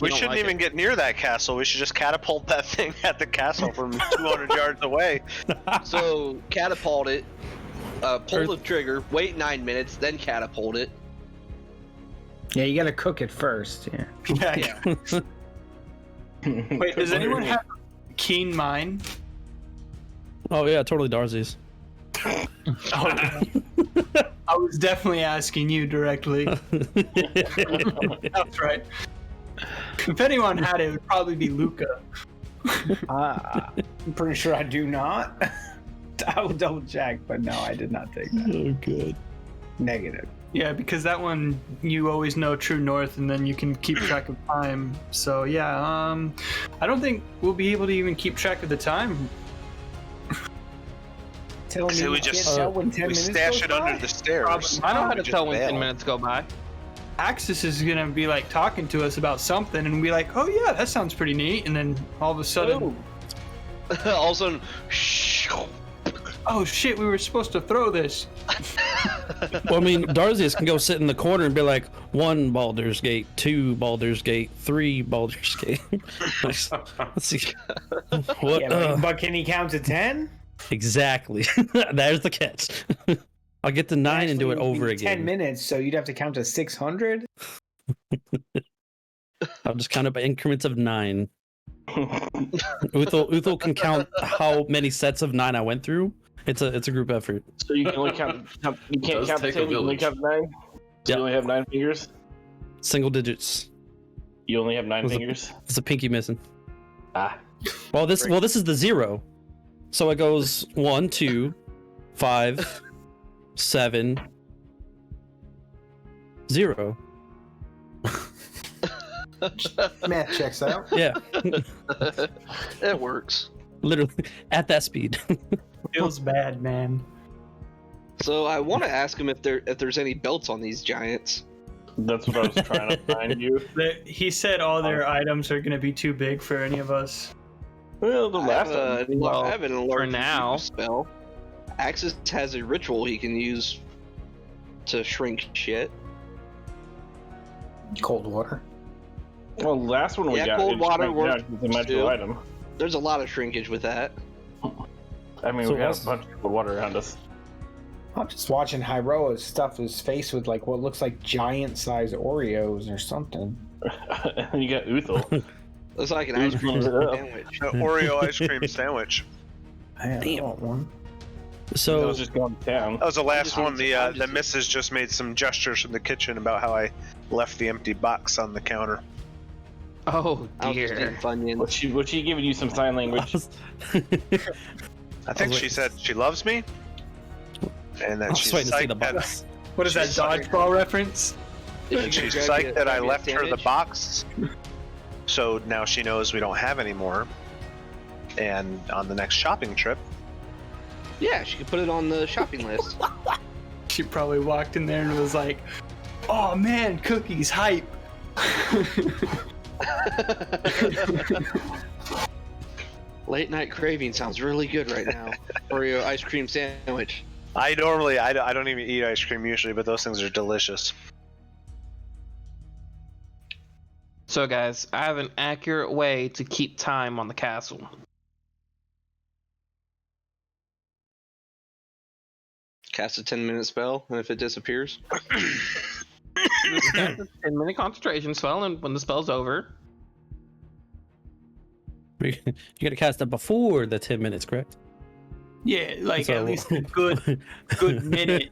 S5: We shouldn't even get near that castle. We should just catapult that thing at the castle from 200 yards away.
S4: So catapult it, pull the trigger, wait 9 minutes, then catapult it.
S7: Yeah, you gotta cook it first. Yeah.
S6: Wait, does anyone have keen mind?
S8: Oh yeah, totally Darcy's.
S6: I was definitely asking you directly. That's right. If anyone had it, it would probably be Luca.
S7: I'm pretty sure I do not. I will double check, but no, I did not take that.
S8: Oh, good.
S7: Negative.
S6: Yeah, because that one you always know true north, and then you can keep track of time. So yeah, I don't think we'll be able to even keep track of the time.
S7: Tell me
S5: we just
S7: when 10 minutes
S5: stash
S7: goes
S5: it
S7: by?
S5: under the stairs.
S3: I know how to
S5: Just
S3: tell when
S5: bail.
S3: 10 minutes go by.
S6: Axis is gonna be like talking to us about something, and be like, "Oh yeah, that sounds pretty neat," and then all of a sudden,
S4: All of a sudden,
S6: oh shit, we were supposed to throw this.
S8: Well, I mean, Darzius can go sit in the corner and be like, 1 Baldur's Gate, 2 Baldur's Gate, 3 Baldur's Gate. Let's see. What?
S7: Yeah, but can he count to 10?
S8: Exactly. There's the catch. I'll get to 9 and do it over again.
S7: 10 minutes, so you'd have to count to 600?
S8: I'll just count it by increments of 9. Uthal can count how many sets of 9 I went through. It's a group effort.
S10: So you can only count. You can't count
S9: take
S10: 10.
S9: a
S10: You only
S9: village.
S10: count 9. So you only have 9 fingers.
S8: Single digits.
S10: You only have 9
S8: Was it-
S10: fingers.
S8: It's a pinky missing.
S10: Ah.
S8: Well, this is the 0. So it goes 1, 2, 5, 7, 0.
S12: Math checks out.
S8: Yeah,
S4: it works.
S8: literally at that speed.
S6: Feels bad, man.
S4: So I want to ask him if there's any belts on these giants.
S10: That's what I was trying to find you.
S6: He said all their items are gonna be too big for any of us.
S10: Well, the last one.
S4: I have an
S3: for
S4: enlarge
S3: now.
S4: spell. Axis has a ritual he can use to shrink shit.
S12: Cold water.
S10: Well, last one we got.
S4: cold water
S10: it's
S4: works
S10: a magical
S4: too.
S10: item.
S4: There's a lot of shrinkage with that.
S10: I mean,
S8: So
S10: we have
S8: what's-
S10: a bunch of cold water around us.
S7: I'm just watching Hyroa stuff his face with like what looks like giant-sized Oreos or something.
S10: And you got Uthal.
S4: Looks like an ice cream sandwich.
S5: An Oreo ice cream sandwich.
S7: I want one.
S10: That
S8: So
S10: was just going down.
S5: That was the last
S4: I'm
S5: one.
S4: just-
S5: The missus just made some gestures from the kitchen about how I left the empty box on the counter.
S3: Oh
S4: I was just
S3: dear.
S4: eating Funyuns.
S10: Was she giving you some sign language?
S5: I think she said she loves me, and that
S8: I'm
S5: she's
S8: just waiting to see the
S5: psyched that,
S8: box.
S6: What is that
S5: She's
S6: dodgeball reference?
S5: and she's psyched that I left her the box. So now she knows we don't have any more. And on the next shopping trip,
S4: Yeah, she could put it on the shopping list.
S6: She probably walked in there and was like, "Oh man, cookies hype."
S4: Late night craving sounds really good right now. Oreo ice cream sandwich.
S5: I don't even eat ice cream usually, but those things are delicious.
S3: So guys, I have an accurate way to keep time on the castle.
S4: Cast a 10-minute spell, and if it disappears,
S3: 10-minute concentration spell, and when the spell's over,
S8: You gotta cast it before the 10 minutes, correct?
S6: Yeah, like
S8: So-
S6: at least a good minute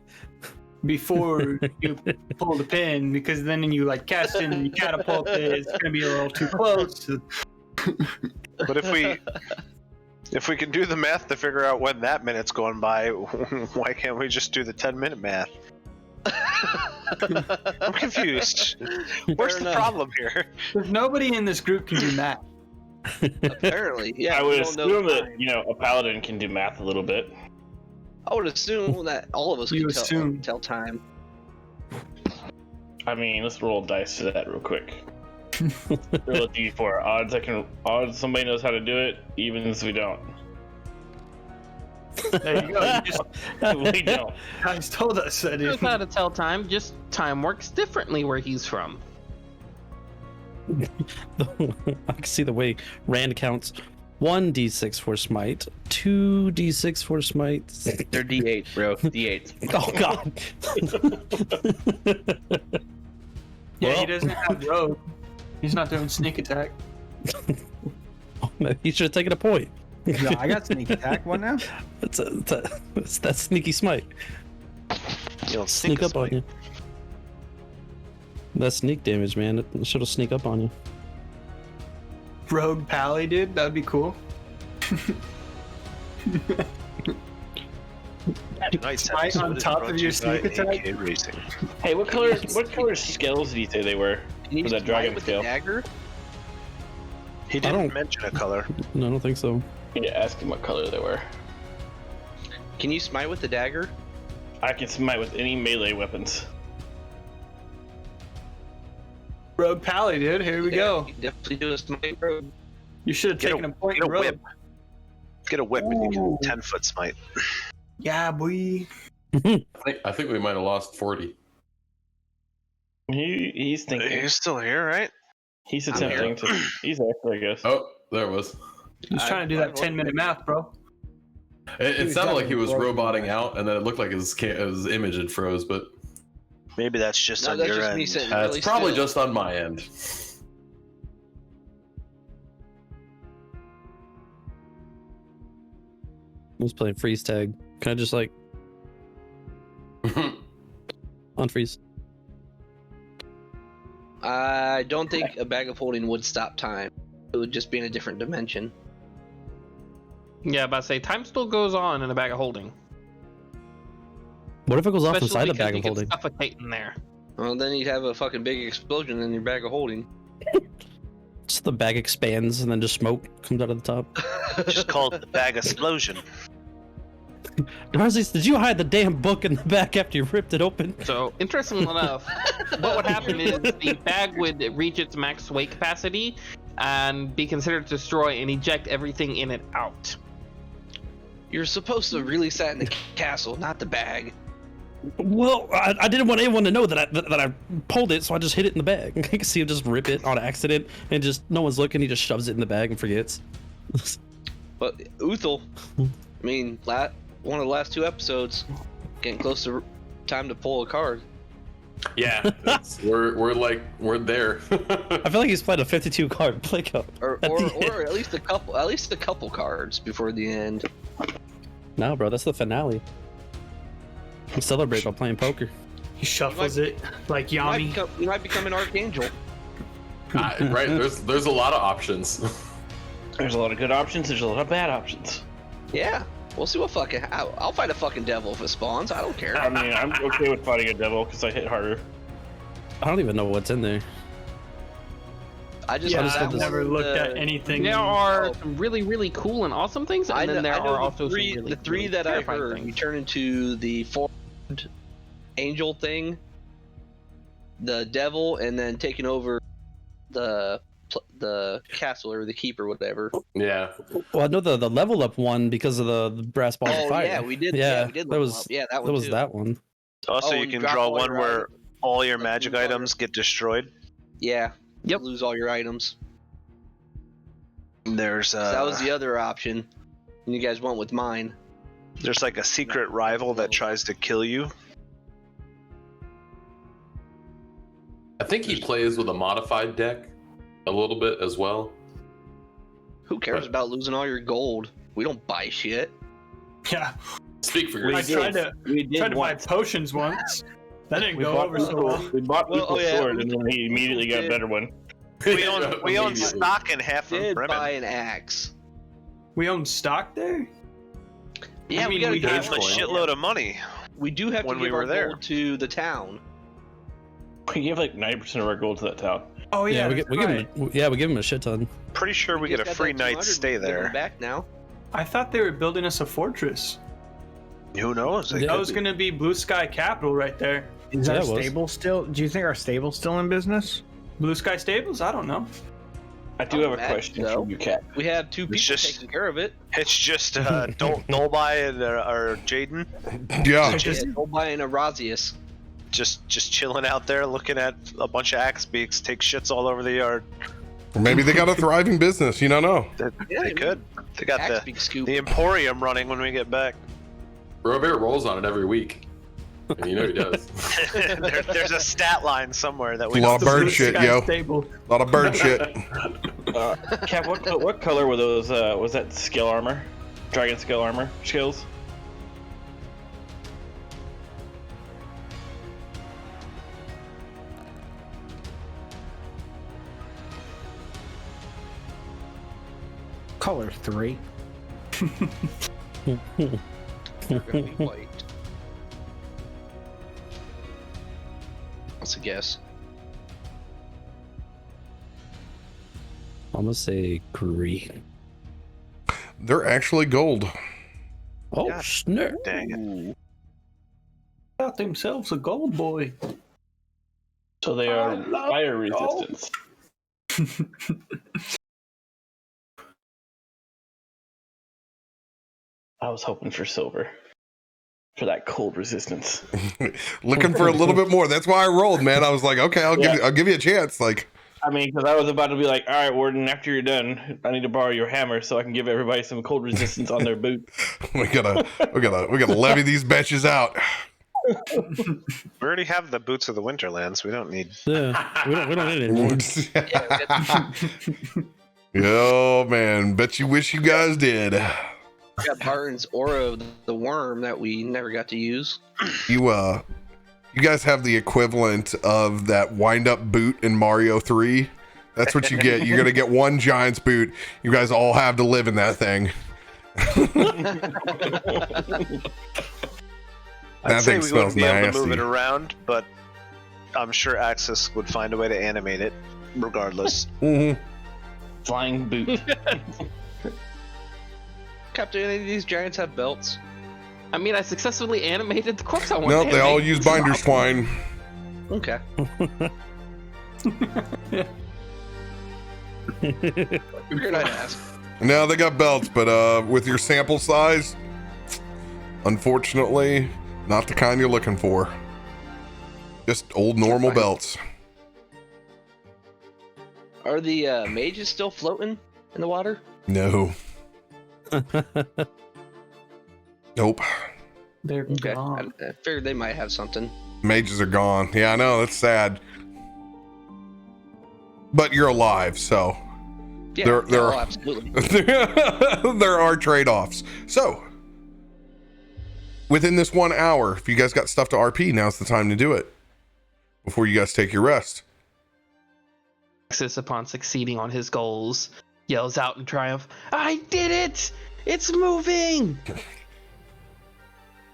S6: before you pull the pin, because then you like cast it and you catapult it. It's gonna be a little too close.
S5: But if we can do the math to figure out when that minute's going by, why can't we just do the 10-minute math? I'm confused. Where's
S4: Fair
S5: the
S4: enough.
S5: problem here?
S6: Because nobody in this group can do math.
S4: apparently, yeah.
S10: I
S4: we
S10: would
S4: don't know
S10: assume
S4: the
S10: that
S4: time.
S10: a paladin can do math a little bit.
S4: I would assume that all of us
S6: You
S4: can
S6: assume.
S4: tell time.
S10: I mean, let's roll dice to that real quick. Roll a d4. Odds somebody knows how to do it, evens we don't.
S6: There you go. You just
S10: We don't.
S6: guys told us that
S3: knows
S6: it.
S3: how to tell time. Just time works differently where he's from.
S8: I can see the way Rand counts 1d6 for smite, 2d6 for smite.
S4: They're D8, bro. D8.
S8: Oh god.
S6: Yeah,
S8: Well.
S6: he doesn't have rogue. He's not doing sneak attack.
S8: He should have taken a point.
S7: No, I got sneak attack. What now?
S8: That's sneaky smite.
S5: You don't
S8: Sneak up on you. That's sneak damage, man. It should have sneak up on you.
S6: Rogue Pally, dude. That'd be cool.
S5: Nice
S6: Right
S5: episode
S6: on
S5: is
S6: top
S5: brought
S6: of
S5: to
S6: your
S5: you by
S6: sneak attack?
S5: AK Racing.
S10: Hey, what color scales did you say they were?
S4: Can you
S10: For that
S4: smite
S10: dragon
S4: with
S10: scale.
S4: the dagger?
S5: He
S8: don't-
S5: didn't mention a color.
S8: No, I don't think so.
S10: Yeah, ask him what color they were.
S4: Can you smite with the dagger?
S10: I can smite with any melee weapons.
S6: Rogue Pally, dude. Here we go.
S4: You can definitely do a smite, bro.
S6: You should have
S5: Get a-
S6: taken a point
S5: get a
S6: in Rogue.
S5: whip. Get a whip and you
S6: Ooh.
S5: can 10-foot smite.
S6: Yeah, boy.
S9: I think we might have lost 40.
S10: He's thinking.
S5: He's still here, right?
S10: He's
S4: I'm
S10: attempting to. He's actually, I guess.
S9: Oh, there it was.
S6: He's trying to do that 10-minute math, bro.
S9: It sounded like he was
S7: definitely
S9: roboting out, and then it looked like his image had froze, but
S5: Maybe that's just
S4: No,
S5: on
S4: that's
S5: your
S4: just me
S5: end.
S4: sitting
S9: it's
S4: really
S9: probably
S4: still.
S9: just on my end.
S8: I was playing freeze tag. Can I just like unfreeze?
S4: I don't think a bag of holding would stop time. It would just be in a different dimension.
S3: Yeah, about to say time still goes on in a bag of holding.
S8: What if it goes off
S3: Especially
S8: inside the
S3: because
S8: bag
S3: you
S8: of
S3: can
S8: holding?
S3: suffocate in there.
S4: Well, then you'd have a fucking big explosion in your bag of holding.
S8: Just the bag expands and then just smoke comes out of the top.
S5: Just called the bag explosion.
S8: Darcy, did you hide the damn book in the back after you ripped it open?
S3: So, interestingly enough, what would happen is the bag would reach its max weight capacity, and be considered to destroy and eject everything in it out.
S4: You're supposed to really sat in the castle, not the bag.
S8: Well, I didn't want anyone to know that I pulled it, so I just hid it in the bag. I can see him just rip it on accident, and just no one's looking. He just shoves it in the bag and forgets.
S4: But Uthal, I mean, one of the last 2 episodes, getting close to time to pull a card.
S9: Yeah, we're there.
S8: I feel like he's played a 52 card play card.
S4: Or at least a couple cards before the end.
S8: No, bro, that's the finale. We celebrate by playing poker.
S6: He shuffles it like Yami.
S4: You might become an archangel.
S9: Right, there's a lot of options.
S5: There's a lot of good options. There's a lot of bad options.
S4: Yeah, we'll see what fucking. I'll fight a fucking devil if it spawns. I don't care.
S5: I mean, I'm okay with fighting a devil because I hit harder.
S8: I don't even know what's in there.
S6: I've never looked at anything.
S3: There are some really, really cool and awesome things, and then there are also
S4: the three that I heard. You turn into the formed angel thing, the devil, and then taking over the castle or the keep or whatever.
S9: Yeah.
S8: Well, I know the level up one because of the brass balls of fire.
S4: Yeah, we did.
S8: Yeah,
S4: we did
S8: that was
S4: up. Yeah, that one.
S8: Was
S4: too.
S8: that one.
S5: Also, you
S4: and
S5: can
S4: drop
S5: draw
S4: all
S5: one
S4: your
S5: where
S4: items.
S5: all your magic items get destroyed.
S4: Yeah.
S3: Yep.
S4: Lose all your items.
S5: There's
S4: So that was the other option. And you guys went with mine.
S5: There's like a secret rival that tries to kill you.
S9: I think he plays with a modified deck a little bit as well.
S4: Who cares about losing all your gold? We don't buy shit.
S6: Yeah.
S9: Speak for
S6: I
S9: yourself.
S6: tried to buy potions once. That didn't go over so well.
S5: We bought
S4: Well,
S5: Uthul's sword, and then he immediately got a better one. We own stock in half of
S4: Did
S5: Bremen.
S4: buy an axe.
S6: We own stock there?
S4: Yeah,
S6: I mean,
S4: we
S6: we
S4: gotta
S5: Gave
S4: give
S5: him a shitload of money.
S4: We do have
S5: when
S4: to
S5: we
S4: give
S5: were
S4: our
S5: there.
S4: gold to the town.
S5: We gave like 90% of our gold to that town.
S6: Oh yeah,
S8: we give him a shit ton.
S5: Pretty sure we get a
S4: just got
S5: free
S4: that
S5: night
S4: 200,
S5: stay
S4: we can give them
S5: there.
S4: back now.
S6: I thought they were building us a fortress.
S5: Who knows? They
S6: That
S5: could
S6: was
S5: be.
S6: gonna be Blue Sky Capital right there.
S7: Is our
S8: Yeah, it was.
S7: stable still? Do you think our stable's still in business?
S6: Blue Sky Stables? I don't know.
S5: I do have a
S4: Imagine
S5: question
S4: so.
S5: for you, Cat.
S4: We have 2 people
S5: just-
S4: taking care of it.
S5: It's just Dolby and or Jaden
S1: Yeah.
S4: Just go buy an Arazius.
S5: just chilling out there looking at a bunch of axe beaks take shits all over the yard.
S1: Or maybe they got a thriving business. You don't know.
S5: They could. They got
S4: Axe beak scoop.
S5: the Emporium running when we get back.
S9: RoBear rolls on it every week. And you know he does.
S5: There's a stat line somewhere that
S1: A
S5: we
S1: lot of
S5: don't.
S1: bird
S6: Blue
S1: shit,
S6: Sky
S1: yo.
S6: Stable.
S1: A lot of bird shit.
S5: Cat, what color were those? Was that skill armor? Dragon skill armor skills?
S7: Color 3.
S4: They're gonna be white. That's a guess.
S8: I'm gonna say green.
S1: They're actually gold.
S8: Oh,
S5: God
S8: snap.
S5: Dang it.
S6: Got themselves a gold boy.
S5: So they are fire resistance. I was hoping for silver. For that cold resistance.
S1: Looking for a little bit more. That's why I rolled, man. I was like, okay, I'll give you a chance. Like,
S5: I mean, because I was about to be like, all right, Warden, after you're done, I need to borrow your hammer so I can give everybody some cold resistance on their boot.
S1: we gotta levy these bitches out.
S5: We already have the boots of the Winterlands. We don't need.
S8: Yeah, we don't need it anymore.
S1: Oh man, bet you wish you guys did.
S4: We got Barton's Aura of the worm that we never got to use.
S1: You guys have the equivalent of that wind-up boot in Mario 3. That's what you get. You're gonna get one Giant's boot. You guys all have to live in that thing.
S5: I'd
S1: That
S5: say
S1: thing
S5: we
S1: smells
S5: wouldn't be able to move
S1: nasty.
S5: it around, but I'm sure Axis would find a way to animate it, regardless.
S1: Mm-hmm.
S5: Flying boot.
S4: Captain, any of these giants have belts?
S3: I mean, I successfully animated the corpse I wanted
S1: No,
S3: to
S1: they all
S3: animate.
S1: use binder's twine.
S4: Okay. Figured I'd ask.
S1: No, they got belts, but with your sample size, unfortunately, not the kind you're looking for. Just old normal belts.
S4: Are the mages still floating in the water?
S1: No. Nope.
S7: They're
S4: Okay.
S7: gone.
S4: I figured they might have something.
S1: Mages are gone. Yeah, I know, that's sad. But you're alive, so
S4: Yeah,
S1: there
S4: oh,
S1: are
S4: absolutely.
S1: there are trade-offs. So within this 1 hour, if you guys got stuff to RP, now's the time to do it before you guys take your rest.
S3: Axis, upon succeeding on his goals, yells out in triumph, "I did it! It's moving!"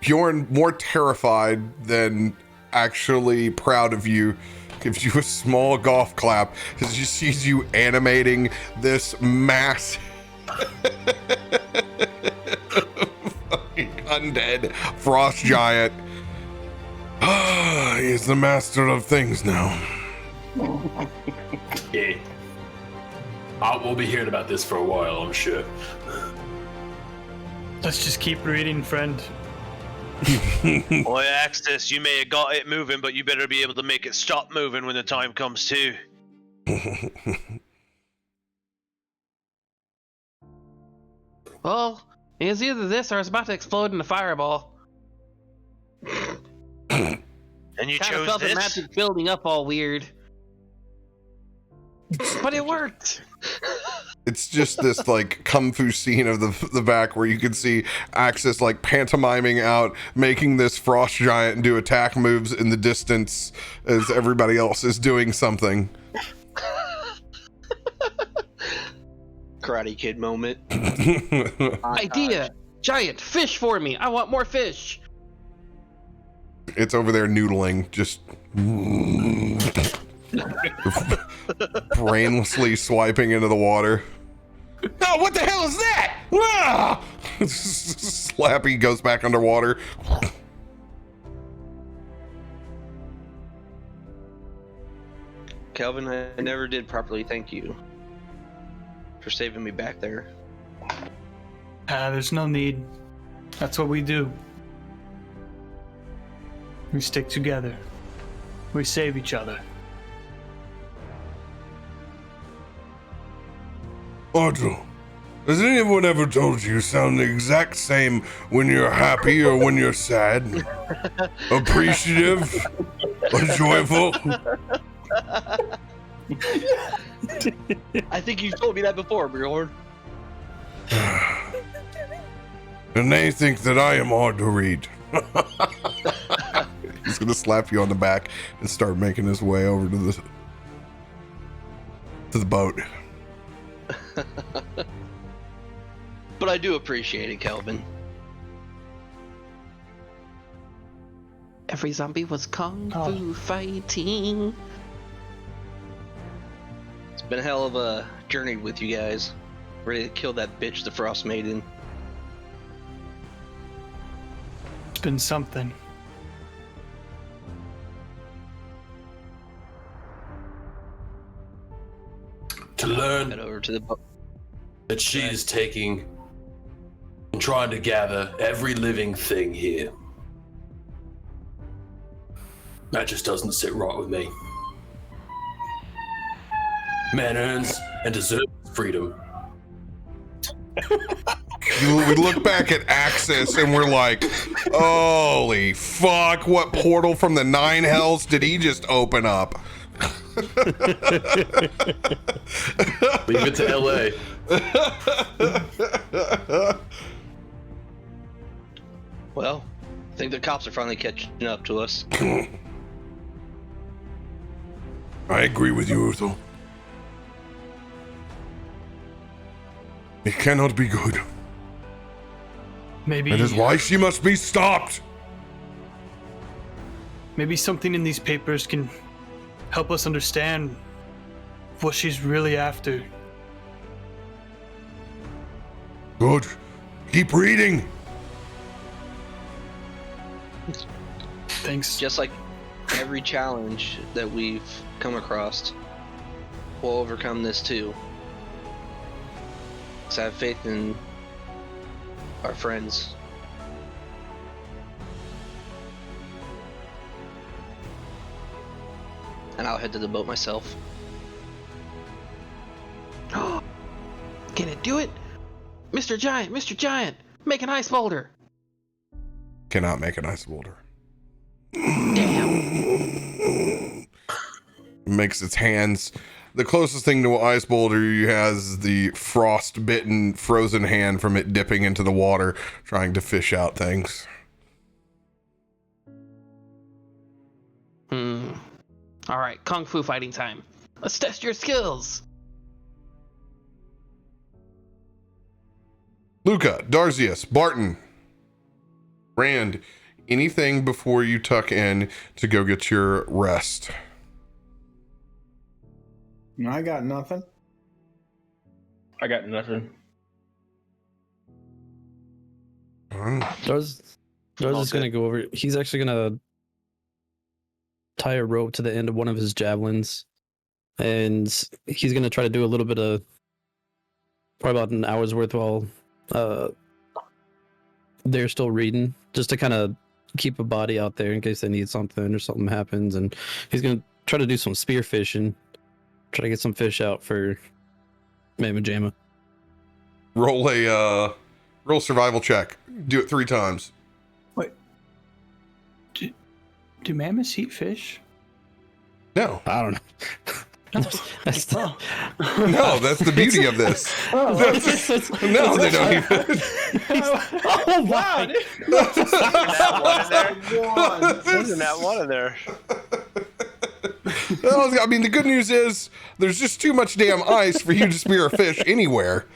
S1: Bjorn, more terrified than actually proud of you, gives you a small golf clap as he sees you animating this mass fucking undead frost giant. He is the master of things now.
S2: Yeah. We'll be hearing about this for a while, I'm sure.
S6: Let's just keep reading, friend.
S11: Boy, Axis, you may have got it moving, but you better be able to make it stop moving when the time comes too.
S3: Well, it's either this or it's about to explode in a fireball.
S11: And you
S3: Kind of
S11: chose
S3: felt the
S11: this?
S3: magic building up all weird. But it worked.
S1: It's just this like kung fu scene of the back where you can see Axis like pantomiming out, making this frost giant do attack moves in the distance as everybody else is doing something.
S4: Karate Kid moment.
S3: Idea! Giant fish for me! I want more fish!
S1: It's over there noodling, just brainlessly swiping into the water. Oh, what the hell is that? Ah! Slappy goes back underwater.
S4: Kelvin, I never did properly thank you for saving me back there.
S6: There's no need. That's what we do. We stick together. We save each other.
S1: Audrey, has anyone ever told you sound the exact same when you're happy or when you're sad? Appreciative? Or joyful?
S4: I think you've told me that before, Bjorn.
S1: And they think that I am hard to read. He's gonna slap you on the back and start making his way over to the boat.
S4: But I do appreciate it, Kelvin.
S3: Every zombie was kung fu fighting.
S4: It's been a hell of a journey with you guys. Ready to kill that bitch, the Frostmaiden.
S6: It's been something.
S2: To learn
S4: Head over to the boat.
S2: that she is taking and trying to gather every living thing here. That just doesn't sit right with me. Man earns and deserves freedom.
S1: We look back at Axis and we're like, holy fuck, what portal from the Nine Hells did he just open up?
S2: Leave it to LA.
S4: Well, I think the cops are finally catching up to us.
S1: I agree with you, Uthal. It cannot be good.
S6: Maybe
S1: That is why she must be stopped.
S6: maybe something in these papers can help us understand what she's really after.
S1: Good. Keep reading.
S6: Thanks.
S4: Just like every challenge that we've come across, we'll overcome this too. Let's have faith in our friends. And I'll head to the boat myself.
S3: Can it do it? Mr. Giant, make an ice boulder.
S1: Cannot make an ice boulder.
S3: Damn.
S1: Makes its hands. The closest thing to an ice boulder you has is the frost-bitten, frozen hand from it dipping into the water, trying to fish out things.
S3: All right, kung fu fighting time. Let's test your skills.
S1: Luca, Darzius, Barton, Rand, anything before you tuck in to go get your rest?
S7: I got nothing.
S10: I got nothing.
S8: Darz is gonna go over. He's actually gonna tie a rope to the end of one of his javelins, and he's gonna try to do a little bit of, probably about an hour's worth while they're still reading, just to kind of keep a body out there in case they need something or something happens. And he's gonna try to do some spear fishing, try to get some fish out for Mama Jama.
S1: Roll survival check. Do it 3 times.
S6: Wait. Do mammoths eat fish?
S1: No.
S8: I don't know. That's
S1: No, that's the beauty of this. No, they don't even.
S8: Oh, wow.
S5: Isn't that one in there?
S1: Well, I mean, the good news is there's just too much damn ice for you to spear a fish anywhere.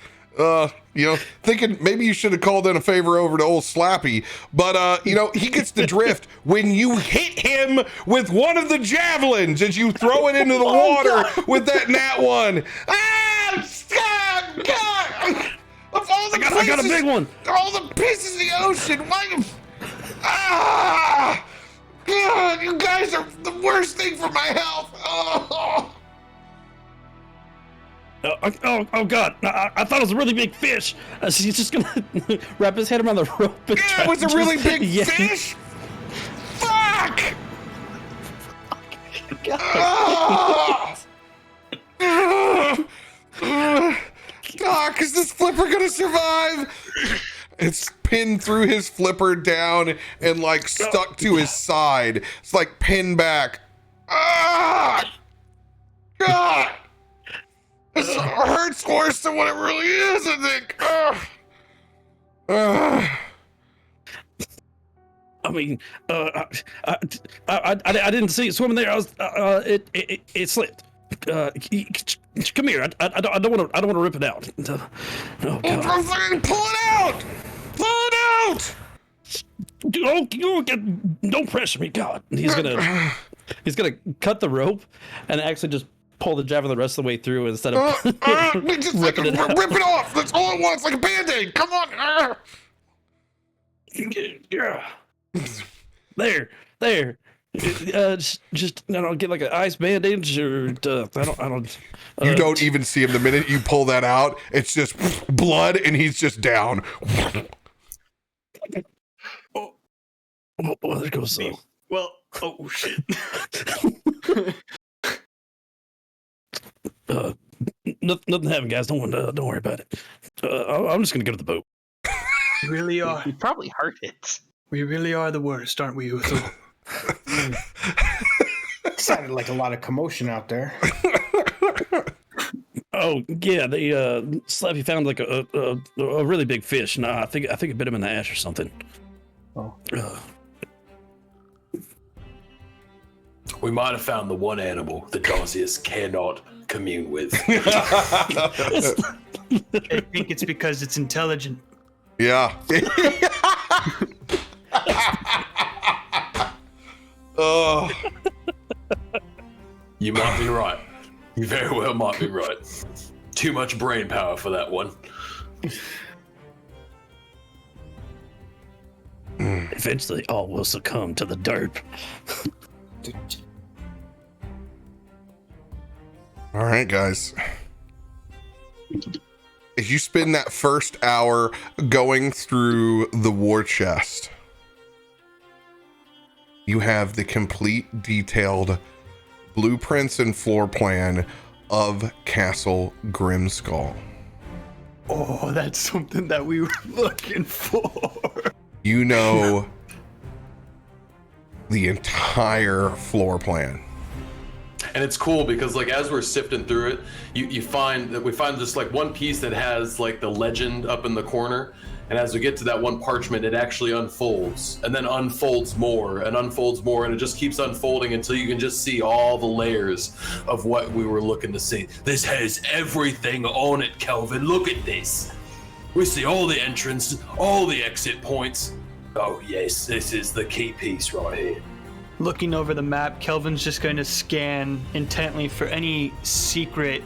S1: Thinking maybe you should have called in a favor over to old Slappy, but he gets the drift when you hit him with one of the javelins as you throw it into the water with that nat one. God! Of all the
S8: I got a big one.
S1: All the pieces of the ocean. Why? God, you guys are the worst thing for my health.
S8: Oh God! I thought it was a really big fish. He's just gonna wrap his head around the rope. And
S1: Yeah, it was a really big fish. Fuck! God, is this flipper gonna survive? It's pinned through his flipper down and like stuck to his side. It's like pinned back. God! It hurts worse than what it really is, I think.
S8: I mean, I didn't see it swimming there. I was, it slipped. Come here. I don't want to rip it out. Oh God.
S1: Pull it out! Pull it out!
S8: Don't pressure me, God. He's gonna cut the rope and actually just pull the javelin the rest of the way through instead of
S1: just rip it off. That's all it wants, like a band-aid. Come on. There.
S8: Just I don't get like an ice bandage or I don't.
S1: You don't even see him the minute you pull that out. It's just blood, and he's just down.
S8: Oh, there goes.
S6: Well, oh shit.
S8: Nothing happened, guys. Don't worry about it. I'm just gonna go to the boat.
S6: We really are.
S3: You probably hurt it.
S6: We really are the worst, aren't we, Uthul?
S7: Sounded like a lot of commotion out there.
S8: Oh yeah, they Slappy found like a really big fish. Nah, I think it bit him in the ass or something.
S7: Oh.
S2: We might have found the one animal that Darzius cannot commune with.
S6: I think it's because it's intelligent.
S1: Yeah. Oh.
S2: You might be right. You very well might be right. Too much brain power for that one.
S8: Eventually, all will succumb to the derp.
S1: All right, guys. as you spend that first hour going through the war chest, you have the complete detailed blueprints and floor plan of Castle Grimskull.
S6: Oh, that's something that we were looking for.
S1: You know the entire floor plan.
S9: And it's cool because like as we're sifting through it, we find this like one piece that has like the legend up in the corner, and as we get to that one parchment, it actually unfolds and then unfolds more, and it just keeps unfolding until you can just see all the layers of what we were looking to see. This has everything on it, Kelvin. Look at this. We see all the entrance, all the exit points. Oh yes, this is the key piece right here.
S6: Looking over the map, Kelvin's just going to scan intently for any secret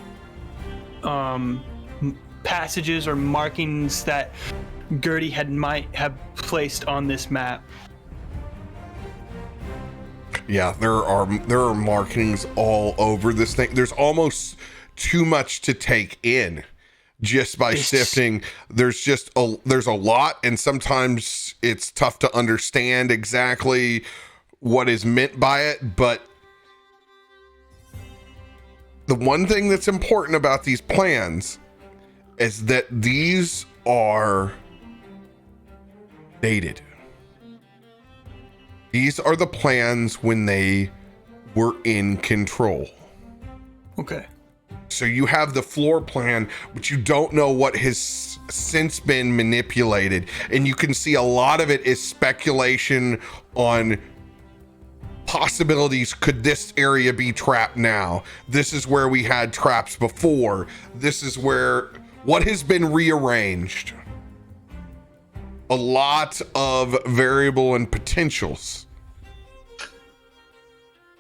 S6: passages or markings that Gertie might have placed on this map.
S1: Yeah, there are markings all over this thing. There's almost too much to take in just by sifting. There's a lot, and sometimes it's tough to understand exactly what is meant by it, but the one thing that's important about these plans is that these are dated. These are the plans when they were in control.
S6: Okay.
S1: So you have the floor plan, but you don't know what has since been manipulated, and you can see a lot of it is speculation on possibilities. Could this area be trapped now? This is where we had traps before. This is where what has been rearranged. A lot of variable and potentials.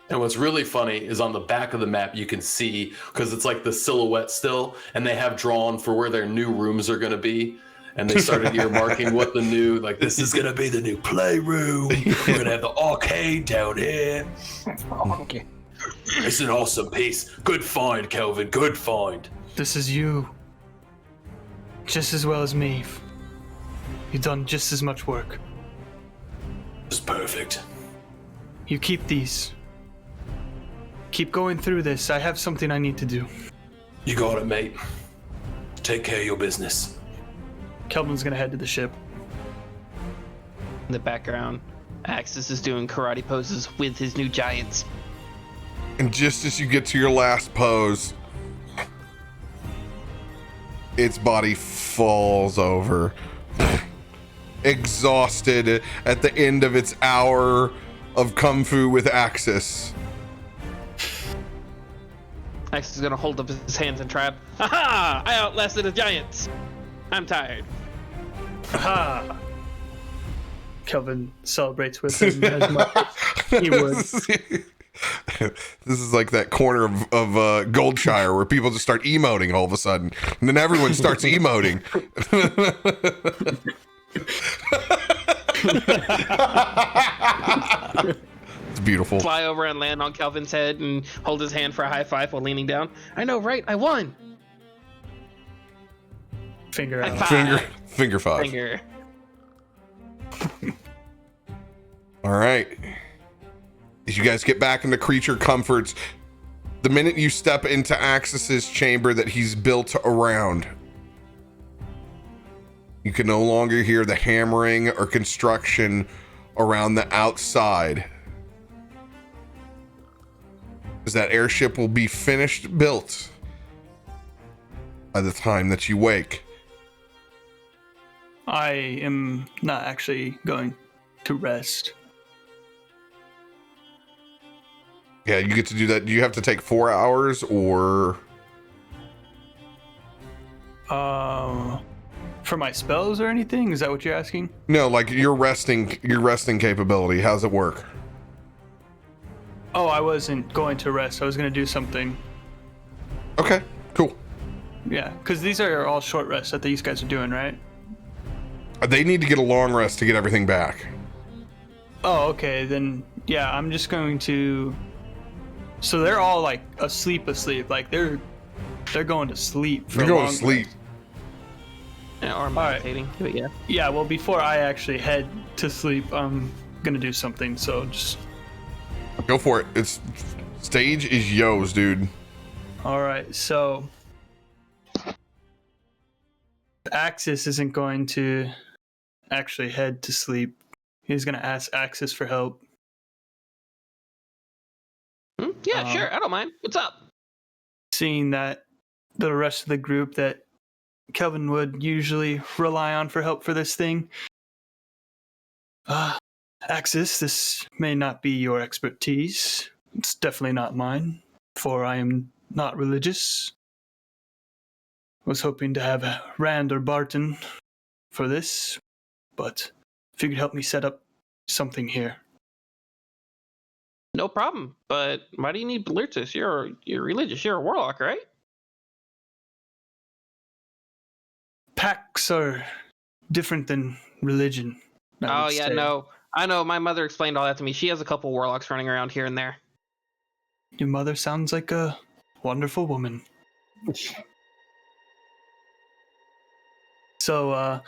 S9: And what's really funny is on the back of the map, you can see, because it's like the silhouette still, and they have drawn for where their new rooms are going to be. And they started earmarking what the new, like, this is going to be the new playroom. We're going to have the arcade down here.
S7: Okay.
S9: It's an awesome piece. Good find, Kelvin. Good find.
S6: This is you. Just as well as me. You've done just as much work.
S9: It's perfect.
S6: You keep these. Keep going through this. I have something I need to do.
S9: You got it, mate. Take care of your business.
S6: Kelvin's gonna head to the ship.
S3: In the background, Axis is doing karate poses with his new giants.
S1: And just as you get to your last pose, its body falls over, exhausted at the end of its hour of kung fu with Axis.
S3: Axis is gonna hold up his hands and trap. Ha! I outlasted the giants. I'm tired.
S6: Aha! Kelvin celebrates with him as much as he would.
S1: This is like that corner of Goldshire where people just start emoting all of a sudden, and then everyone starts emoting. It's beautiful.
S3: Fly over and land on Kelvin's head and hold his hand for a high five while leaning down. I know, right? I won.
S6: Finger out.
S1: Finger five.
S3: Finger.
S1: All right. As you guys get back into creature comforts, the minute you step into Axis's chamber that he's built around, you can no longer hear the hammering or construction around the outside, as that airship will be finished built by the time that you wake.
S6: I am not actually going to rest.
S1: Yeah, you get to do that. Do you have to take 4 hours or?
S6: For my spells or anything? Is that what you're asking?
S1: No, like your resting capability. How's it work?
S6: Oh, I wasn't going to rest. I was going to do something.
S1: Okay, cool.
S6: Yeah, because these are all short rests that these guys are doing, right?
S1: They need to get a long rest to get everything back.
S6: Oh, okay. Then, yeah, I'm just going to... So they're all, like, asleep. Like, they're going to sleep.
S1: They're going to sleep.
S3: Yeah, or meditating. But yeah.
S6: Yeah, well, before I actually head to sleep, I'm gonna do something. So just
S1: Go for it. It's stage is yours, dude.
S6: all right. So Axis isn't going to actually head to sleep. He's gonna ask Axis for help.
S3: Yeah, sure. I don't mind. What's up?
S6: Seeing that the rest of the group that Kelvin would usually rely on for help for this thing. Axis, this may not be your expertise. It's definitely not mine, for I am not religious. Was hoping to have Rand or Barton for this, but if you could help me set up something here.
S3: No problem. But why do you need Blurtus? You're religious. You're a warlock, right?
S6: Pacts are different than religion.
S3: Oh yeah, no. I know. My mother explained all that to me. She has a couple warlocks running around here and there.
S6: Your mother sounds like a wonderful woman. So,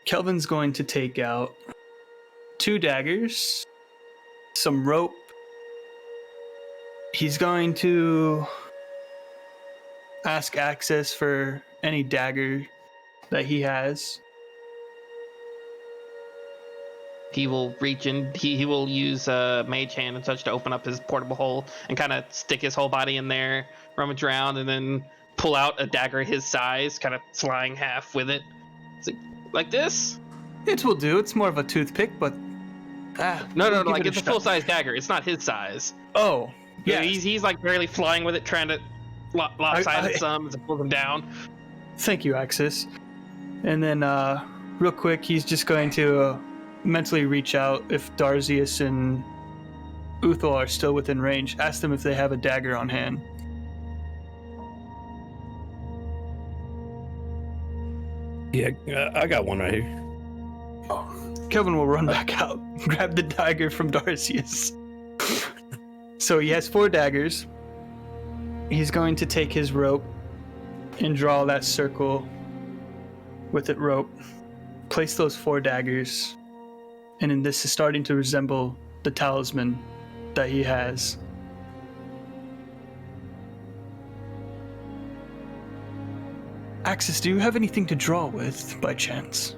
S6: Kelvin's going to take out 2 daggers, some rope. He's going to ask Axis for any dagger that he has.
S3: He will reach in. He will use mage hand and such to open up his portable hole and kind of stick his whole body in there, rummage around, and then pull out a dagger his size, kind of flying half with it. It's like this.
S6: It will do. It's more of a toothpick, but
S3: No,
S6: we'll give
S3: like
S6: it a
S3: it's a
S6: shot.
S3: full size dagger. It's not his size.
S6: Oh, yeah.
S3: He's like barely flying with it, trying to lopside it some as it pulls him down.
S6: Thank you, Axis. And then, real quick, he's just going to mentally reach out if Darzius and Uthal are still within range. Ask them if they have a dagger on hand.
S8: Yeah, I got one right here.
S6: Kelvin will run back out, grab the dagger from Darzius. So he has 4 daggers. He's going to take his rope and draw that circle with it rope. Place those 4 daggers. And then this is starting to resemble the talisman that he has. Axis, do you have anything to draw with, by chance?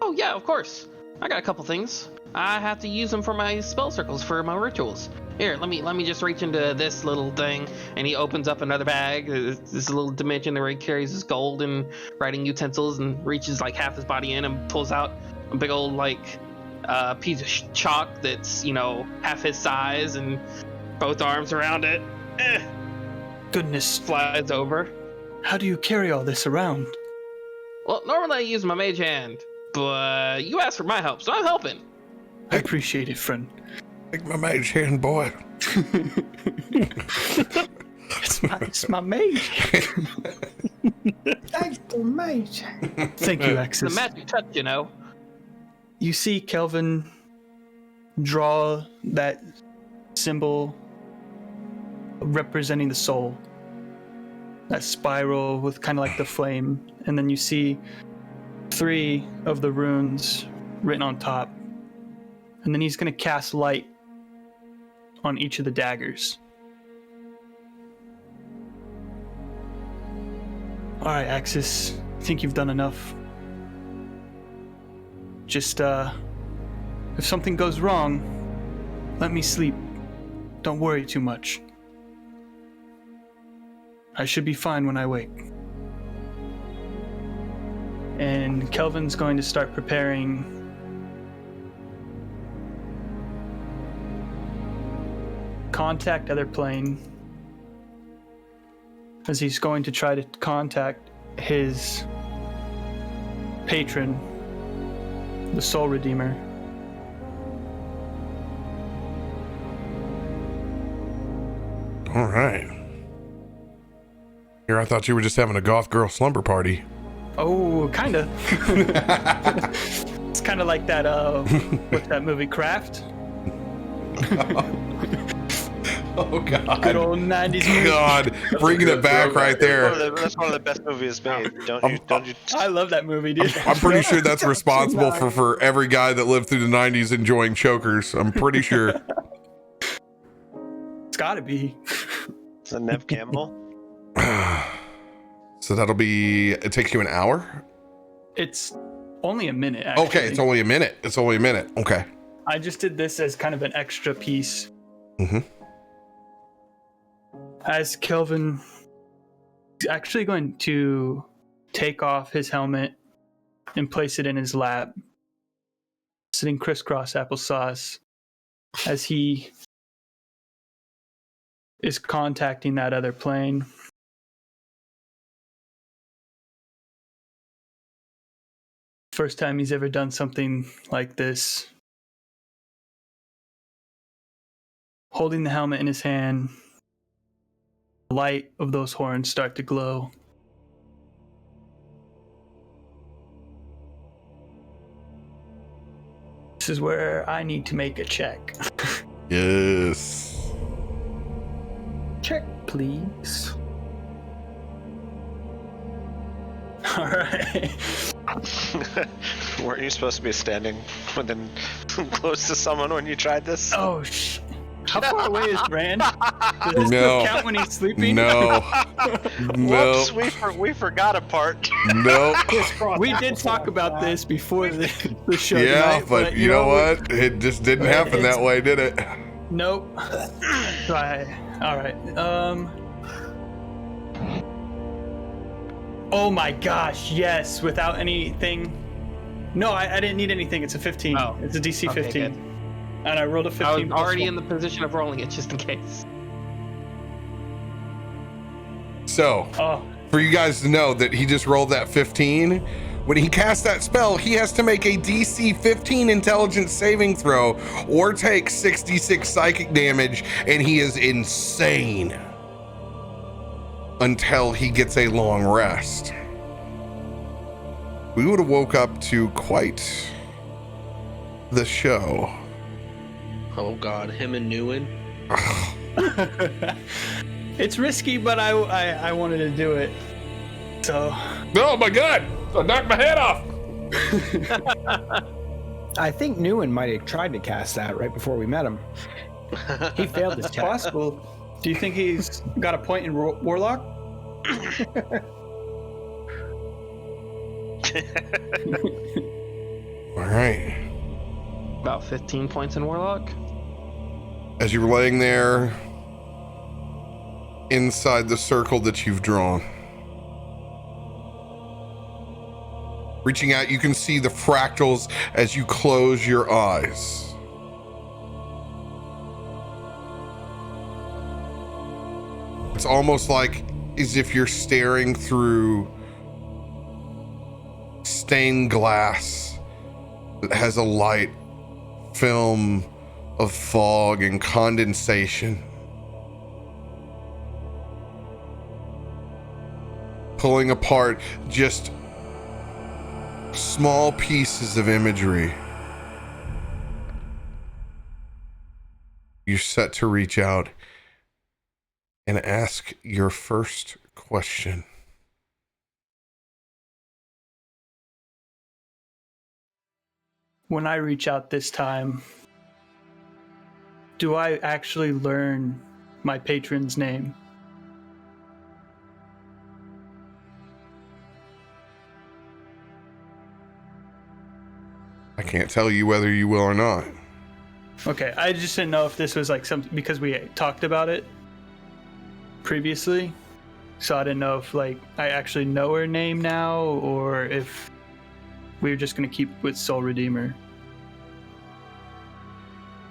S3: Oh yeah, of course. I got a couple things. I have to use them for my spell circles for my rituals. Here, let me just reach into this little thing, and he opens up another bag. This little dimension where he carries his gold and writing utensils, and reaches like half his body in and pulls out a big old like piece of chalk that's half his size and both arms around it.
S6: Goodness,
S3: Slides over.
S6: how do you carry all this around?
S3: Well, normally I use my mage hand, but you asked for my help, so I'm helping.
S6: I appreciate it, friend.
S1: Take my mage hand, boy.
S7: It's my mage. Thanks for mage.
S6: Thank you,
S3: The
S6: Axis.
S3: magic touch,
S6: You see Kelvin draw that symbol representing the soul. That spiral with kind of like the flame. And then you see 3 of the runes written on top. And then he's going to cast light on each of the daggers. Alright, Axis. I think you've done enough. Just, if something goes wrong, let me sleep. Don't worry too much. I should be fine when I wake. And Kelvin's going to start preparing contact other plane, as he's going to try to contact his patron, the Soul Redeemer.
S1: All right. Here, I thought you were just having a goth girl slumber party.
S6: Oh, kind of. It's kind of like that, what's that movie, Craft?
S1: Oh God.
S6: Good old 90s movie.
S1: God, bringing it back right there.
S5: That's one of the best movies made. Don't you?
S6: I love that movie, dude.
S1: I'm pretty sure that's responsible for every guy that lived through the 90s enjoying chokers. I'm pretty sure.
S6: It's gotta be.
S5: It's a Nev Campbell.
S1: So that'll be, it takes you an hour?
S6: It's only a minute, actually.
S1: Okay, it's only a minute. Okay.
S6: I just did this as kind of an extra piece.
S1: Mm-hmm.
S6: As Kelvin is actually going to take off his helmet and place it in his lap, sitting crisscross applesauce, as he is contacting that other plane. First time he's ever done something like this. Holding the helmet in his hand, the light of those horns start to glow. This is where I need to make a check.
S1: Yes.
S7: Check, please.
S6: All right.
S5: Weren't you supposed to be standing within close to someone when you tried this?
S6: Oh, how far away is Rand? Does this
S1: No.
S6: still count when he's sleeping?
S1: No. No.
S5: Whoops, we forgot a part.
S1: No.
S6: We did talk about this before the show.
S1: Yeah,
S6: tonight,
S1: but you know what? It just didn't happen that way, did it?
S6: Nope. Try. All right. Oh my gosh! Yes, without anything. No, I didn't need anything. It's a 15.
S3: Oh.
S6: It's a DC
S3: Okay,
S6: 15,
S3: good.
S6: and I rolled a 15.
S3: I was
S6: plus
S3: already
S6: one.
S3: in the position of rolling it just in case.
S1: So,
S6: Oh,
S1: for you guys to know that he just rolled that 15, when he casts that spell, he has to make a DC 15 intelligence saving throw or take 66 psychic damage, and he is insane until he gets a long rest. We would have woke up to quite the show.
S4: Oh God, him and Newen.
S6: it's risky, but I wanted to do it. So.
S1: Oh my God! I knocked my head off.
S7: I think Newen might have tried to cast that right before we met him. He failed his
S6: It's
S7: test.
S6: possible. Do you think he's got a point in Warlock?
S1: All right.
S3: About 15 points in Warlock.
S1: As you're laying there inside the circle that you've drawn, reaching out, you can see the fractals as you close your eyes. It's almost like as if you're staring through stained glass that has a light film of fog and condensation, pulling apart just small pieces of imagery. You're set to reach out and ask your first question.
S6: When I reach out this time, do I actually learn my patron's name?
S1: I can't tell you whether you will or not.
S6: Okay, I just didn't know if this was like something because we talked about it previously, so I didn't know if like I actually know her name now or if we were just gonna keep with Soul Redeemer.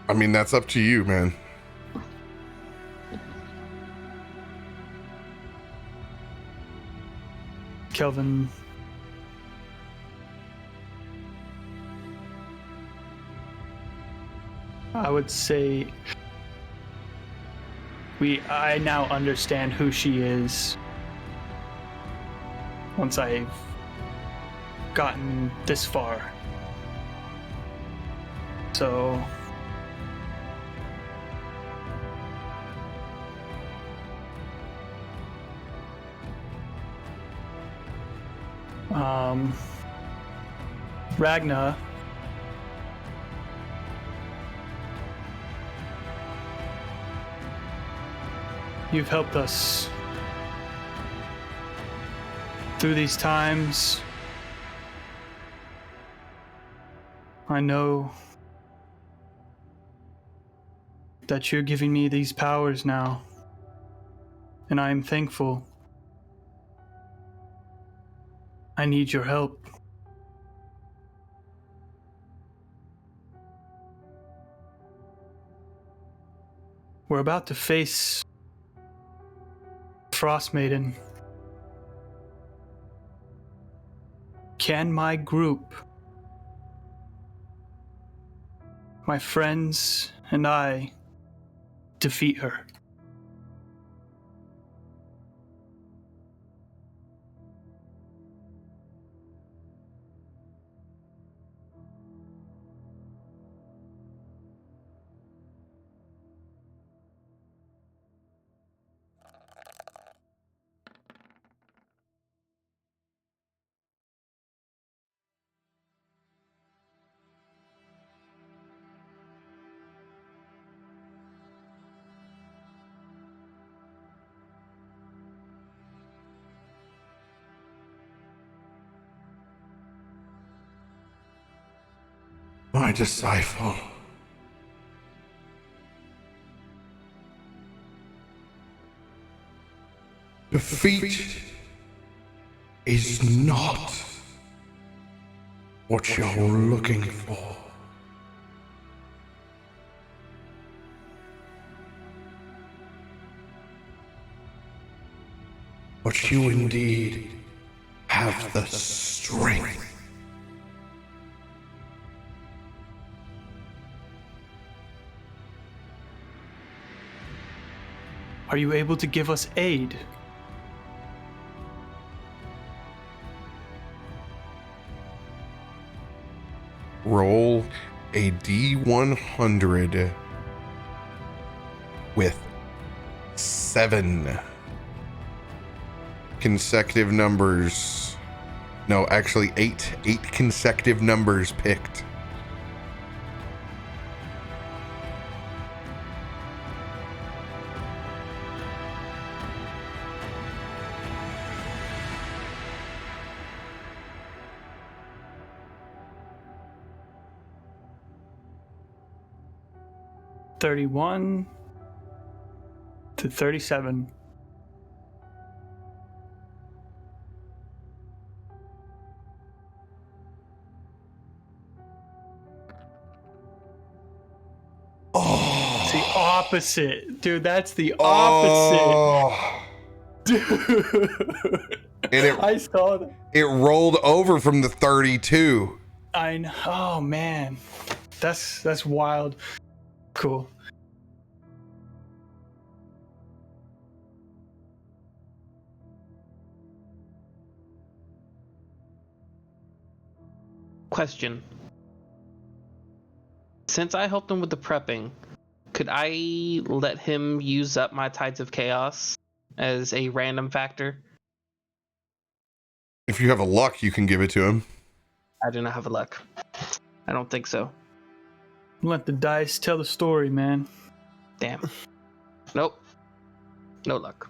S1: I mean, that's up to you, man.
S6: Kelvin. I would say I now understand who she is once I've gotten this far. So Ragna. You've helped us through these times. I know that you're giving me these powers now, and I am thankful. I need your help. We're about to face Frostmaiden. Can my group, my friends and I, defeat her?
S1: My disciple. Defeat is not what you're looking for. But you indeed have the strength.
S6: Are you able to give us aid?
S1: Roll a D100 with 7 consecutive numbers. No, actually 8 consecutive numbers picked.
S6: $31 to $37.
S1: Oh,
S6: It's the opposite, dude. That's the opposite, dude.
S1: And
S6: I saw that.
S1: it rolled over from the 32.
S6: I know. Oh man, that's wild. Cool.
S3: Question. Since I helped him with the prepping, could I let him use up my Tides of Chaos as a random factor?
S1: If you have a luck, you can give it to him.
S3: I do not have a luck. I don't think so.
S6: Let the dice tell the story, man.
S3: Damn. Nope. No luck.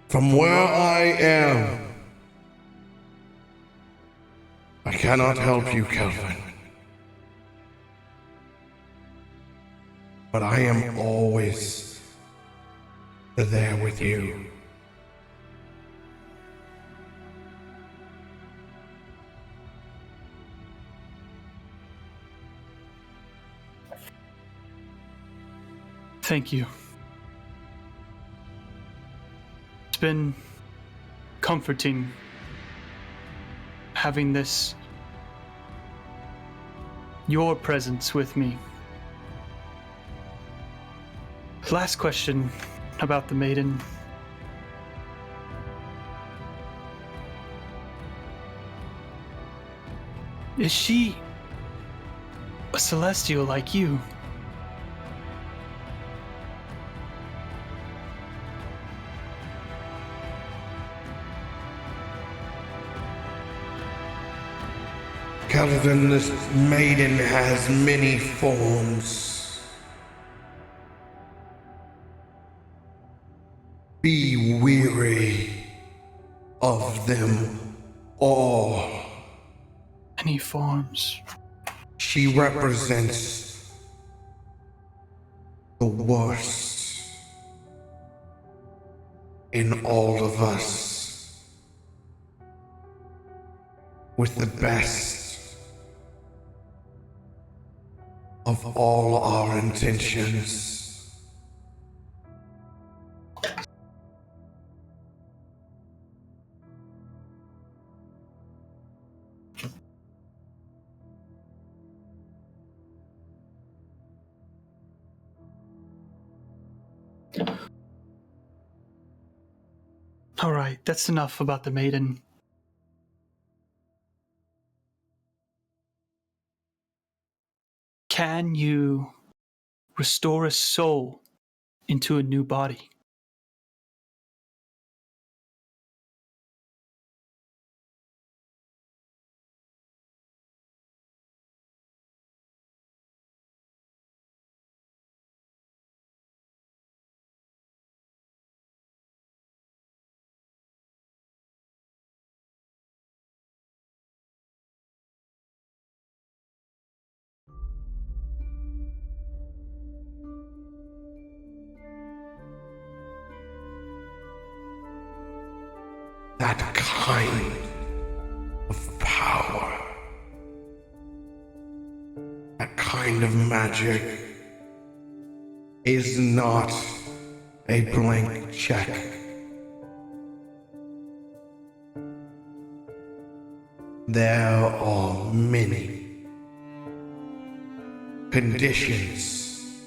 S1: From where I am, I cannot help you, Kelvin. But I am always there with you.
S6: Thank you. It's been comforting having your presence with me. Last question about the maiden. Is she a celestial like you?
S13: Kelvin, this maiden has many forms. Be weary of them all.
S6: Many forms.
S13: She represents the worst in all of us, with the best of all our intentions.
S6: All right, that's enough about the maiden. Can you restore a soul into a new body?
S13: That kind of power, that kind of magic is not a blank check. There are many conditions,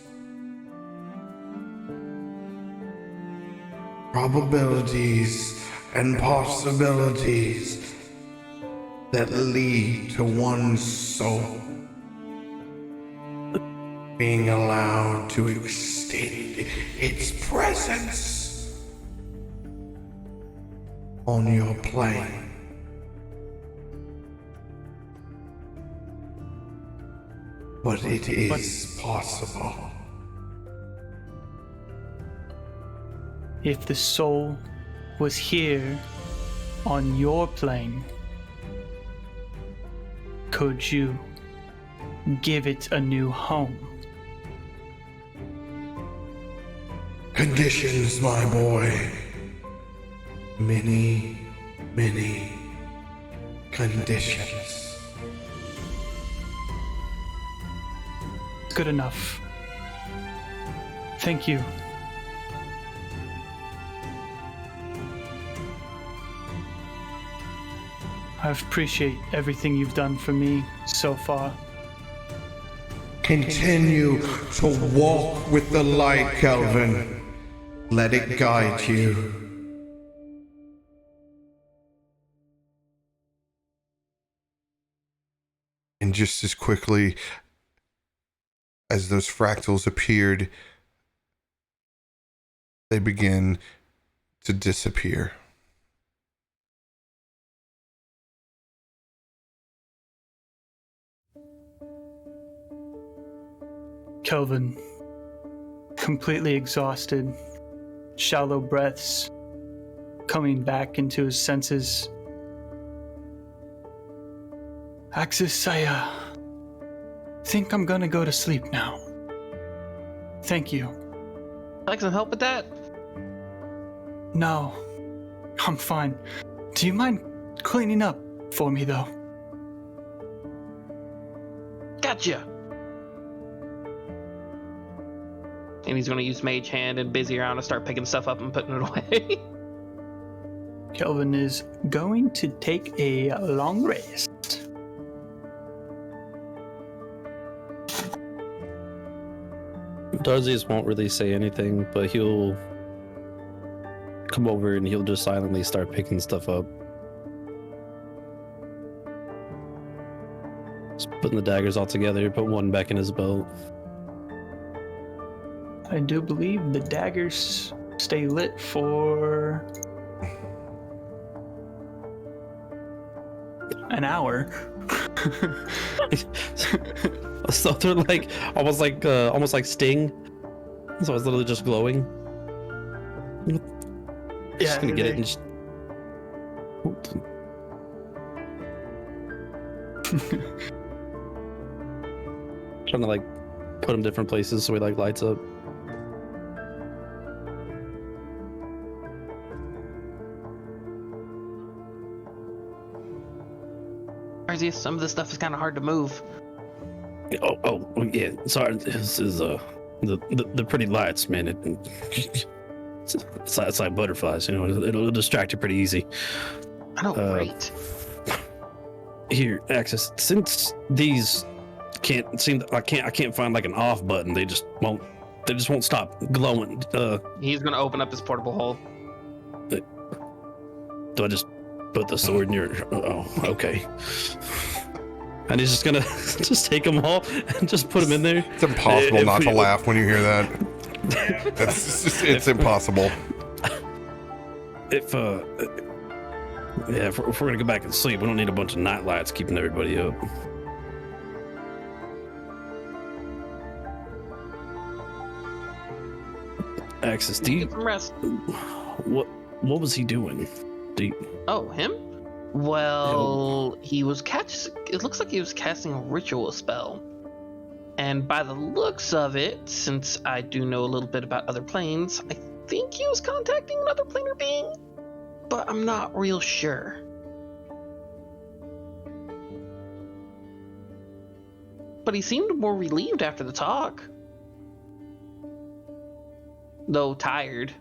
S13: probabilities, and possibilities that lead to one's soul being allowed to extend its presence on your plane. But it is possible.
S6: If the soul was here on your plane, could you give it a new home?
S13: Conditions, my boy. Many, many conditions.
S6: Good enough. Thank you. I appreciate everything you've done for me so far.
S13: Continue to walk with the light, Kelvin. Let it guide you.
S1: And just as quickly as those fractals appeared, they begin to disappear.
S6: Kelvin, completely exhausted, shallow breaths, coming back into his senses. Axis, I think I'm gonna go to sleep now. Thank you.
S3: Like some help with that?
S6: No, I'm fine. Do you mind cleaning up for me, though?
S3: Gotcha. And he's gonna use Mage Hand and busy around to start picking stuff up and putting it away.
S6: Kelvin is going to take a long rest.
S8: Darzius won't really say anything, but he'll come over and he'll just silently start picking stuff up. Just putting the daggers all together, put one back in his belt.
S6: I do believe the daggers stay lit for an hour.
S8: So they're like almost like Sting. So it's literally just glowing. Just gonna get it and just. Trying to like put them different places so he like lights up.
S3: Some of this stuff is kind of hard to move.
S8: Oh yeah. Sorry, this is the pretty lights, man. It's like butterflies, you know. It'll distract you pretty easy.
S3: I know, right?
S8: Here, Axis. Since these I can't find like an off button. They just won't stop glowing.
S3: He's gonna open up his portable hole.
S8: Do I just put the sword in your? Oh, okay. And he's just gonna just take them all and just put them in there.
S1: It's impossible not to laugh when you hear that. It's impossible.
S8: If we're gonna go back and sleep, we don't need a bunch of night lights keeping everybody up. Axis, do you
S3: get some rest?
S8: What was he doing?
S3: Oh, him? Well, he was it looks like he was casting a ritual spell. And by the looks of it, since I do know a little bit about other planes, I think he was contacting another planar being, but I'm not real sure. But he seemed more relieved after the talk. Though tired.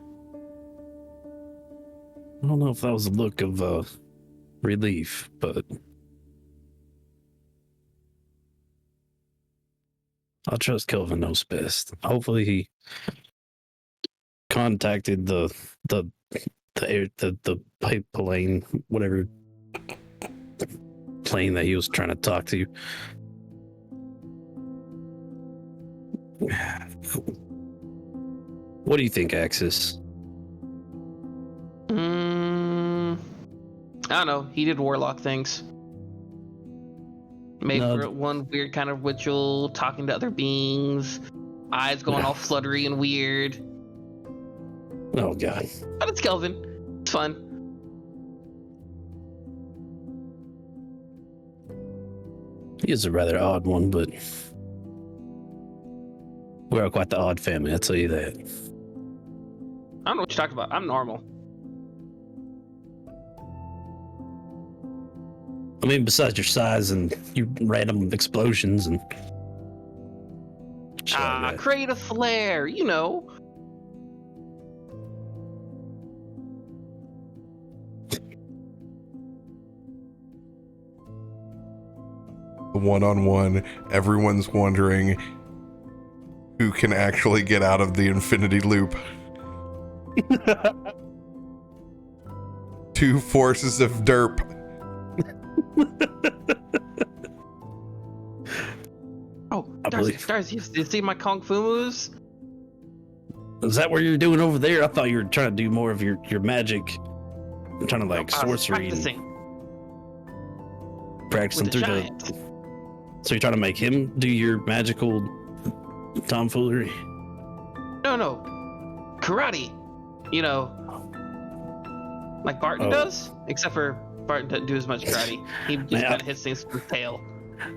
S8: I don't know if that was a look of relief, but I'll trust Kelvin knows best. Hopefully he contacted the plane, whatever plane that he was trying to talk to. What do you think, Axis?
S3: I don't know. He did warlock things. Made one weird kind of ritual, talking to other beings, eyes going all fluttery and weird.
S8: Oh god.
S3: But it's Kelvin. It's fun.
S8: He is a rather odd one, but we're quite the odd family, I'll tell you that.
S3: I don't know what you're talking about. I'm normal.
S8: I mean, besides your size and your random explosions and
S3: create a flare, you know.
S1: One-on-one, everyone's wondering who can actually get out of the infinity loop. Two forces of derp.
S3: Oh, Darcy, you see my kung fu moves?
S8: Is that what you're doing over there? I thought you were trying to do more of your magic. I'm trying to like sorcery. Practicing through the. So you're trying to make him do your magical tomfoolery?
S3: No. Karate. You know, like Barton does, except for Barton doesn't do as much karate. He just kind of hits things with his tail.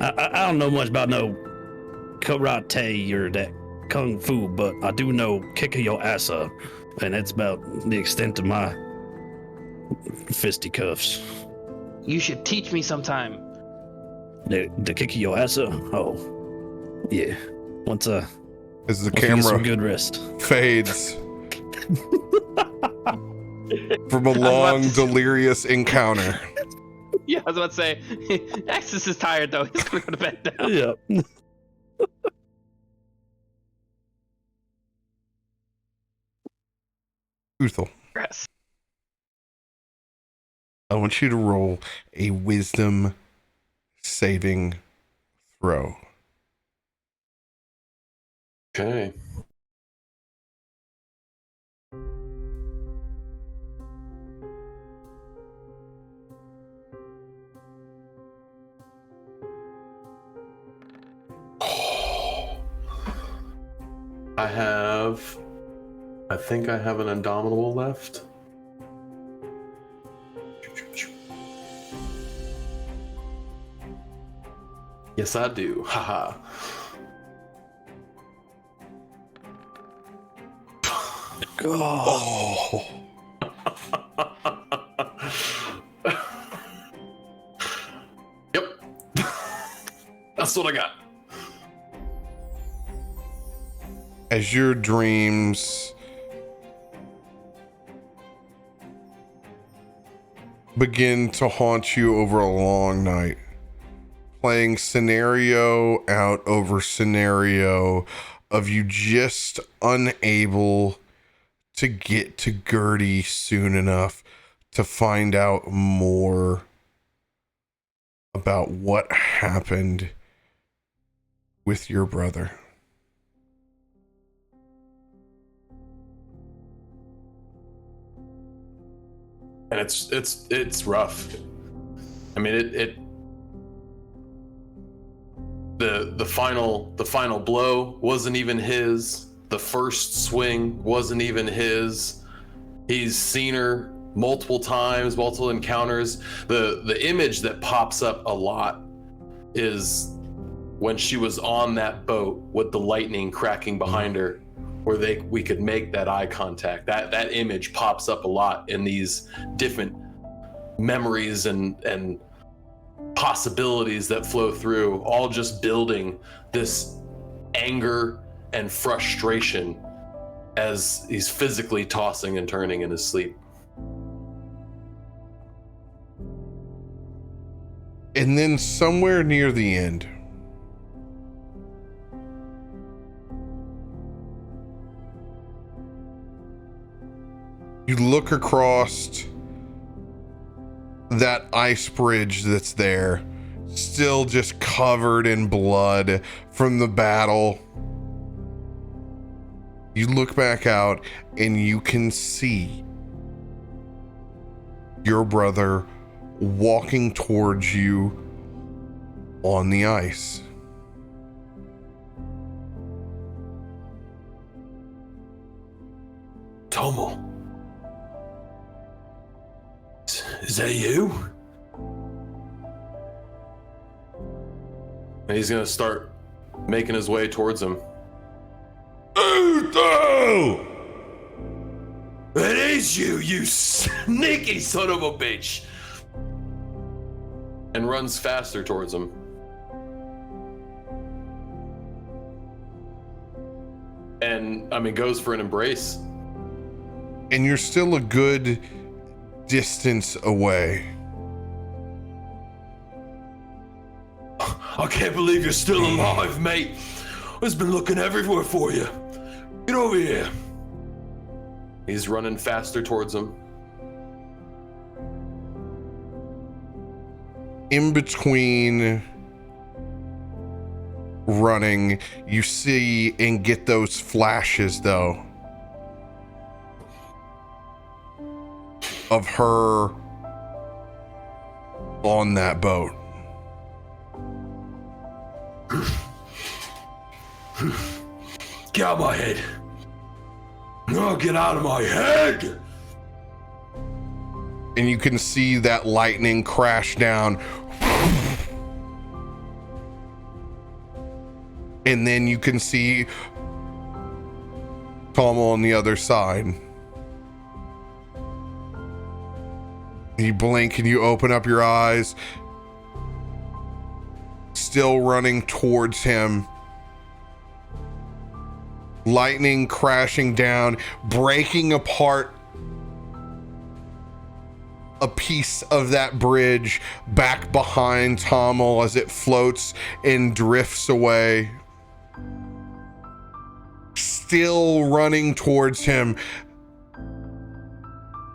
S8: I don't know much about no karate or that kung fu, but I do know kicking your ass up, and that's about the extent of my fisticuffs.
S3: You should teach me sometime.
S8: The kicking your ass up? Oh, yeah. Once
S1: as the camera
S8: some good rest
S1: fades from a long delirious encounter.
S3: Yeah, I was about to say, Axis is tired though. He's gonna go to bed now.
S8: Yeah.
S1: Uthal.
S3: Yes.
S1: I want you to roll a wisdom saving throw.
S9: Okay. I think I have an Indomitable left. Yes, I do. Haha.
S1: Oh.
S9: Yep. That's what I got.
S1: As your dreams begin to haunt you over a long night, playing scenario out over scenario of you just unable to get to Gertie soon enough to find out more about what happened with your brother.
S9: And it's rough. I mean, the final blow wasn't even his. The first swing wasn't even his. He's seen her multiple times, multiple encounters. The image that pops up a lot is when she was on that boat with the lightning cracking behind her, where we could make that eye contact. That image pops up a lot in these different memories and possibilities that flow through, all just building this anger and frustration as he's physically tossing and turning in his sleep.
S1: And then somewhere near the end, you look across that ice bridge that's there, still just covered in blood from the battle. You look back out and you can see your brother walking towards you on the ice.
S9: Tomo. Is that you? And he's gonna start making his way towards him.
S1: Utho!
S9: It is you, you sneaky son of a bitch! And runs faster towards him. And, I mean, goes for an embrace.
S1: And you're still a good distance away.
S9: I can't believe you're still alive, mate. I've been looking everywhere for you. Get over here. He's running faster towards him.
S1: In between running, you see and get those flashes, though, of her on that boat.
S9: Get out of my head. No, get out of my head.
S1: And you can see that lightning crash down. And then you can see Tom on the other side. You blink and you open up your eyes, still running towards him. Lightning crashing down, breaking apart a piece of that bridge back behind Tommel as it floats and drifts away. Still running towards him,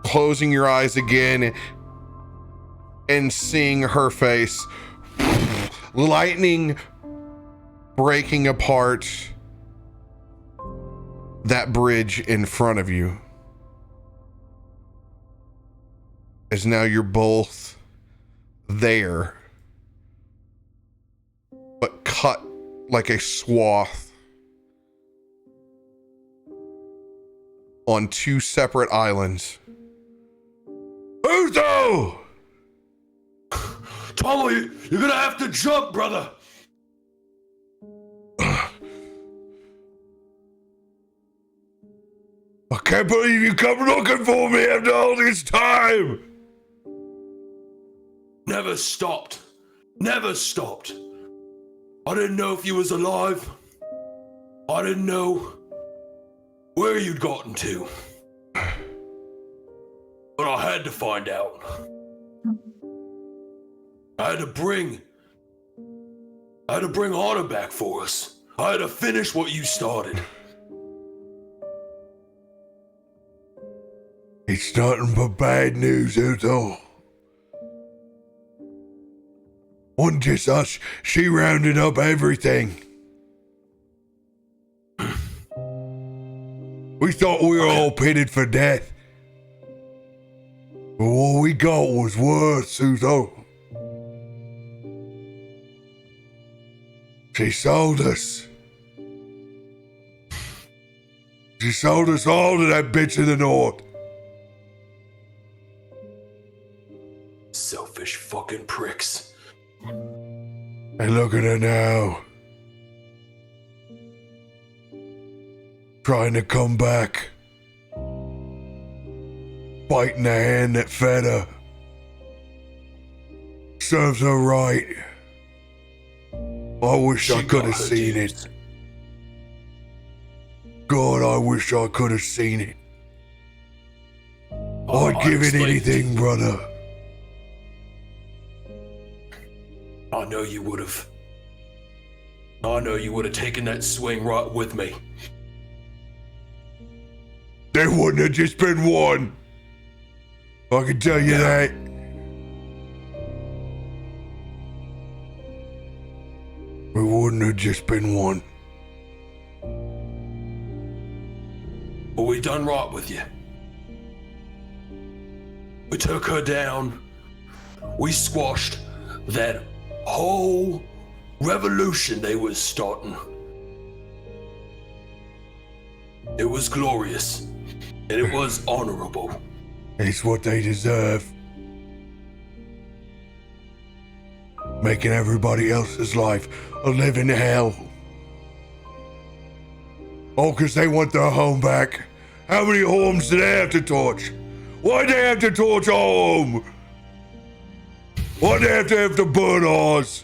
S1: closing your eyes again and seeing her face. Lightning breaking apart that bridge in front of you. As now you're both there, but cut like a swath on 2 separate islands. Utho!
S2: Tomo, you're gonna have to jump, brother.
S1: I can't believe you come looking for me after all this time!
S2: Never stopped. Never stopped. I didn't know if you was alive. I didn't know where you'd gotten to. But I had to find out. I had to bring honor back for us. I had to finish what you started.
S1: It's nothing but bad news, Utho. Wasn't just us. She rounded up everything. We thought we were all pitted for death. But what we got was worse, Utho. She sold us. She sold us all to that bitch in the north.
S2: Selfish fucking pricks.
S1: And look at her now. Trying to come back. Biting the hand that fed her. Serves her right. I wish I could have seen it. God, I wish I could have seen it. I'd give it anything, brother.
S2: I know you would have. I know you would have taken that swing right with me.
S1: There wouldn't have just been one. I can tell you that. There wouldn't have just been one.
S2: But we done right with you. We took her down. We squashed that whole revolution they was starting. It was glorious, and it was honorable.
S1: It's what they deserve. Making everybody else's life a living hell. Oh, 'cause they want their home back. How many homes do they have to torch? Why'd they have to torch our home? Why'd they have to burn ours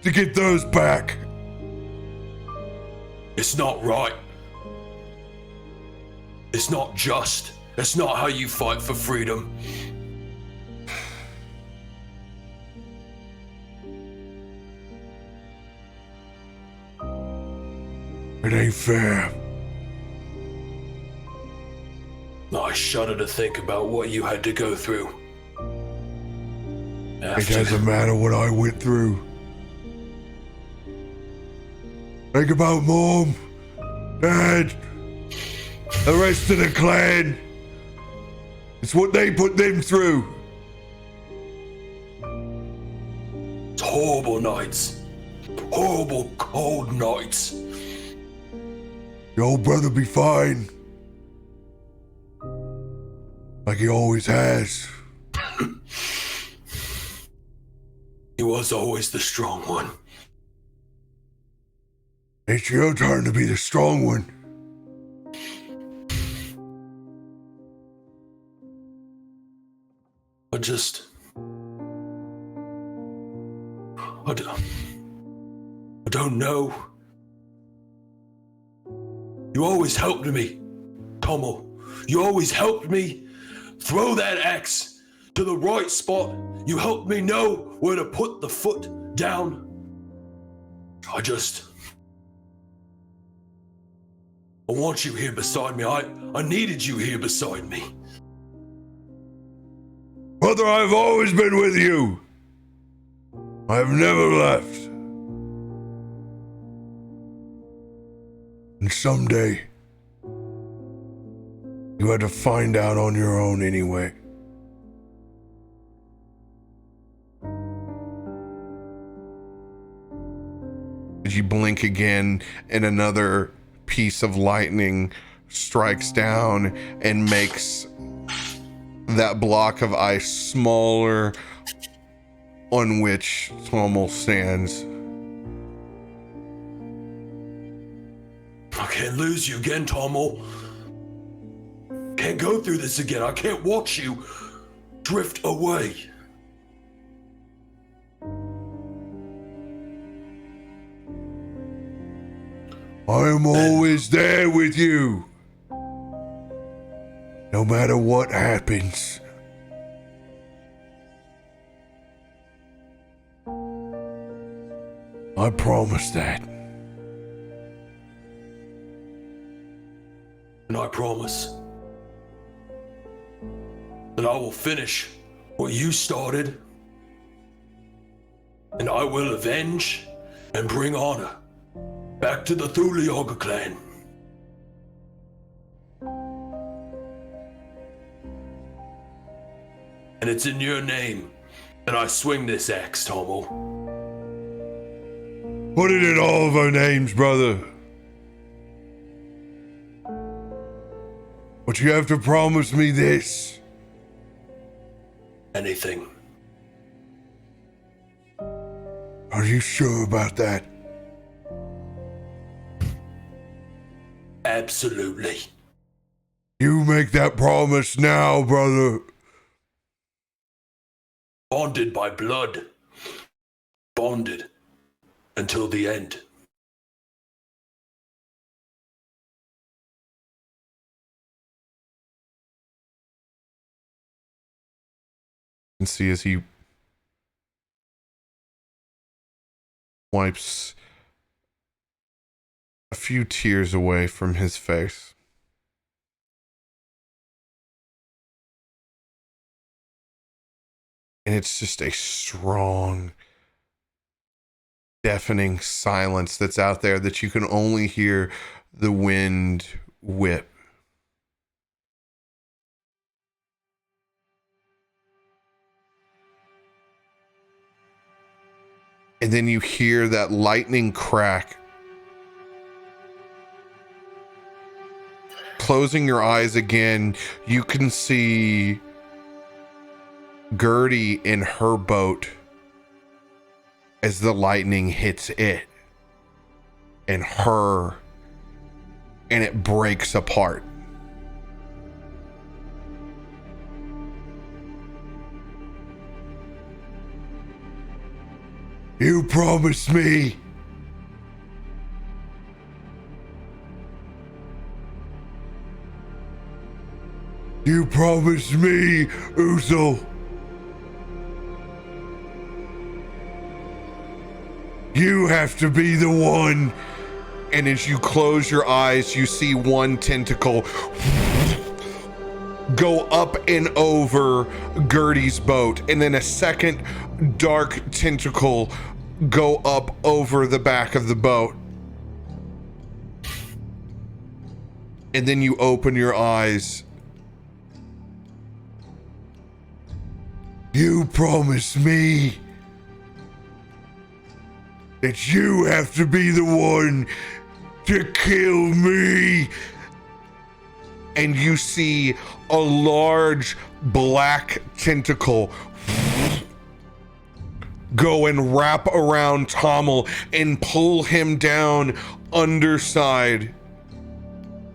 S1: to get those back?
S2: It's not right. It's not just. It's not how you fight for freedom.
S1: It ain't fair.
S2: I shudder to think about what you had to go through.
S1: It doesn't matter what I went through. Think about Mom, Dad, the rest of the clan. It's what they put them through.
S2: It's horrible nights. Horrible cold nights.
S1: Your old brother be fine. Like he always has.
S2: He was always the strong one.
S1: It's your turn to be the strong one.
S2: I don't know. You always helped me, Tomo. You always helped me throw that axe to the right spot. You helped me know where to put the foot down. I want you here beside me. I needed you here beside me.
S1: Brother, I've always been with you. I've never left. And someday, you had to find out on your own anyway. Did you blink again and another piece of lightning strikes down and makes that block of ice smaller on which Tommel stands.
S2: I can't lose you again, Tommel. Can't go through this again. I can't watch you drift away.
S1: I'm always there with you. No matter what happens. I promise that.
S2: And I promise that I will finish what you started, and I will avenge and bring honor back to the Thuliogha clan. And it's in your name that I swing this axe, Tommel.
S1: Put it in all of our names, brother. But you have to promise me this.
S2: Anything.
S1: Are you sure about that?
S2: Absolutely.
S1: You make that promise now, brother.
S2: Bonded by blood. Bonded until the end.
S1: And see as he wipes a few tears away from his face. And it's just a strong, deafening silence that's out there that you can only hear the wind whip. And then you hear that lightning crack. Closing your eyes again, you can see Gertie in her boat as the lightning hits it and her, and it breaks apart. You promised me. You promised me, Uthal. You have to be the one. And as you close your eyes, you see one tentacle go up and over Gertie's boat, and then a second dark tentacle go up over the back of the boat. And then you open your eyes. You promised me that you have to be the one to kill me. And you see a large black tentacle go and wrap around Tommel and pull him down underside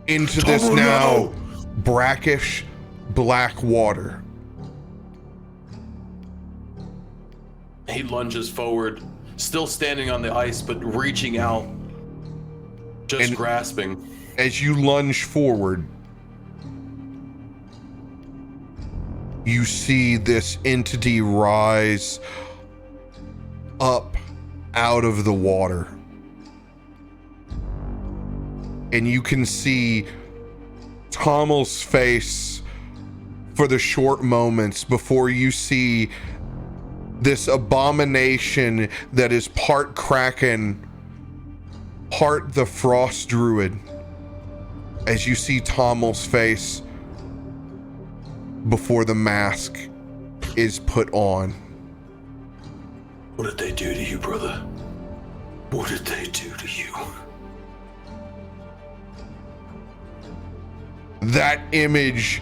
S1: into this now brackish black water.
S2: He lunges forward, still standing on the ice, but reaching out, just grasping.
S1: As you lunge forward, you see this entity rise up out of the water. And you can see Tommel's face for the short moments before you see this abomination that is part Kraken, part the Frost Druid. As you see Tommel's face before the mask is put on.
S2: What did they do to you, brother? What did they do to you?
S1: that image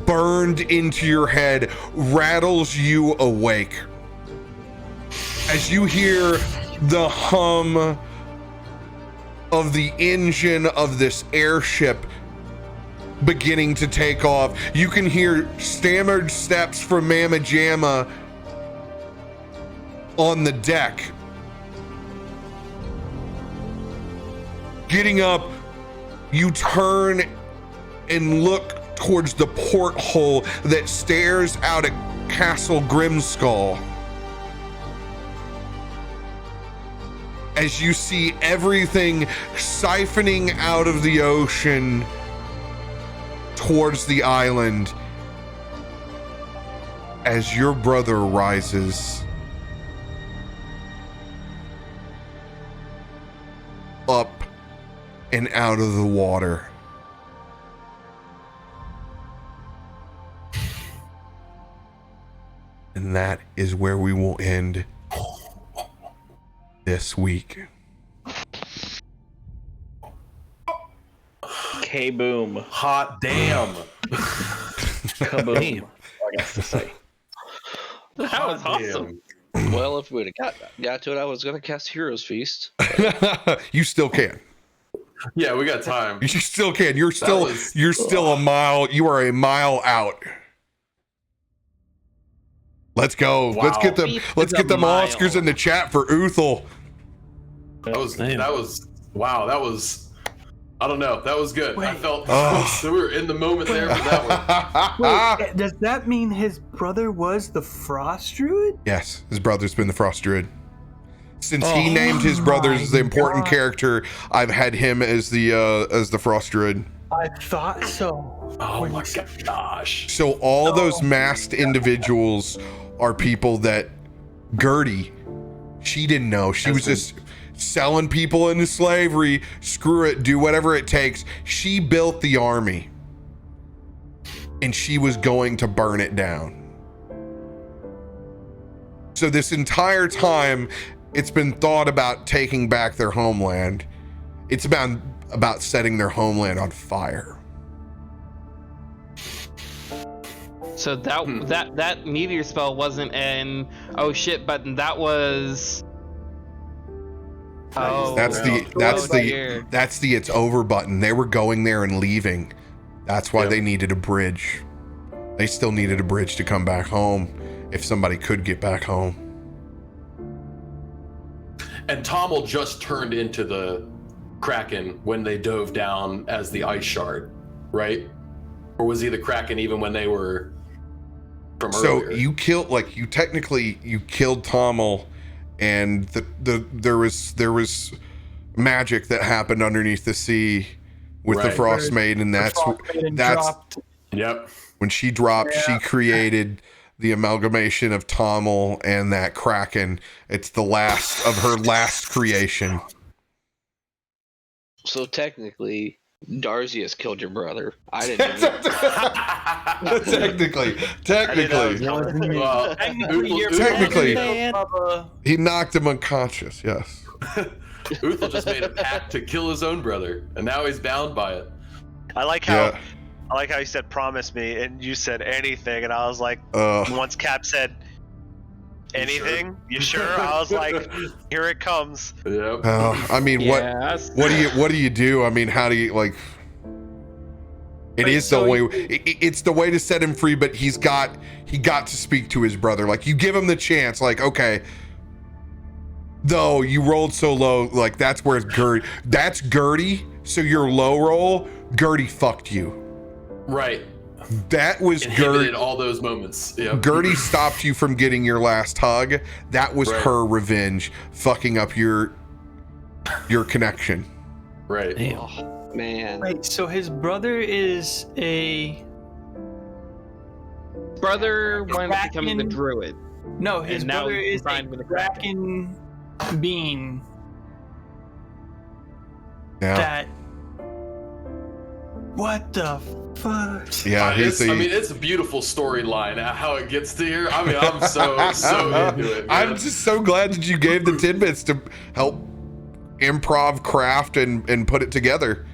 S1: burned into your head, rattles you awake. As you hear the hum of the engine of this airship beginning to take off, you can hear stammered steps from Mama Jamma on the deck. Getting up, you turn and look towards the porthole that stares out at Castle Grimskull. As you see everything siphoning out of the ocean towards the island, as your brother rises up and out of the water. And that is where we will end this week.
S10: K-boom.
S9: Hot damn.
S10: Kaboom. I got to say.
S3: That was awesome.
S4: Well, if we would have got to it, I was going to cast Heroes Feast.
S1: You still can.
S9: Yeah, we got time.
S1: You still can. You're still a mile. You are a mile out. Let's go.
S9: Wow.
S1: Let's get them Oscars in the chat for Uthal.
S9: That was wow. That was, I don't know. That was good. I felt so we were in the moment there for that one.
S6: Wait, does that mean his brother was the Frost Druid?
S1: Yes, his brother's been the Frost Druid. Since he named his brother as the important character, I've had him as the Frost Druid.
S6: I thought so.
S9: Oh my gosh.
S1: So all those masked individuals are people that Gertie, she didn't know. She was just selling people into slavery. Screw it, do whatever it takes. She built the army. And she was going to burn it down. So this entire time, it's been thought about taking back their homeland. It's about setting their homeland on fire.
S3: So that meteor spell wasn't an oh shit button. That was
S1: That's the it's over button. They were going there and leaving. That's why they needed a bridge. They still needed a bridge to come back home if somebody could get back home.
S9: And Tommel just turned into the Kraken when they dove down as the ice shard, right? Or was he the Kraken even when they were from earlier?
S1: So you killed Tommel, and there was magic that happened underneath the sea with the Frostmaiden. That's
S9: yep.
S1: When she dropped, she created the amalgamation of Tommel and that Kraken. It's the last of her last creation.
S4: So technically, Darcy has killed your brother. I didn't
S1: Technically, he knocked him unconscious. Yes.
S9: Uthal just made a pact to kill his own brother, and now he's bound by it.
S5: I like how you said promise me, and you said anything, and I was like, once Cap said anything, you sure? I was like, here it comes.
S9: Yep.
S1: I mean, what do you do? I mean, how do you like? It's the way to set him free, but he got to speak to his brother. Like, you give him the chance. Like, okay, though you rolled so low, like that's where that's Gertie. So your low roll, Gertie fucked you.
S9: Right.
S1: That was Gertie.
S9: All those moments. Yep.
S1: Gertie stopped you from getting your last hug. That was her revenge, fucking up your connection.
S9: Right.
S4: Oh, man.
S6: Wait, so his brother is a
S3: brother wanted to become the druid.
S6: No, his brother is a Kraken being.
S1: Yeah.
S6: That. What the fuck?
S1: Yeah,
S9: it's a beautiful storyline. How it gets to here. I mean, I'm so into it. Man.
S1: I'm just so glad that you gave the tidbits to help improv craft and put it together.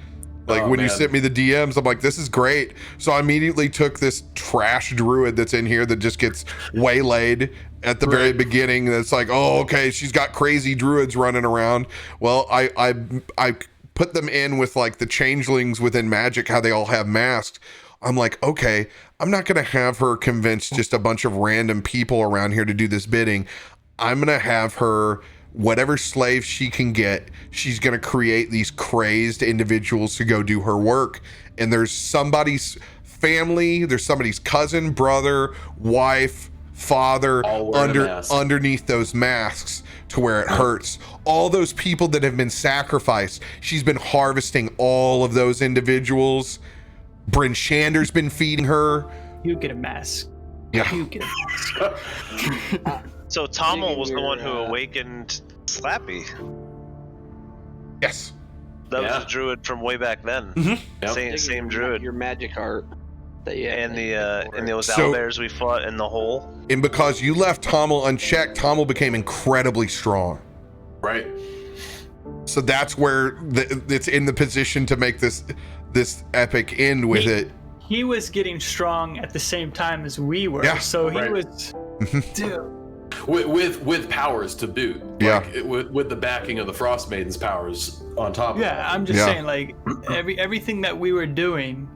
S1: Like when you sent me the DMs, I'm like, this is great. So I immediately took this trash druid that's in here that just gets waylaid at the very beginning. That's like, oh, okay, she's got crazy druids running around. Well, I put them in with like the changelings within magic, how they all have masks. I'm like, okay, I'm not gonna have her convince just a bunch of random people around here to do this bidding. I'm gonna have her, whatever slave she can get, she's going to create these crazed individuals to go do her work. And there's somebody's family, there's somebody's cousin, brother, wife, father underneath those masks to where it hurts. All those people that have been sacrificed, she's been harvesting all of those individuals. Bryn Shander's been feeding her.
S6: You get a mask.
S1: Yeah.
S6: You get a mask.
S5: So Tommel was the one who awakened Slappy.
S1: Yes.
S5: That was a druid from way back then. Same druid.
S4: Your magic art.
S5: And those owlbears we fought in the hole.
S1: And because you left Tommel unchecked, Tommel became incredibly strong.
S9: Right.
S1: So that's where it's in the position to make this epic end with it.
S6: He was getting strong at the same time as we were.
S1: Yeah.
S6: So he was, dude.
S9: With powers to boot. With the backing of the Frostmaiden's powers on top of it.
S6: Yeah, I'm just saying, like, everything that we were doing,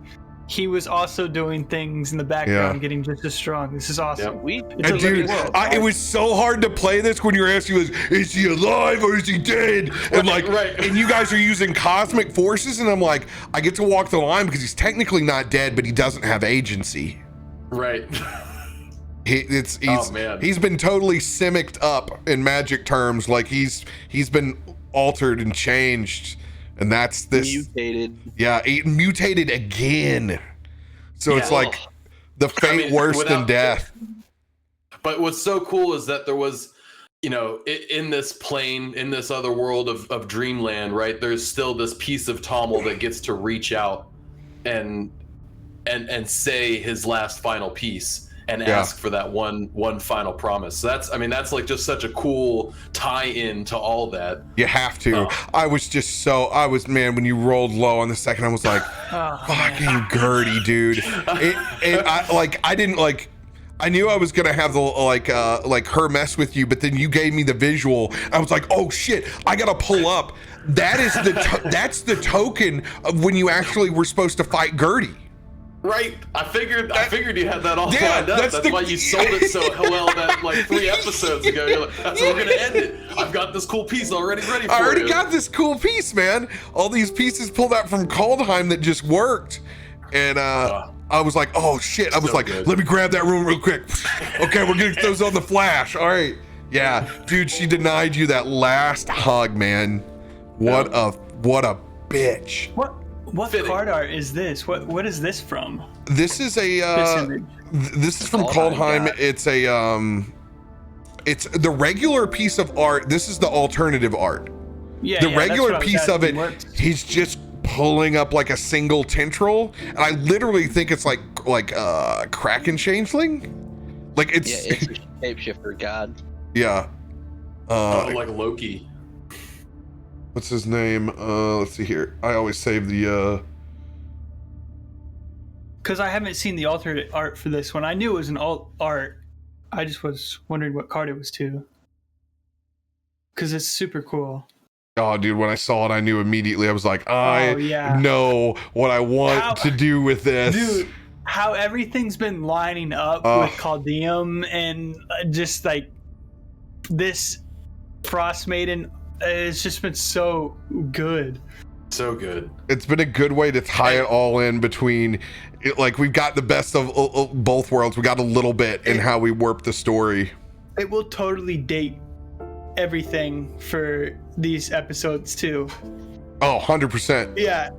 S6: he was also doing things in the background, getting just as strong. This is awesome.
S1: It was so hard to play this when you're asking, is he alive or is he dead? And and you guys are using cosmic forces, and I'm like, I get to walk the line because he's technically not dead, but he doesn't have agency.
S9: Right.
S1: He's been totally simicked up in magic terms. Like he's been altered and changed, and that's this
S4: mutated.
S1: Yeah, mutated again. So it's like the fate worse than death.
S9: But what's so cool is that there was, in this plane, in this other world of Dreamland, right? There's still this piece of Tommel that gets to reach out and say his last final piece. And ask for that one final promise. So that's like just such a cool tie-in to all that.
S1: You have to. When you rolled low on the second, I was like, fucking Gertie, dude. I knew I was gonna have the her mess with you, but then you gave me the visual. I was like, oh shit, I gotta pull up. That is that's the token of when you actually were supposed to fight Gertie.
S9: Right, I figured you had that all lined up. That's why you sold it so well that like 3 episodes ago. You're like, that's how we're gonna end it. I've got this cool piece already ready for you.
S1: I already got this cool piece, man. All these pieces pulled out from Kaldheim that just worked, and I was like, oh shit. I was like, let me grab that room real quick. Okay, we're gonna get those on the flash. All right, yeah, dude. She denied you that last hug, man. What a bitch.
S6: What card art is this? What is this from?
S1: This is this is from Kaldheim. It's the regular piece of art. This is the alternative art. The regular piece of it, he's just pulling up like a single tendril, and I literally think it's like Kraken changeling. Like it's
S4: a shapeshifter god.
S1: Yeah.
S9: Like Loki.
S1: What's his name? Let's see here. I always save the
S6: because I haven't seen the alternate art for this one. I knew it was an alt art. I just was wondering what card it was to. Because it's super cool.
S1: Oh, dude, when I saw it, I knew immediately. I was like, I know what I want to do with this.
S6: Dude, how everything's been lining up with Caldeum and just like this Frostmaiden. It's just been so good.
S9: So good.
S1: It's been a good way to tie it all in between, like we've got the best of both worlds. We got a little bit in how we warp the story.
S6: It will totally date everything for these episodes too.
S1: Oh, 100%.
S6: Yeah.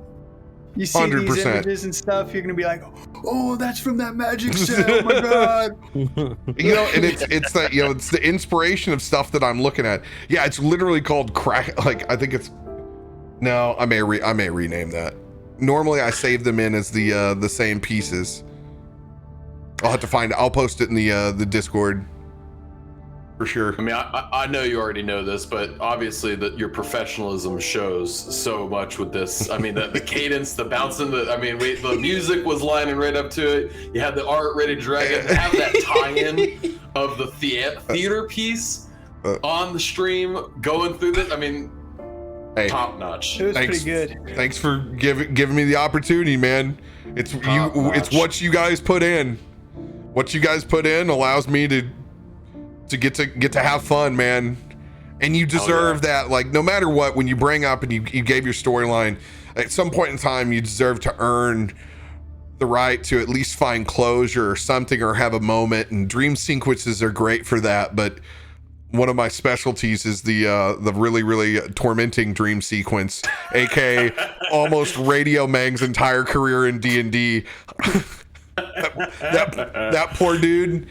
S6: You see 100%. These images and stuff, you're gonna be like, oh, that's from that magic set. Oh my god.
S1: And it's that, it's the inspiration of stuff that I'm looking at. Yeah, it's literally called crack. Like I think it's I may rename that. Normally I save them in as the same pieces. I'll have to find it. I'll post it in the Discord For sure.
S9: I mean, I know you already know this, but obviously that your professionalism shows so much with this. I mean, the cadence, the bouncing, the music was lining right up to it. You had the art ready to drag it. To have that tie-in of the theater piece on the stream going through this. I mean,
S1: hey,
S9: top notch.
S6: It was pretty good.
S1: Thanks for giving me the opportunity, man. It's what you guys put in. What you guys put in allows me to get to have fun, man. And you deserve that. Like, no matter what, when you bring up and you gave your storyline, at some point in time you deserve to earn the right to at least find closure or something, or have a moment. And dream sequences are great for that, but one of my specialties is the really, really tormenting dream sequence, aka almost Radio Mang's entire career in D&D. that poor dude,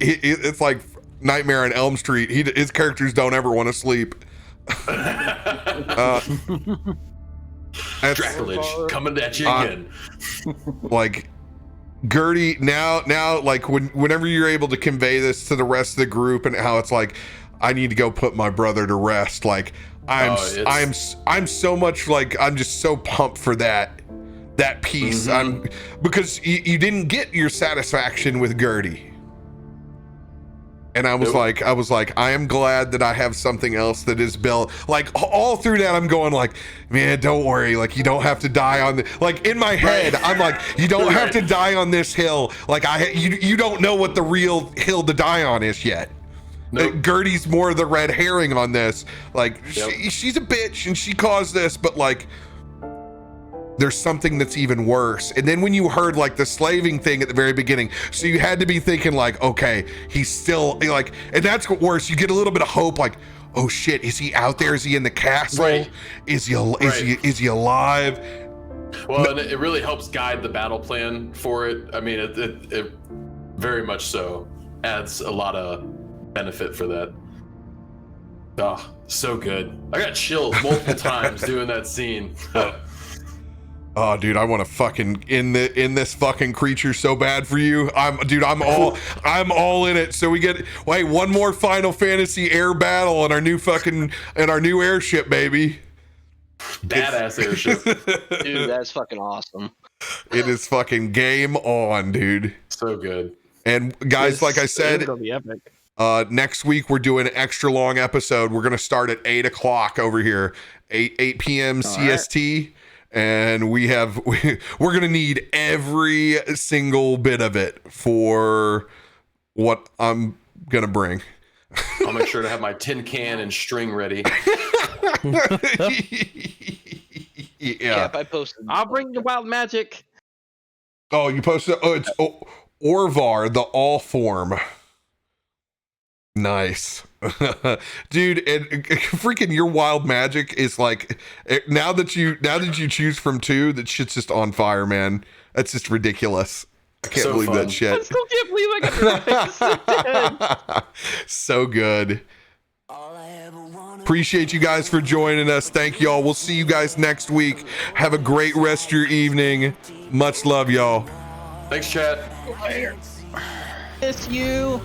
S1: it's like Nightmare on Elm Street. His characters don't ever want to sleep.
S9: Dracolich coming at you again.
S1: Like, Gertie, now like whenever you're able to convey this to the rest of the group, and how it's like, I need to go put my brother to rest. Like, I'm so much like, I'm just so pumped for that piece. Because you didn't get your satisfaction with Gertie. And I was like, I am glad that I have something else that is built. Like, all through that, I'm going like, man, don't worry. Like, you don't have to die on the, like, in my head, I'm like, you don't have to die on this hill. Like, you don't know what the real hill to die on is yet. Nope. Gertie's more the red herring on this. Like, she's a bitch and she caused this, but like, there's something that's even worse. And then when you heard like the slaving thing at the very beginning, so you had to be thinking like, okay, he's still like, and that's what worse. You get a little bit of hope, like, oh shit, is he out there? Is he in the castle?
S9: Right.
S1: Is he alive?
S9: Well, and it really helps guide the battle plan for it. I mean, it very much so adds a lot of benefit for that. Oh, so good. I got chills multiple times doing that scene.
S1: Oh, dude, I want to fucking in this fucking creature so bad for you. I'm all in it. So we get one more Final Fantasy air battle and our new airship, baby.
S9: Badass airship.
S4: Dude, that's fucking awesome.
S1: It is fucking game on, dude.
S9: So good.
S1: And guys, like I said,
S3: It'll be epic.
S1: Next week we're doing an extra long episode. We're gonna start at 8:00 over here, 8 p.m. CST. Right. And we're gonna need every single bit of it for what I'm gonna bring.
S9: I'll make sure to have my tin can and string ready.
S1: Yeah.
S4: I posted.
S3: I'll bring the wild magic.
S1: Oh, you posted. Oh, it's Orvar, the all form. Nice. Dude, and freaking your wild magic is like, now that you choose from 2, that shit's just on fire, man. That's just ridiculous. I can't believe that shit.
S3: I still can't believe I got it.
S1: So good. Appreciate you guys for joining us. Thank y'all. We'll see you guys next week. Have a great rest of your evening. Much love, y'all.
S9: Thanks, chat.
S3: It's you.